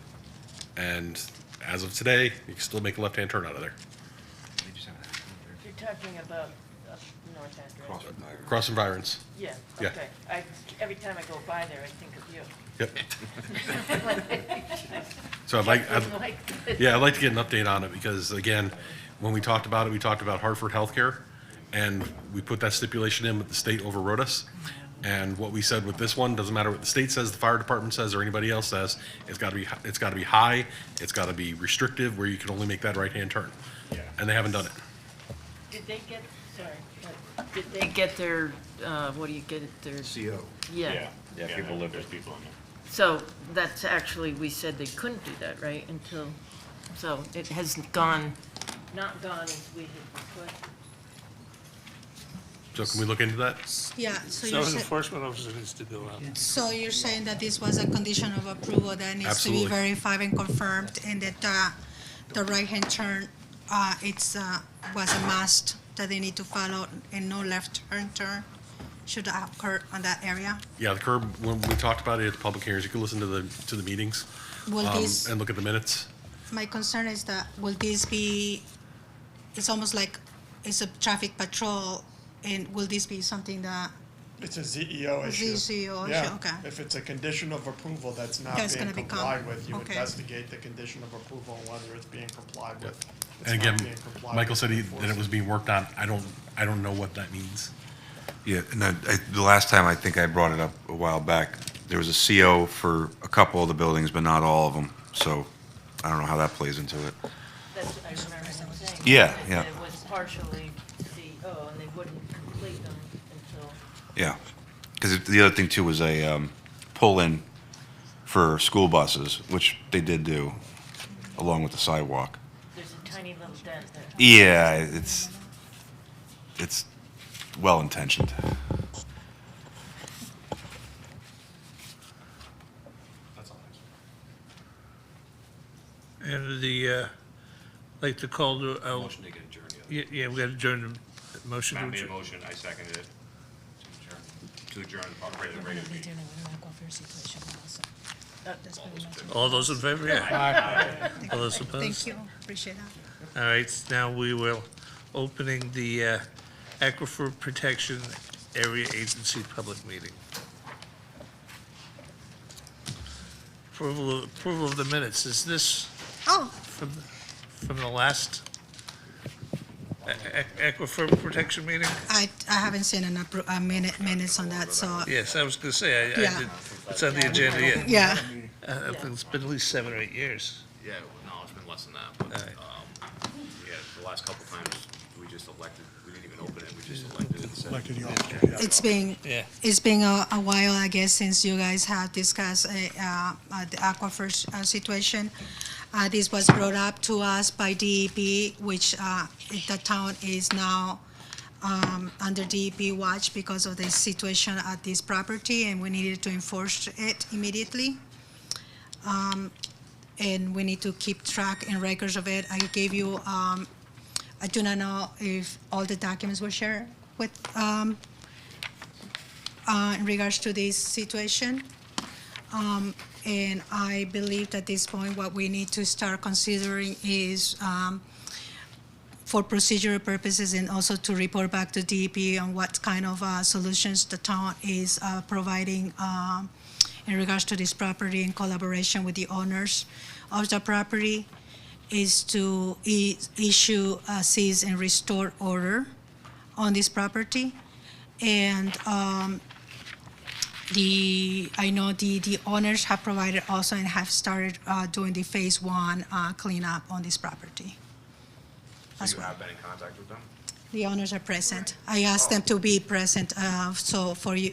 And as of today, you can still make a left-hand turn out of there. You're talking about North End, right? Cross Environs. Yeah, Yeah. okay. Every time I go by there, I think of you. Yep. So I'd like to get an update on it, because again, when we talked about it, we talked about Hartford Healthcare, and we put that stipulation in, but the state overrode us. And what we said with this one, doesn't matter what the state says, the fire department says, or anybody else says, it's got to be high, it's got to be restrictive, where you can only make that right-hand turn. And they haven't done it. Did they get, did they get their, what do you get it, their? CO. Yeah. Yeah, people live, there's people in there. So that's actually, we said they couldn't do that, right, until, so it has not gone as we had put. So can we look into that? Yeah, so So you're an saying, enforcement officer needs to go out. so you're saying that this was a condition of approval that needs to be Absolutely. verified and confirmed, and that the right-hand turn, was a must that they need to follow, and no left-hand turn should occur on that area? Yeah, the curb, when we talked about it at the public hearings, you can listen to the meetings, Will this, and look at the minutes. my concern is that, will this be, it's almost like it's a traffic patrol, and will this be something that, It's a ZEO issue. ZEO issue, Yeah. okay. If it's a condition of approval that's not That's being gonna become- complied with, you okay. investigate the condition of approval and whether it's being complied with. If it's And not again, being complied Michael with, said you that enforce it was being worked on. I don't know what that means. Yeah, and the last time I think I brought it up a while back, there was a CO for a couple of the buildings, but not all of them. So I don't know how that plays into it. That's, I remember him saying. Yeah, that yeah. It was partially CO, and they wouldn't complete them until. Yeah, because the other thing too was a pull-in for school buses, which they did do, along with the sidewalk. There's a tiny little dent there. Yeah, it's well-intentioned. And like to call to. Motion to get adjourned, yeah. Yeah, we got to adjourn the motion to Matt made a adjourn. motion, I seconded it. To adjourn the regular meeting. All those in favor? Yeah. All those opposed? Thank you, appreciate that. All right, now we will opening the Aquifer Protection Area Agency public meeting. Approval of the minutes. Is this Oh, from the last Aquifer Protection meeting? I haven't seen minutes on that, so, Yes, I was gonna say, Yeah. it's on the agenda yet. yeah. I think it's been at least 7 or 8 years. Yeah, no, it's been less than that, but, All right. yeah, the last couple times, we just elected, we didn't even open it, we just elected it. Elected the officer. It's been, Yeah. it's been a while, I guess, since you guys have discussed the aquifer situation. This was brought up to us by DEP, which the town is now under DEP watch because of the situation at this property, and we needed to enforce it immediately. And we need to keep track and records of it. I gave you, I do not know if all the documents were shared with, in regards to this situation. And I believe at this point, what we need to start considering is, for procedural purposes, and also to report back to DEP on what kind of solutions the town is providing in regards to this property in collaboration with the owners of the property, is to issue a cease and restore order on this property. And I know the owners have provided also and have started doing the phase 1 cleanup on this property. So as you well. have been in contact with them? The owners are present. I asked them to be present, so for you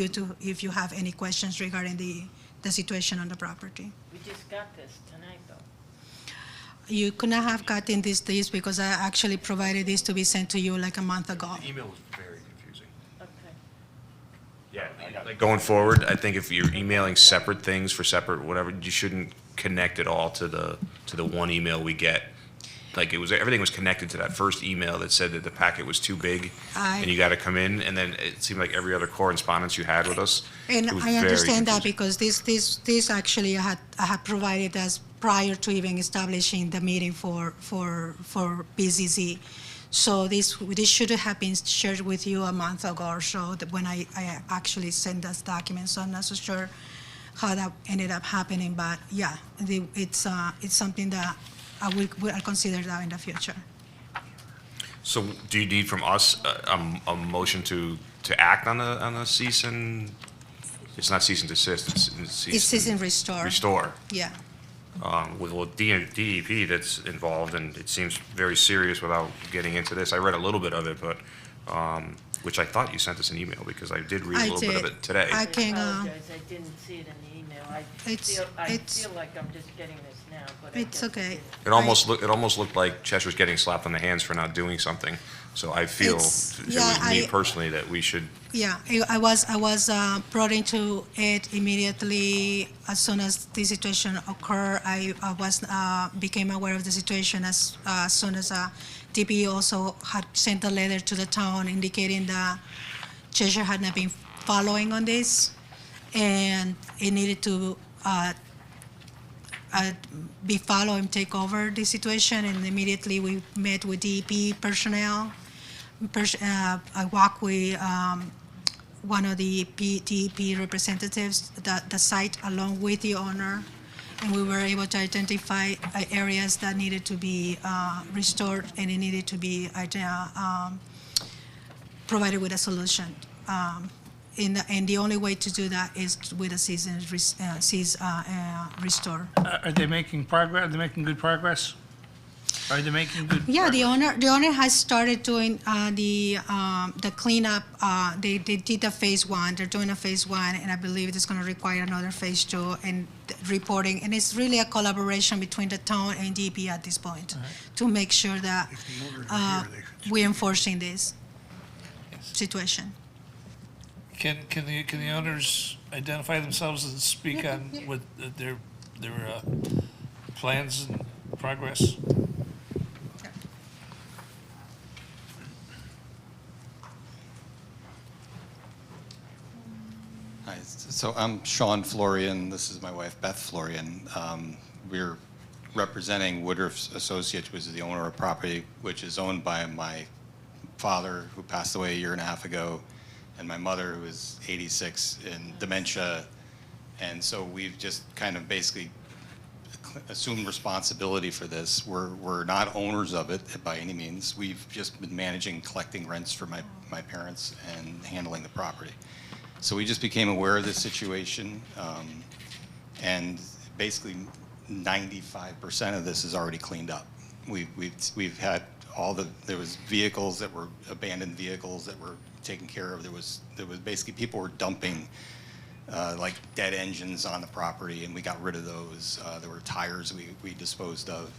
to, if you have any questions regarding the situation on the property. We just got this tonight, though. you could not have gotten this list because I actually provided this to be sent to you like a month ago. The email was very confusing. Okay. Yeah, like going forward, I think if you're emailing separate things for separate whatever, you shouldn't connect it all to the one email we get. Like everything was connected to that first email that said that the packet was too big and you got to come in, and then it seemed like every other correspondence you had with us. And it was I very understand that confusing. because this actually I had provided us prior to even establishing the meeting for BZZ. So this should have been shared with you a month ago or so that when I actually sent this document. So I'm not so sure how that ended up happening, but yeah, it's something that I'll consider that in the future. So do you need from us a motion to act on a cease and, it's not cease and desist, it's Cease and restore. Restore. Yeah. With DEP that's involved, and it seems very serious without getting into this. I read a little bit of it, but, which I thought you sent us an email, because I did read a little bit of it today. I can. apologize, I didn't see it in the email. I feel like I'm just getting this now, but I It's guess okay. It almost looked like Cheshire's getting slapped on the hands for not doing something. So I feel, it was me personally, that we should, Yeah, I was brought into it immediately as soon as the situation occurred. I became aware of the situation as soon as DP also had sent a letter to the town indicating that Cheshire had not been following on this, and it needed to be followed and take over the situation. And immediately we met with DEP personnel. I walked with one of the DEP representatives, the site, along with the owner, and we were able to identify areas that needed to be restored, and it needed to be provided with a solution. And the only way to do that is with a cease and restore. Are they making progress? Are they making good progress? Are they making good? Yeah, the owner has started doing the cleanup. They did the phase one. They're doing a phase one, and I believe it's going to require another phase two and reporting. And it's really a collaboration between the town and DEP at this point to make sure that we're enforcing this situation. Can the owners identify themselves and speak on what their plans and progress? Hi, so I'm Sean Florian. This is my wife, Beth Florian. We're representing Woodruff Associates, which is the owner of property, which is owned by my father, who passed away a year and a half ago, and my mother, who is 86 in dementia. And so we've just kind of basically assumed responsibility for this. We're not owners of it by any means. We've just been managing, collecting rents for my parents and handling the property. So we just became aware of this situation, and basically 95% of this is already cleaned up. We've had there was vehicles that were abandoned vehicles that were taken care of. There was basically people were dumping like dead engines on the property, and we got rid of those. There were tires we disposed of.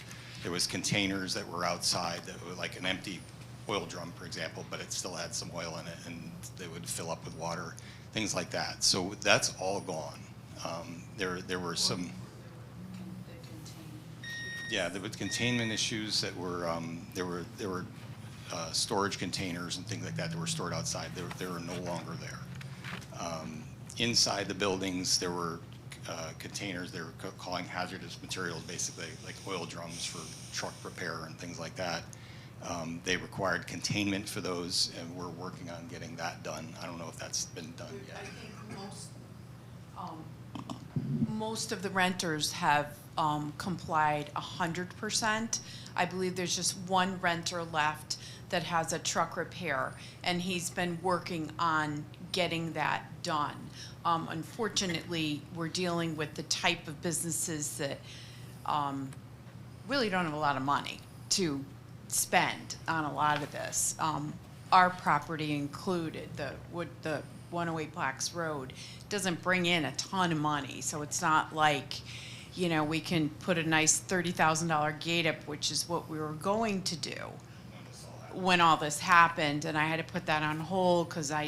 There was containers that were outside that were like an empty oil drum, for example, but it still had some oil in it, and they would fill up with water, things like that. So that's all gone. There were some. Yeah, there were containment issues that were, there were storage containers and things like that were stored outside. They were no longer there. Inside the buildings, there were containers they were calling hazardous materials, basically, like oil drums for truck repair and things like that. They required containment for those, and we're working on getting that done. I don't know if that's been done yet. I think most of the renters have complied 100%. I believe there's just one renter left that has a truck repair, and he's been working on getting that done. Unfortunately, we're dealing with the type of businesses that really don't have a lot of money to spend on a lot of this. Our property included, the 108 Blacks Road, doesn't bring in a ton of money, so it's not like you know, we can put a nice $30,000 gate up, which is what we were going to do when all this happened, and I had to put that on hold because I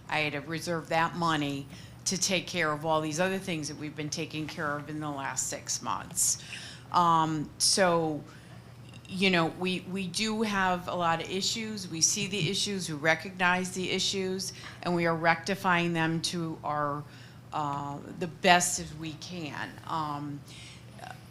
had to reserve that money to take care of all these other things that we've been taking care of in the last 6 months. So, you know, we do have a lot of issues. We see the issues, we recognize the issues, and we are rectifying them to our the best as we can.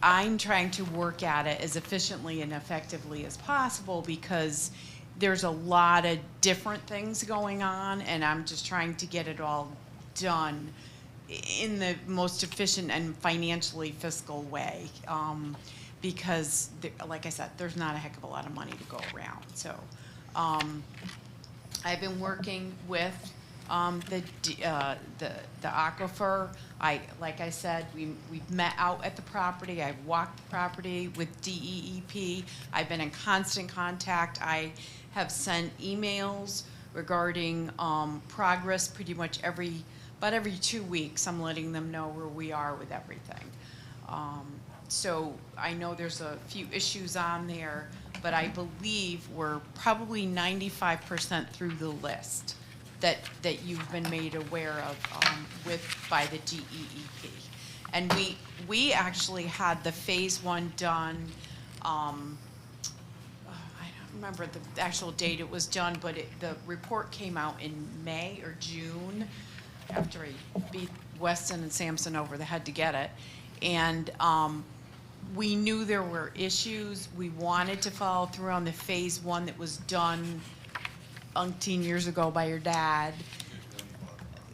I'm trying to work at it as efficiently and effectively as possible because there's a lot of different things going on, and I'm just trying to get it all done in the most efficient and financially fiscal way. Because, like I said, there's not a heck of a lot of money to go around. So I've been working with the aquifer. Like I said, we've met out at the property. I've walked the property with DEEP. I've been in constant contact. I have sent emails regarding progress pretty much about every 2 weeks. I'm letting them know where we are with everything. So I know there's a few issues on there, but I believe we're probably 95% through the list that you've been made aware of by the DEEP. And we actually had the phase 1 done, I don't remember the actual date it was done, but the report came out in May or June after I beat Weston and Sampson over the head to get it. And we knew there were issues. We wanted to follow through on the phase 1 that was done umpteen years ago by your dad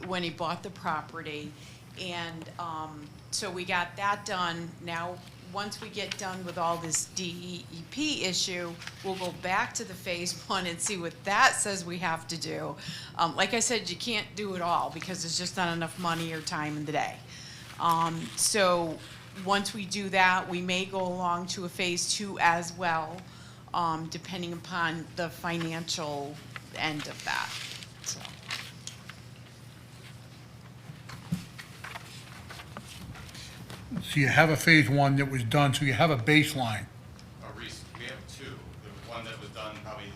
when he bought the property. And so we got that done. Now, once we get done with all this DEEP issue, we'll go back to the phase 1 and see what that says we have to do. Like I said, you can't do it all because there's just not enough money or time in the day. So once we do that, we may go along to a phase 2 as well, depending upon the financial end of that. So. So you have a phase 1 that was done, so you have a baseline. We have two. The one that was done probably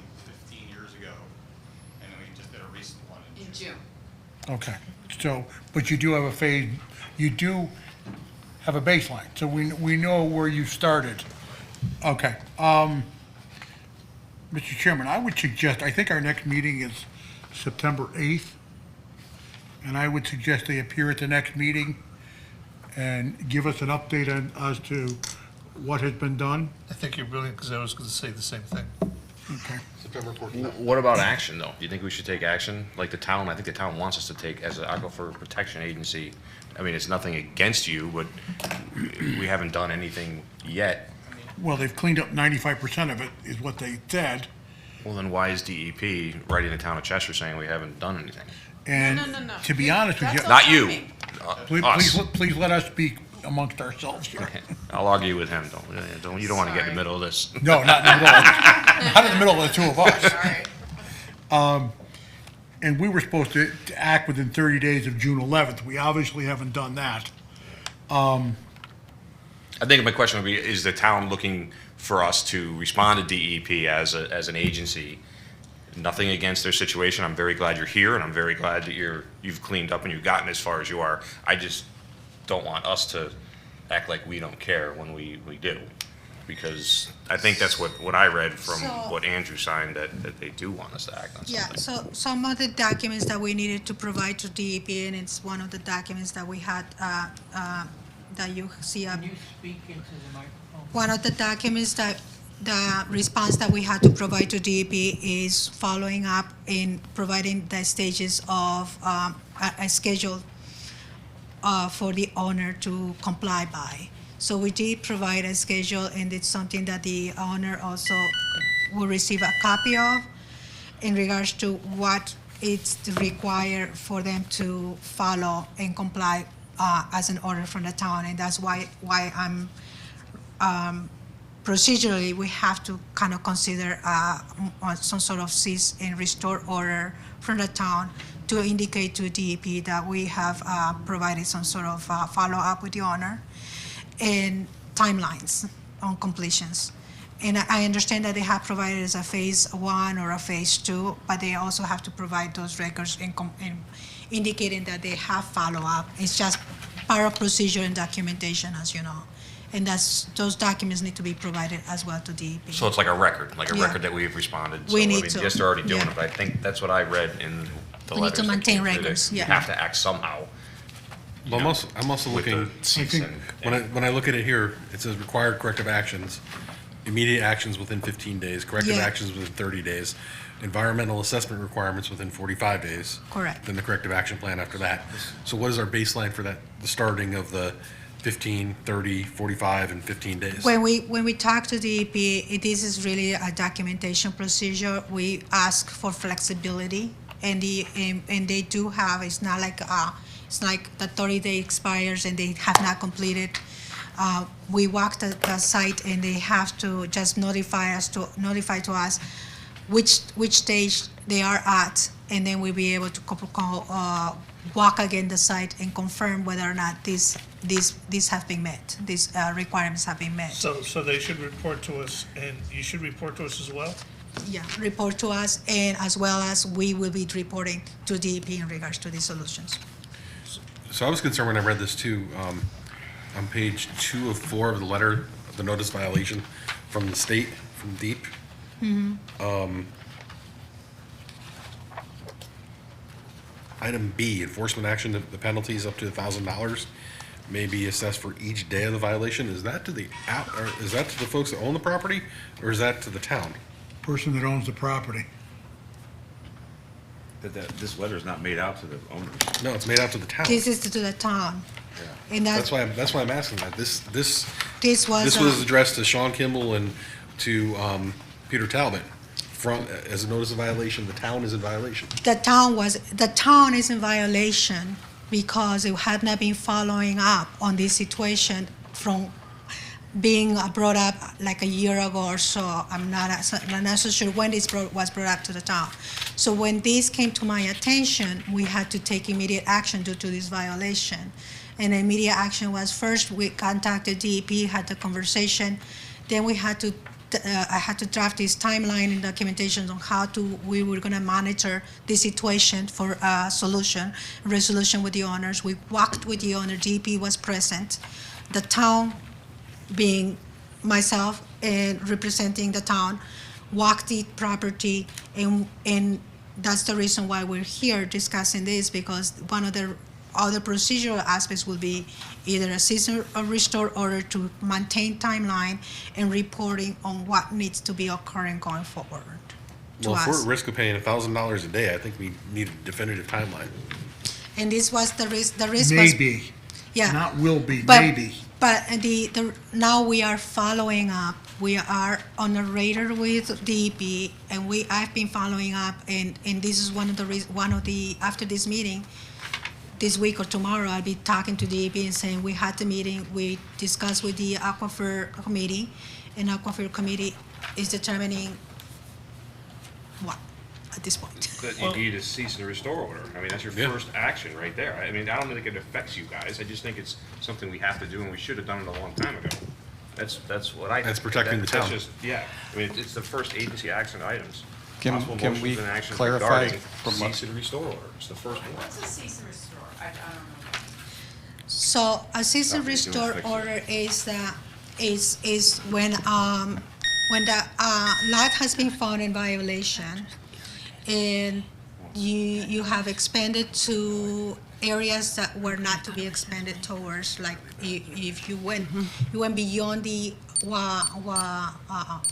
15 years ago, and then we just did a recent one In June. Okay, so, but you do have a phase, you do have a baseline, so we know where you started. Okay, Mr. Chairman, I would suggest, I think our next meeting is September 8th, and I would suggest they appear at the next meeting and give us an update on, as to what has been done. I think you're brilliant, because I was going to say the same thing. Okay. September 14th. What about action, though? Do you think we should take action? Like the town, I think the town wants us to take, as an aquifer protection agency, I mean, it's nothing against you, but we haven't done anything yet. Well, they've cleaned up 95% of it, is what they said. Well, then why is DEP writing the town of Cheshire saying we haven't done anything? And No. to be honest with you. That's Not on you, me. us. Please let us speak amongst ourselves here. I'll argue with him, you don't want to get in the middle of this. No, not in the middle, not in the middle of the two of us. And we were supposed to act within 30 days of June 11th. We obviously haven't done that. I think my question would be, is the town looking for us to respond to DEP as an agency? Nothing against their situation. I'm very glad you're here, and I'm very glad that you've cleaned up and you've gotten as far as you are. I just don't want us to act like we don't care when we do. Because I think that's what I read from So- what Andrew signed, that they do want us to act on something. Yeah, so some of the documents that we needed to provide to DEP, and it's one of the documents that we had, that you see. Can you speak into the microphone? One of the documents that, the response that we had to provide to DEP is following up in providing the stages of a schedule for the owner to comply by. So we did provide a schedule, and it's something that the owner also will receive a copy of in regards to what it's required for them to follow and comply as an order from the town. And that's why I'm procedurally, we have to kind of consider some sort of cease and restore order from the town to indicate to DEP that we have provided some sort of follow-up with the owner. and timelines on completions. And I understand that they have provided as a phase 1 or a phase 2, but they also have to provide those records in indicating that they have follow-up. It's just part of procedure and documentation, as you know. And those documents need to be provided as well to DEP. So it's like a record Yeah. record that we've responded. We So, need I mean, to, yes, they're already doing yeah. it, but I think that's what I read in the We need to letters that maintain came through, that records, You yeah. have to act somehow. Well, I'm also with looking, the cease and- when I look at it here, it says required corrective actions, immediate actions within 15 days, corrective Yeah. actions within 30 days, environmental assessment requirements within 45 days. Correct. Then the corrective action plan after that. So what is our baseline for that, the starting of the 15, 30, 45, and 15 days? When we talk to DEP, this is really a documentation procedure. We ask for flexibility, and they do have. It's not like the 30-day expires and they have not completed. We walk the site and they have to just notify to us which stage they are at, and then we'll be able to walk again the site and confirm whether or not these have been met, these requirements have been met. So they should report to us, and you should report to us as well? Yeah, report to us, and as well as we will be reporting to DEP in regards to these solutions. So I was concerned when I read this too, on page 2 of 4 of the letter, the notice violation from the state, from DEEP. Item B, enforcement action, the penalties up to $1,000 may be assessed for each day of the violation. Is that to the folks that own the property, or is that to the town? Person that owns the property. This letter is not made out to the owners. No, it's made out to the town. This is to the town. And That's why I'm asking that. This this was addressed to Sean Kimball and to Peter Talbot. As a notice of violation, the town is in violation. the town is in violation because it had not been following up on this situation from being brought up like a year ago or so. I'm not so sure when this was brought up to the town. So when this came to my attention, we had to take immediate action due to this violation. And immediate action was, first we contacted DEP, had the conversation, then we had to I had to draft this timeline and documentation on how we were going to monitor the situation for a resolution with the owners. We walked with the owner, DEP was present. The town, being myself and representing the town, walked the property, and that's the reason why we're here discussing this, because one of the other procedural aspects will be either a cease or restore order to maintain timeline and reporting on what needs to be occurring going forward to Well, if we're us. at risk of paying $1,000 a day, I think we need a definitive timeline. And this was the risk. The risk Maybe, was, yeah. not will be, But- maybe. But now we are following up. We are on the radar with DEP, and I've been following up, and this is after this meeting, this week or tomorrow, I'll be talking to DEP and saying we had the meeting, we discussed with the Aquifer Committee, and Aquifer Committee is determining what at this point. That you need a cease and restore order. I mean, that's your first action right there. I mean, I don't think it affects you guys. I just think it's something we have to do, and we should have done it a long time ago. That's what I think. That's protecting the That's town. just, yeah. I mean, it's the first agency action items. Can Possible we motions and actions clarify regarding from what- cease and restore order. It's the first one. What's a cease and restore? I don't know. So a cease and Nothing to do restore with fixing. order is when the lot has been found in violation, and you have expanded to areas that were not to be expanded towards, like if you went beyond the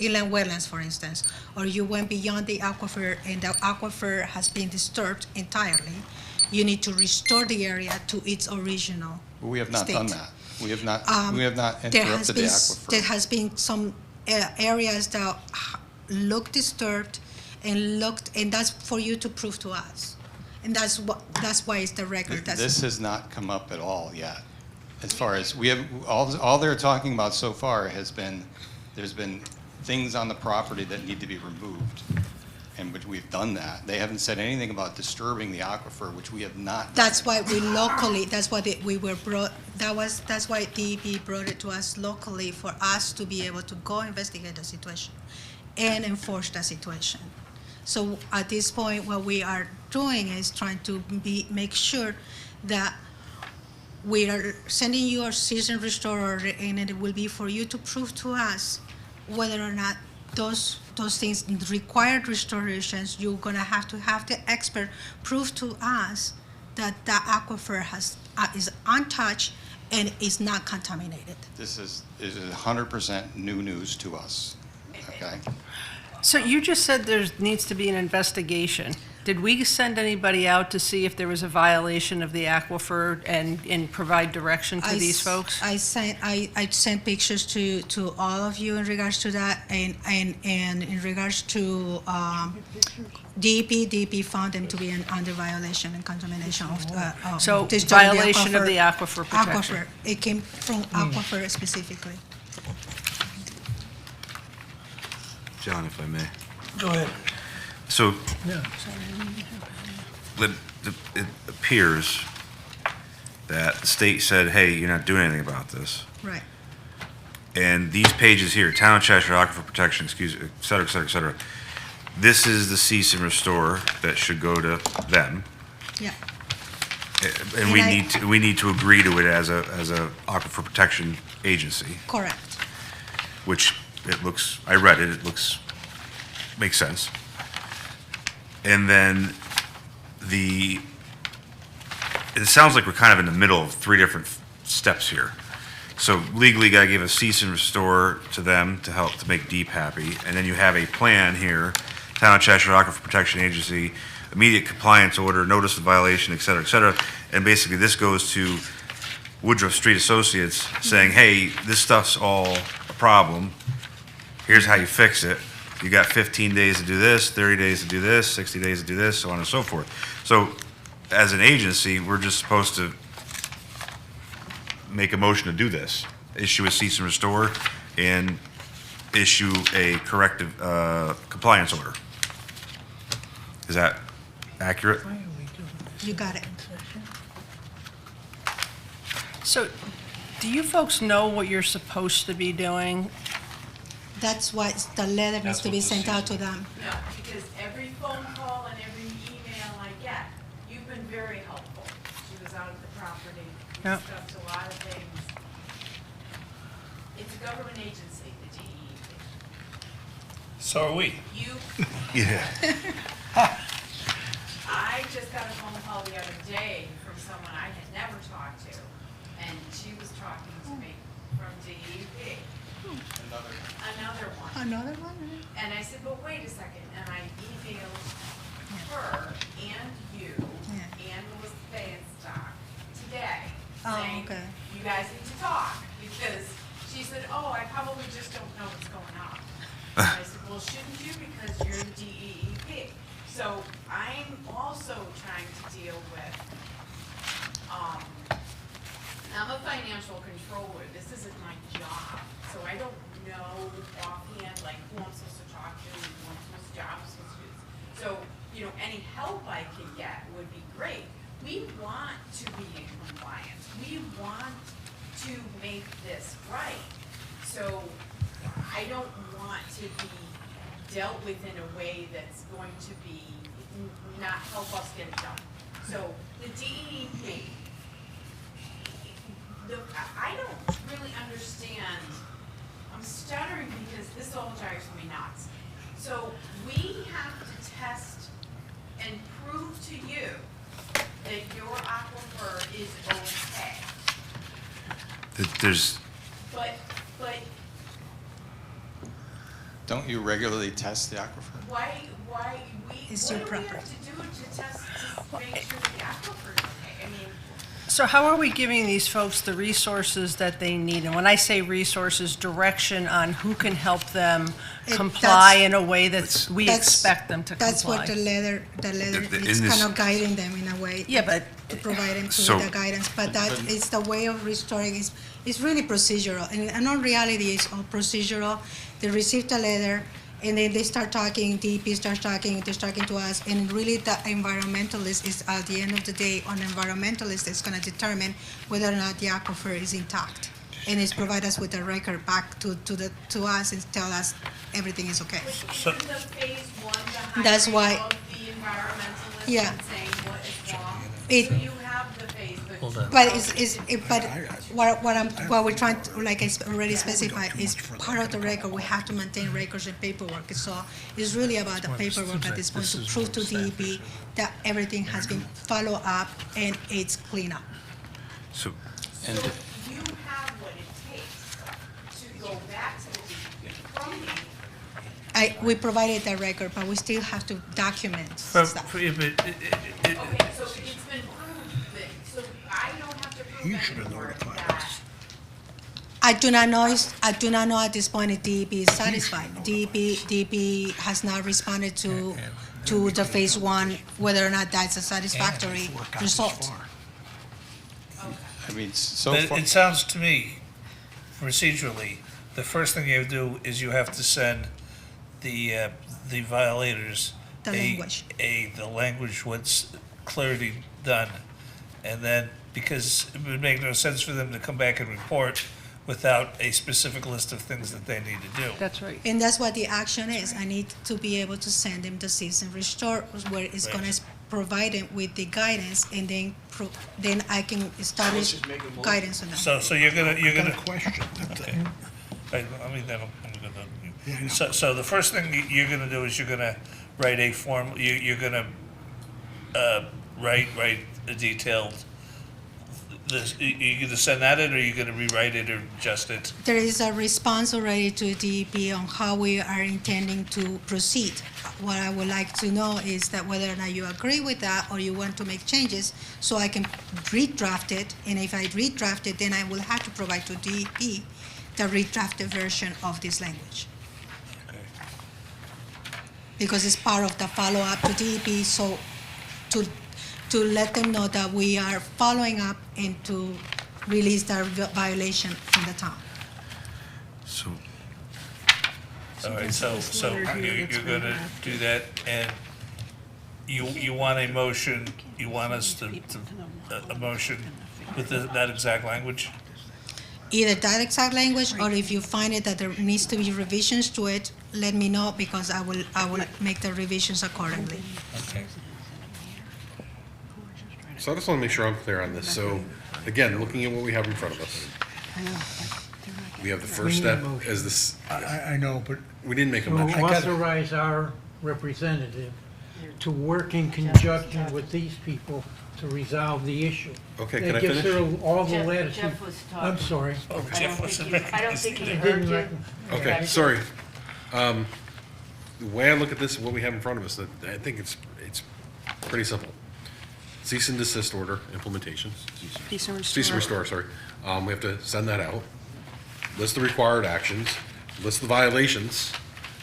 inland wetlands, for instance, or you went beyond the aquifer and the aquifer has been disturbed entirely, you need to restore the area to its original We have not done state. that. We have not There has interrupted the been aquifer. there has been some areas that look disturbed and that's for you to prove to us, and that's why it's the record. This has not come up at all yet. As far as all they're talking about so far has been, there's been things on the property that need to be removed. and which we've done that. They haven't said anything about disturbing the aquifer, which we have not. That's why we locally, that's why we were brought, that's why DEP brought it to us locally, for us to be able to go investigate the situation and enforce the situation. So at this point, what we are doing is trying to make sure that we are sending you a cease and restore order, and it will be for you to prove to us whether or not those things required restorations. You're gonna have to have the expert prove to us that the aquifer is untouched and is not contaminated. This is 100% new news to us, okay? So you just said there needs to be an investigation. Did we send anybody out to see if there was a violation of the aquifer and provide direction to these folks? I sent pictures to all of you in regards to that, and in regards to DEP found them to be under violation and contamination of So disturbing the violation of the aquifer protection. Aquifer, it came from aquifer specifically. John, if I may. Go ahead. So Yeah. it appears that the state said, hey, you're not doing anything about this. Right. And these pages here, Town of Cheshire Aquifer Protection, excuse, et cetera, et cetera, et cetera. This is the cease and restore that should go to them. Yeah. And we need to agree to it as a aquifer protection agency, Correct. which it looks, I read it, it makes sense. And then it sounds like we're kind of in the middle of three different steps here. So legally, gotta give a cease and restore to them to help to make Deep happy. And then you have a plan here, Town of Cheshire Aquifer Protection Agency, immediate compliance order, notice of violation, et cetera, et cetera. And basically, this goes to Woodruff Street Associates saying, hey, this stuff's all a problem. Here's how you fix it. You got 15 days to do this, 30 days to do this, 60 days to do this, so on and so forth. So as an agency, we're just supposed to make a motion to do this, issue a cease and restore, and issue a corrective compliance order. Is that accurate? You got it. So do you folks know what you're supposed to be doing? That's why the letter needs to be sent out to them. No, because every phone call and every email I get, you've been very helpful. She was out at the property, we Yep. discussed a lot of things. It's a government agency, the DEP. So are we. You, Yeah. I just got a phone call the other day from someone I had never talked to, and she was talking to me from DEP. Another one. Another one? And I said, but wait a second, and I emailed her and you and Melissa Feinstock today, Oh, saying, okay. you guys need to talk, because she said, oh, I probably just don't know what's going on. And I said, well, shouldn't you, because you're the DEP. So I'm also trying to deal with, I'm a financial controller, this isn't my job, so I don't know offhand, like, who I'm supposed to talk to, who I'm supposed to, job I'm supposed to do. So, you know, any help I can get would be great. We want to be in compliance, we want to make this right. So I don't want to be dealt with in a way that's going to be, not help us get it done. So the DEP, I don't really understand, I'm stuttering because this all drives me nuts. So we have to test and prove to you that your aquifer is okay. There's, But Don't you regularly test the aquifer? why, It's what your do we have property. to do to test, to make sure the aquifer is okay? I mean, So how are we giving these folks the resources that they need? And when I say resources, direction on who can help them comply in a way that we expect them to comply. That's what the letter In is this- kind of guiding them in a way. Yeah, but To provide them So- with the guidance, but that is the way of restoring, is really procedural. And in reality, it's all procedural. They received a letter, And then they start talking, DEP starts talking, they're talking to us, and really the environmentalist is, at the end of the day, an environmentalist is gonna determine whether or not the aquifer is intact. And it's provide us with a record back to us and tell us everything is okay. So- Isn't the phase one the That's why- hiring of the environmentalist Yeah. and saying what is wrong? It- So you have the phase, but. Hold on. But what we're trying to, like I already specified, is part of the record, we have to maintain records and paperwork. So it's really about the paperwork at this point to prove to DEP that everything has been followed up and it's clean up. So, And you have what it takes to go back to the DEP from the We provided the record, but we still have to document For- stuff. for- if it- Okay, so it's been proved then, so I don't have to prove anymore that. I do not know at this point if DEP is satisfied. DEP has not responded to the phase one, whether or not that's a satisfactory result. I mean, so But far. it sounds to me, procedurally, the first thing you do is you have to send the violators The language. the language what's clearly done. And then, because it would make no sense for them to come back and report without a specific list of things that they need to do. That's right. And that's what the action is. I need to be able to send them the cease and restore, where it's gonna provide them with the guidance, and then I can establish guidance on that. So you're gonna, Question. I mean, then I'm gonna, so the first thing you're gonna do is you're gonna write a form, you're gonna, write a detailed, you gonna send that in, or you gonna rewrite it or adjust it? There is a response already to DEP on how we are intending to proceed. What I would like to know is that whether or not you agree with that, or you want to make changes, so I can redraft it, and if I redraft it, then I will have to provide to DEP the redrafted version of this language. Because it's part of the follow-up to DEP, so to let them know that we are following up and to release that violation from the town. so All right, so you're gonna do that, and you want a motion, you want us to, a motion with that exact language? Either that exact language, or if you find it that there needs to be revisions to it, let me know, because I will make the revisions accordingly. Okay. So I just want to make sure I'm clear on this. So, again, looking at what we have in front of us, we have the first step as this, I know, but we didn't make a To motion. authorize our representative to work in conjunction with these people to resolve the issue. Okay, can I That gives finish? her all the Jeff- latitude. Jeff was talking. I'm sorry. Oh, Jeff wasn't I don't think he I heard didn't you. rec- Okay, sorry. The way I look at this, what we have in front of us, that I think it's pretty simple. Cease and desist order implementation. Cease and Cease and restore, sorry. We have to send that out. List the required actions, list the violations,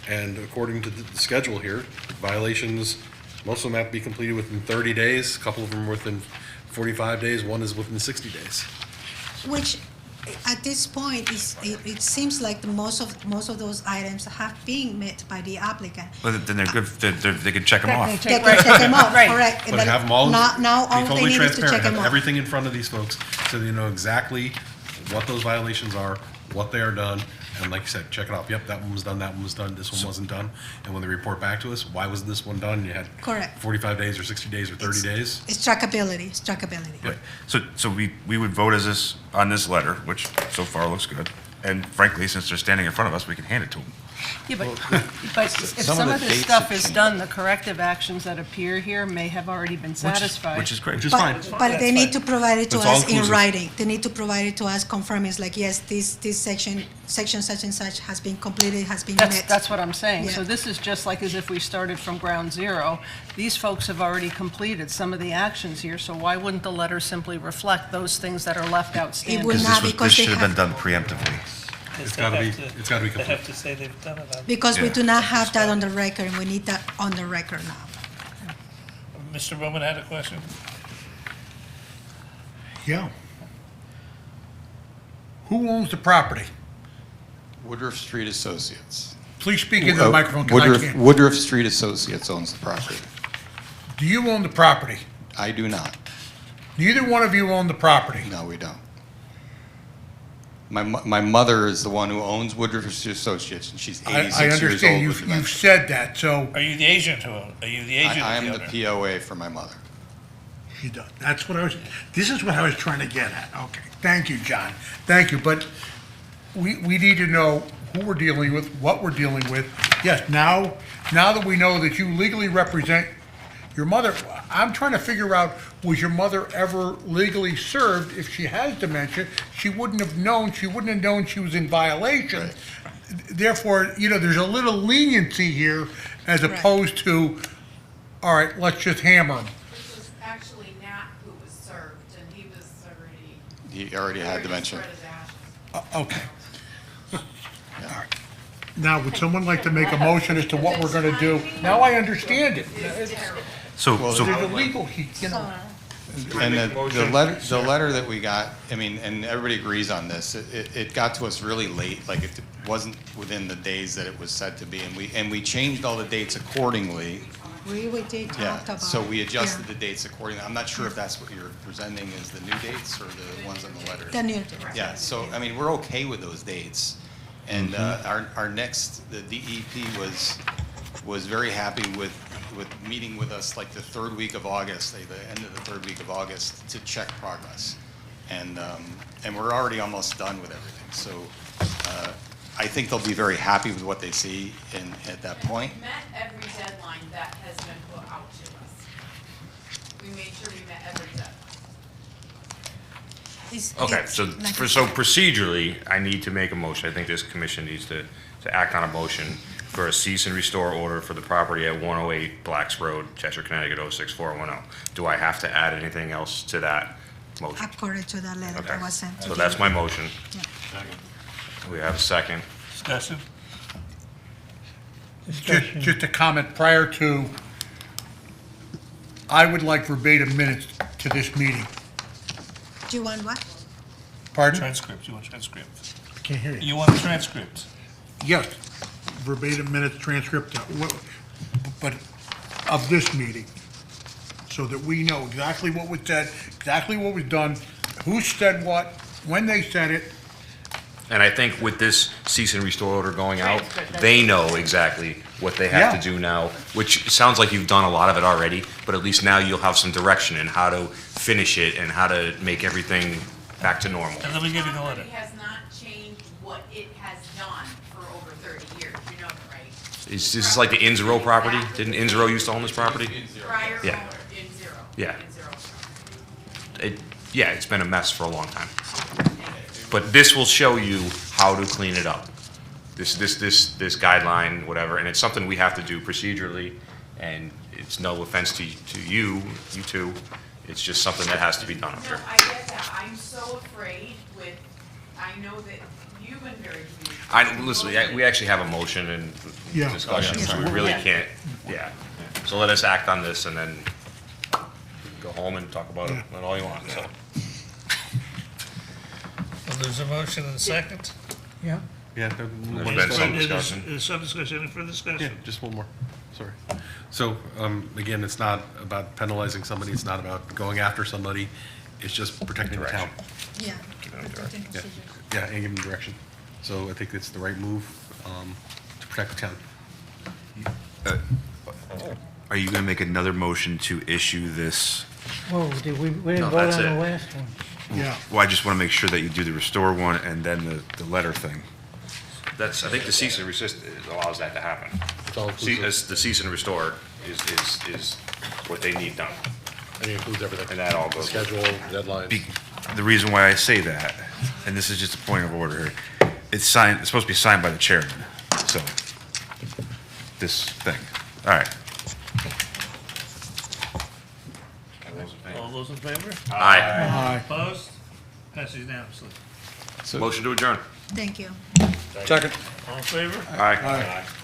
and according to the schedule here, violations, most of them have to be completed within 30 days, a couple of them within 45 days, one is within 60 days. Which, at this point, it seems like most of those items have been met by the applicant. well, then they're good, they can check them off. They can check them off, correct. But have them all, Now, all be they totally need is to check transparent, them have off. everything in front of these folks, so they know exactly what those violations are, what they are done, and like you said, check it off. Yep, that one was done, that one was done, this one wasn't done. And when they report back to us, why wasn't this one done? You had Correct. 45 days or 60 days or 30 days? It's trackability. Right. So we would vote as this, on this letter, which so far looks good. And frankly, since they're standing in front of us, we can hand it to them. Yeah, but if some of some the of this dates stuff have is done, the corrective actions that appear here may have already been satisfied. Which is great. Which is fine. But they need to provide it to It's all us in inclusive. writing. They need to provide it to us confirming, it's like, yes, this section such and such has been completed, has been met. That's what I'm saying. So Yeah. this is just like as if we started from ground zero. These folks have already completed some of the actions here, so why wouldn't the letter simply reflect those things that are left outstanding? would not, because This they should have been have- done preemptively. It's gotta be They complete. have to say they've done it. Because we Yeah. do not have that on the record, and we need that on the record now. Mr. Roman had a question? yeah. Who owns the property? Woodruff Street Associates. Please speak into the microphone, 'cause I Woodruff, can't. Woodruff Street Associates owns the property. Do you own the property? I do not. Neither one of you own the property. No, we don't. My mother is the one who owns Woodruff Associates, and she's I 86 years old. understand, with you've dementia. said that, so Are you the agent are you the agent I of am the the owner? POA for my mother. you don't. That's what this is what I was trying to get at. Okay, thank you, John. Thank you, but we need to know who we're dealing with, what we're dealing with. Yes, now that we know that you legally represent your mother, I'm trying to figure out, was your mother ever legally served? If she has dementia, she wouldn't have known she was in violation. Right. Therefore, there's a little leniency here as opposed to, all right, let's just hammer them. This was actually Nat who was served, and he was already. He already had dementia. Okay. All right. Now, would someone like to make a motion as to what we're gonna do? Now I understand it. So, There's a legal, And the letter that we got, I mean, and everybody agrees on this, it got to us really late, like it wasn't within the days that it was said to be, and we changed all the dates accordingly. We did talk Yeah, about. so we adjusted the dates accordingly. I'm not sure if that's what you're presenting is the new dates or the ones on the letter. The new. Yeah, so, I mean, we're okay with those dates. And our next, the DEP was very happy with meeting with us like the third week of August, the end of the third week of August, to check progress. And we're already almost done with everything. So I think they'll be very happy with what they see at that point. We met every deadline that has been put out to us. We made sure we met every deadline. Okay, so procedurally, I need to make a motion. I think this commission needs to act on a motion for a cease and restore order for the property at 108 Blacks Road, Cheshire, Connecticut, 06410. Do I have to add anything else to that motion? According to the letter Okay, that was sent. so that's my motion. We have a second. Discussion? just a comment prior to, I would like verbatim minutes to this meeting. Do you want what? Pardon? Transcript, you want transcript? I can't hear you. You want transcript? Yes, verbatim minutes, transcript, but of this meeting, so that we know exactly what was said, exactly what was done, who said what, when they said it. And I think with this cease and restore order going out, they know exactly what they have to do now, which sounds like you've done a lot of it already, but at least now you'll have some direction in how to finish it and how to make everything back to normal. And let me give you the letter. It has not changed what it has done for over 30 years, you know that, right? Is this like the Inzero property? Didn't Inzero used to own this property? Prior Yeah. owner, in zero. Yeah. In zero. Yeah, it's been a mess for a long time. But this will show you how to clean it up. This guideline, whatever, and it's something we have to do procedurally, and it's no offense to you two. It's just something that has to be done up No, here. I get that. I'm so afraid I know that you've been very communicative. Listen, we actually have a motion and discussion, so we really can't, So let us act on this and then go home and talk about it all you want, so. Well, there's a motion and a second. Yeah. Yeah. There's been some discussion. There's some discussion, any further discussion? Yeah, just one more, sorry. So, again, it's not about penalizing somebody, it's not about going after somebody, it's just protecting the town. Yeah. Yeah, yeah, and giving direction. So I think it's the right move to protect the town. Are you going to make another motion to issue this? Whoa, we didn't No, vote that's on the it. last one. Yeah. Well, I just want to make sure that you do the restore one and then the letter thing. I think the cease and resist allows that to happen. The cease and restore is what they need done. And it includes everything. And that all goes. Schedule, deadlines. The reason why I say that, and this is just a point of order here, it's supposed to be signed by the chairman, so, this thing. All right. All those in favor? Aye. Opposed? Passes unanimously. Motion to adjourn. Thank you. Second. All in favor? Aye.